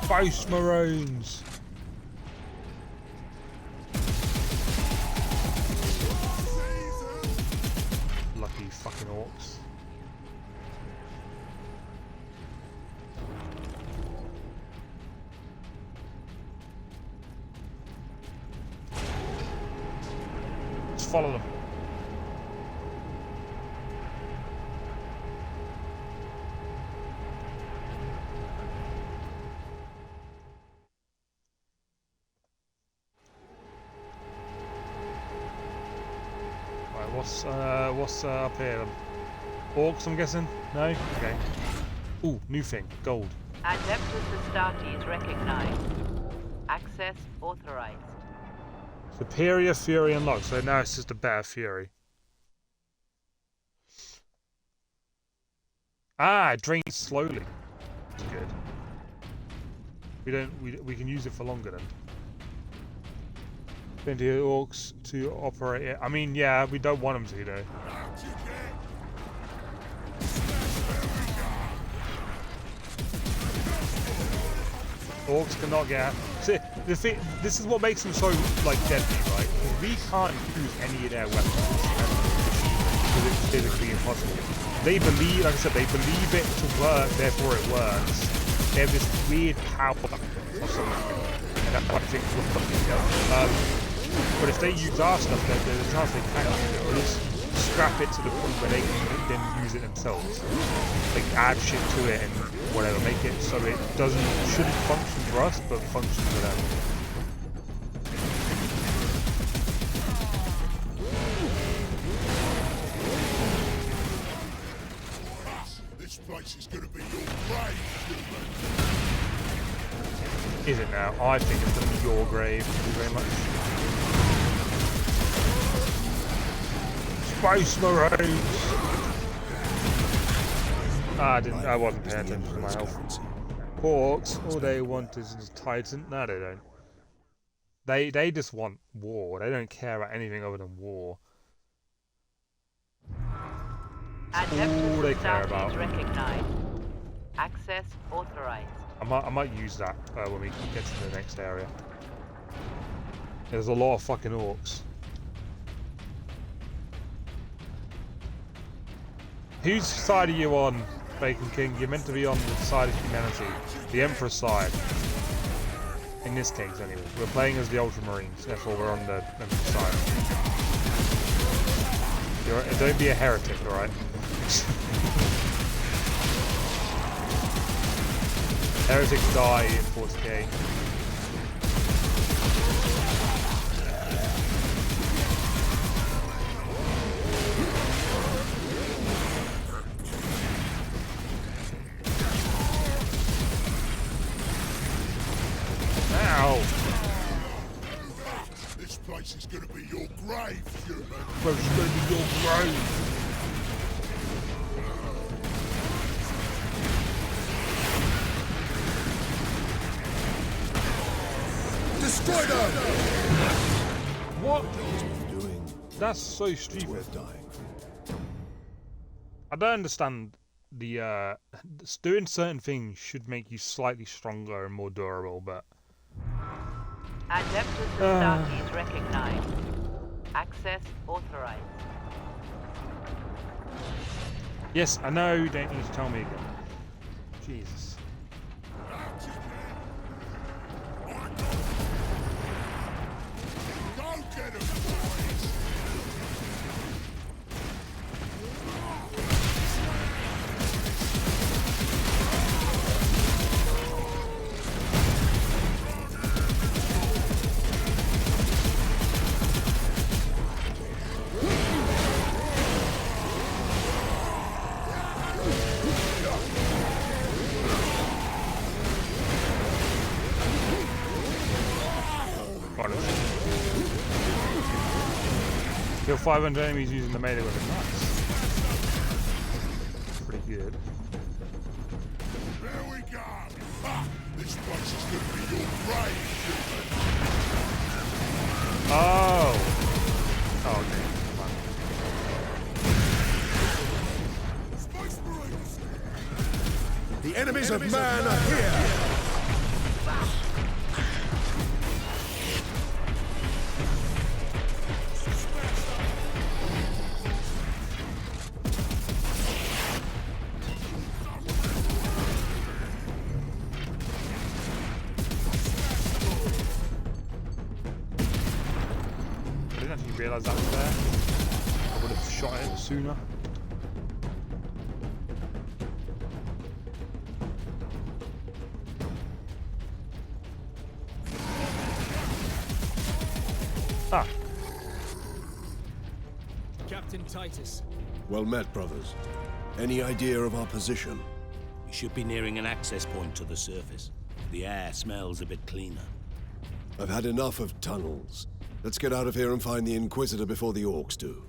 [SPEAKER 1] Space Marines! Lucky fucking orcs. Let's follow them. What's up here? Orcs, I'm guessing? No? Okay. Ooh, new thing. Gold.
[SPEAKER 8] Adeptus Astartes recognized. Access authorized.
[SPEAKER 1] Superior Fury unlocked. So now it's just a better Fury. Ah, it drains slowly. That's good. We can use it for longer then. Plenty of orcs to operate it. I mean, yeah, we don't want them to, though. Orcs cannot get out. See, the thing, this is what makes them so, like, deadly, right? We can't use any of their weapons because it's physically impossible. They believe, like I said, they believe it to work, therefore it works. They have this weird power or something, and that's what I think we're fucking going. But if they use our stuff, then there's a chance they can use it, or at least scrap it to the point where they can then use it themselves. Like add shit to it and whatever, make it so it shouldn't function for us, but functions for them.
[SPEAKER 4] This place is gonna be your grave, human.
[SPEAKER 1] Is it now? I think it's going to be your grave. Thank you very much. Space Marines! I wasn't paying attention to my health. Orcs, all they want is a Titan. No, they don't. They just want war. They don't care about anything other than war. That's all they care about.
[SPEAKER 8] Recognized. Access authorized.
[SPEAKER 1] I might use that when we get to the next area. There's a lot of fucking orcs. Whose side are you on, Bacon King? You're meant to be on the side of humanity. The Emperor's side. In this case, anyway. We're playing as the Ultramarines, therefore we're on the Emperor's side. Don't be a heretic, alright? Heretics die in 40K. Ow!
[SPEAKER 4] This place is gonna be your grave, human.
[SPEAKER 1] Well, it's gonna be your grave.
[SPEAKER 4] Destroy them!
[SPEAKER 1] What? That's so stupid. I don't understand the doing certain things should make you slightly stronger and more durable, but
[SPEAKER 8] Adeptus Astartes recognized. Access authorized.
[SPEAKER 1] yes, I know. You don't need to tell me again. Jesus.
[SPEAKER 4] Go get him, boys!
[SPEAKER 1] Kill 500 enemies using the melee weapon. Nice. Pretty good.
[SPEAKER 4] There we go! Ha! This place is gonna be your grave, human.
[SPEAKER 1] Oh! Oh, okay.
[SPEAKER 4] Space Marines!
[SPEAKER 5] The enemies of man are here!
[SPEAKER 1] Realise that was there. I would have shot it sooner. Ah.
[SPEAKER 9] Captain Titus.
[SPEAKER 5] Well met, brothers. Any idea of our position?
[SPEAKER 6] We should be nearing an access point to the surface. The air smells a bit cleaner.
[SPEAKER 5] I've had enough of tunnels. Let's get out of here and find the Inquisitor before the orcs do.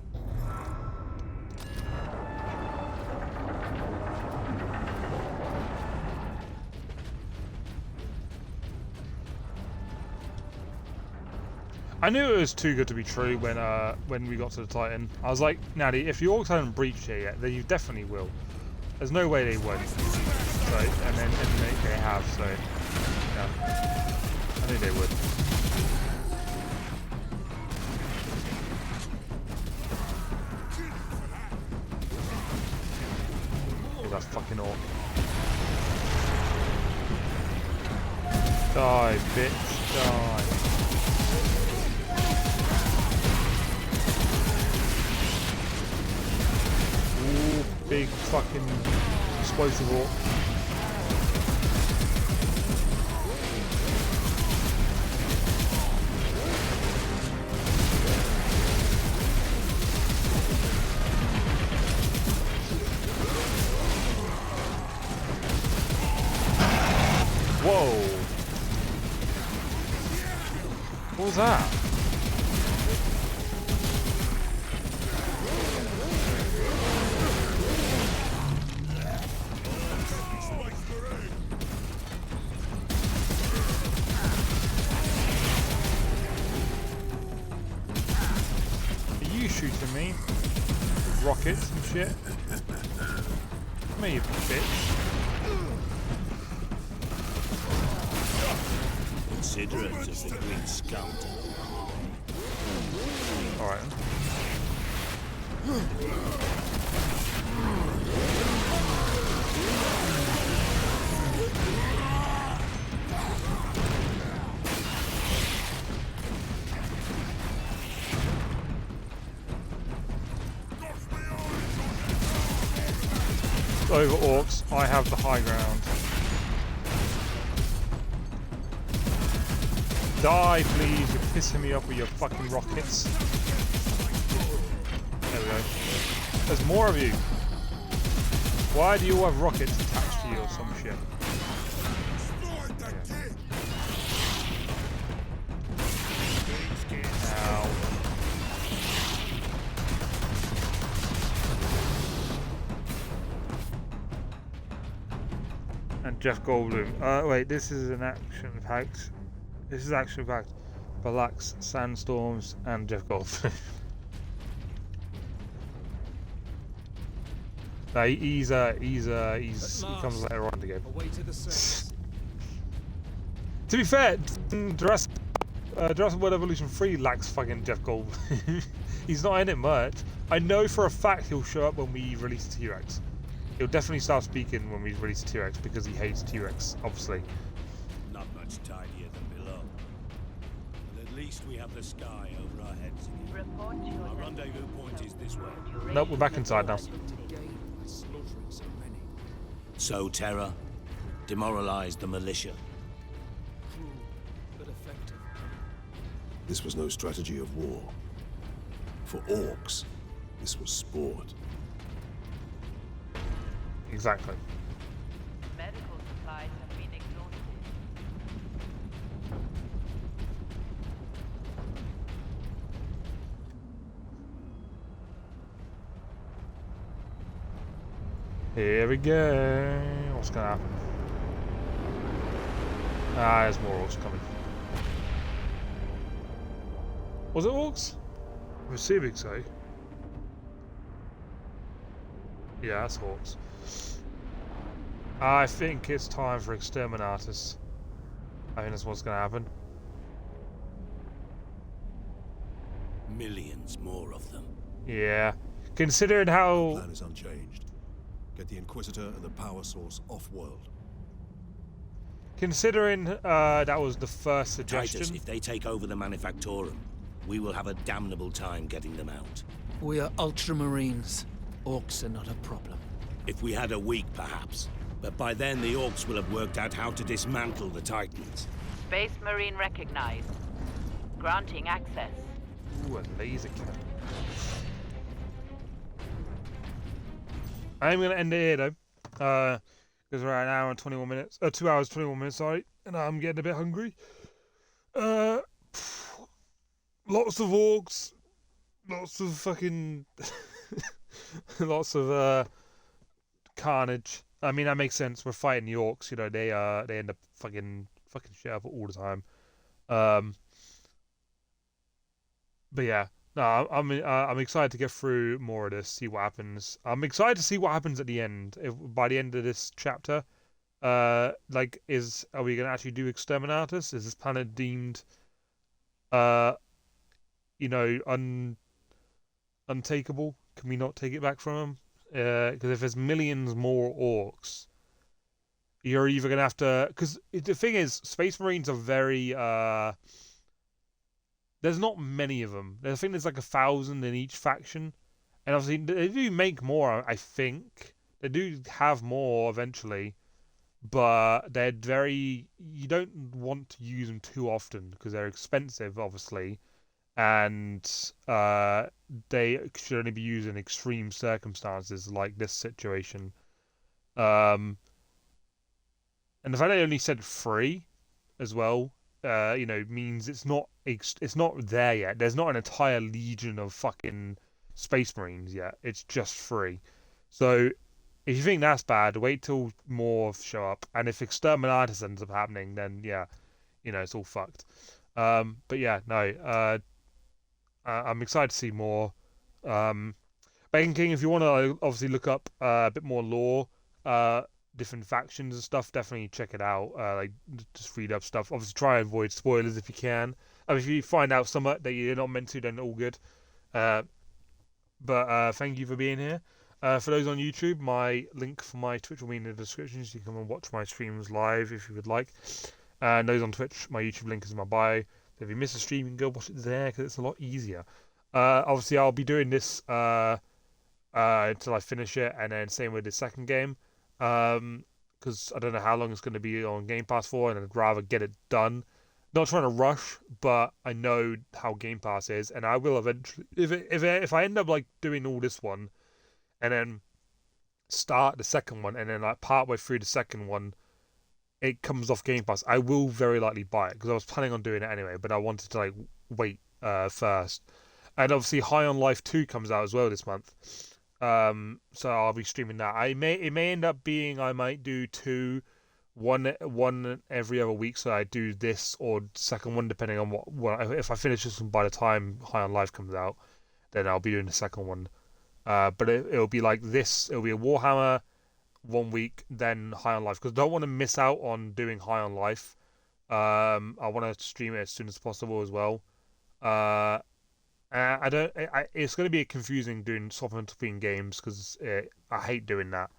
[SPEAKER 1] I knew it was too good to be true when we got to the Titan. I was like, Natty, if the orcs haven't breached here yet, then you definitely will. There's no way they won't. So, and then they have, so yeah. I knew they would. That fucking orc. Die, bitch, die. big fucking explosive orc. Whoa! What was that? Are you shooting me? With rockets and shit? Come here, you bitch.
[SPEAKER 6] Considerate of the Green Scout.
[SPEAKER 1] Alright. Over orcs, I have the high ground. Die, please. You're pissing me off with your fucking rockets. There we go. There's more of you. Why do you all have rockets attached to you or some shit? Ow. And Jeff Goldblum. Wait, this is an action-packed. This is action-packed. Relax, sandstorms, and Jeff Goldblum. No, he comes later on again. To be fair, Jurassic World Evolution 3 lacks fucking Jeff Goldblum. He's not in it much. I know for a fact he'll show up when we release T-Rex. He'll definitely start speaking when we release T-Rex because he hates T-Rex, obviously.
[SPEAKER 6] Not much tidier than below. But at least we have the sky over our heads again. Our rendezvous point is this way.
[SPEAKER 1] Nope, we're back inside now.
[SPEAKER 6] So Terra demoralized the militia.
[SPEAKER 9] But effective.
[SPEAKER 5] This was no strategy of war. For orcs, this was sport.
[SPEAKER 1] Exactly.
[SPEAKER 8] Medical supplies have been exhausted.
[SPEAKER 1] Here we go. What's gonna happen? Ah, there's more orcs coming. Was it orcs? I'm assuming so. Yeah, that's orcs. I think it's time for exterminators. I think that's what's gonna happen.
[SPEAKER 6] Millions more of them.
[SPEAKER 1] Yeah. Considering how...
[SPEAKER 5] The plan is unchanged. Get the Inquisitor and the power source off-world.
[SPEAKER 1] Considering that was the first suggestion...
[SPEAKER 6] Titus, if they take over the Manufactorum, we will have a damnable time getting them out.
[SPEAKER 9] We are Ultramarines. Orcs are not a problem.
[SPEAKER 6] If we had a week, perhaps. But by then, the Orcs will have worked out how to dismantle the Titans.
[SPEAKER 8] Space Marine recognized. Granting access.
[SPEAKER 1] Ooh, a laser cannon. I'm going to end it here, though. Because we're at an hour and 21 minutes. 2 hours, 21 minutes, sorry. And I'm getting a bit hungry. Lots of orcs. Lots of fucking... lots of carnage. I mean, that makes sense. We're fighting the orcs, you know. They end up fucking shit up all the time. But yeah, no, I'm excited to get through more of this, see what happens. I'm excited to see what happens at the end. By the end of this chapter, are we gonna actually do exterminators? Is this planet deemed, untakeable? Can we not take it back from them? Because if there's millions more orcs, you're either gonna have to. Because the thing is, Space Marines are very. There's not many of them. I think there's like 1,000 in each faction, and obviously they do make more, I think. They do have more eventually, but they're very. You don't want to use them too often because they're expensive, obviously, and they should only be used in extreme circumstances like this situation. Um, and the fact they only said free as well, means it's not there yet. There's not an entire legion of fucking Space Marines yet. It's just free. So if you think that's bad, wait till more show up. And if Exterminatus ends up happening, then yeah, it's all fucked. But yeah, no. I'm excited to see more. Bacon King, if you want to obviously look up a bit more lore, different factions and stuff, definitely check it out. Just read up stuff. Obviously, try and avoid spoilers if you can. If you find out something that you're not meant to, then all good. But thank you for being here. For those on YouTube, my link for my Twitch will be in the description, so you can come and watch my streams live if you would like. And those on Twitch, my YouTube link is in my bio. So if you miss a stream, you can go watch it there because it's a lot easier. Obviously, I'll be doing this until I finish it, and then same with the second game. Because I don't know how long it's going to be on Game Pass for, and I'd rather get it done. Not trying to rush, but I know how Game Pass is, and I will eventually. If I end up like doing all this one, and then start the second one, and then like partway through the second one, it comes off Game Pass, I will very likely buy it because I was planning on doing it anyway, but I wanted to like wait first. And obviously, High on Life 2 comes out as well this month. So I'll be streaming that. It may end up being I might do one every other week. So I do this or second one depending on what if I finish this one by the time High on Life comes out, then I'll be doing the second one. But it'll be like this. It'll be a Warhammer 1 week, then High on Life because I don't want to miss out on doing High on Life. I want to stream it as soon as possible as well. It's going to be confusing doing swapping between games because I hate doing that.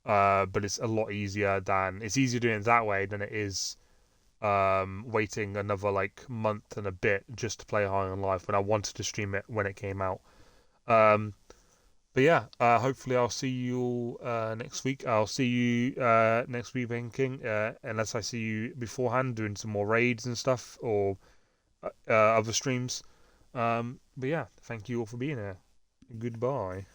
[SPEAKER 1] But it's a lot easier it's easier doing it that way than it is waiting another like month and a bit just to play High on Life when I wanted to stream it when it came out. But yeah, hopefully I'll see you all next week. I'll see you next week, Ben King, unless I see you beforehand doing some more raids and stuff or other streams. But yeah, thank you all for being here. Goodbye.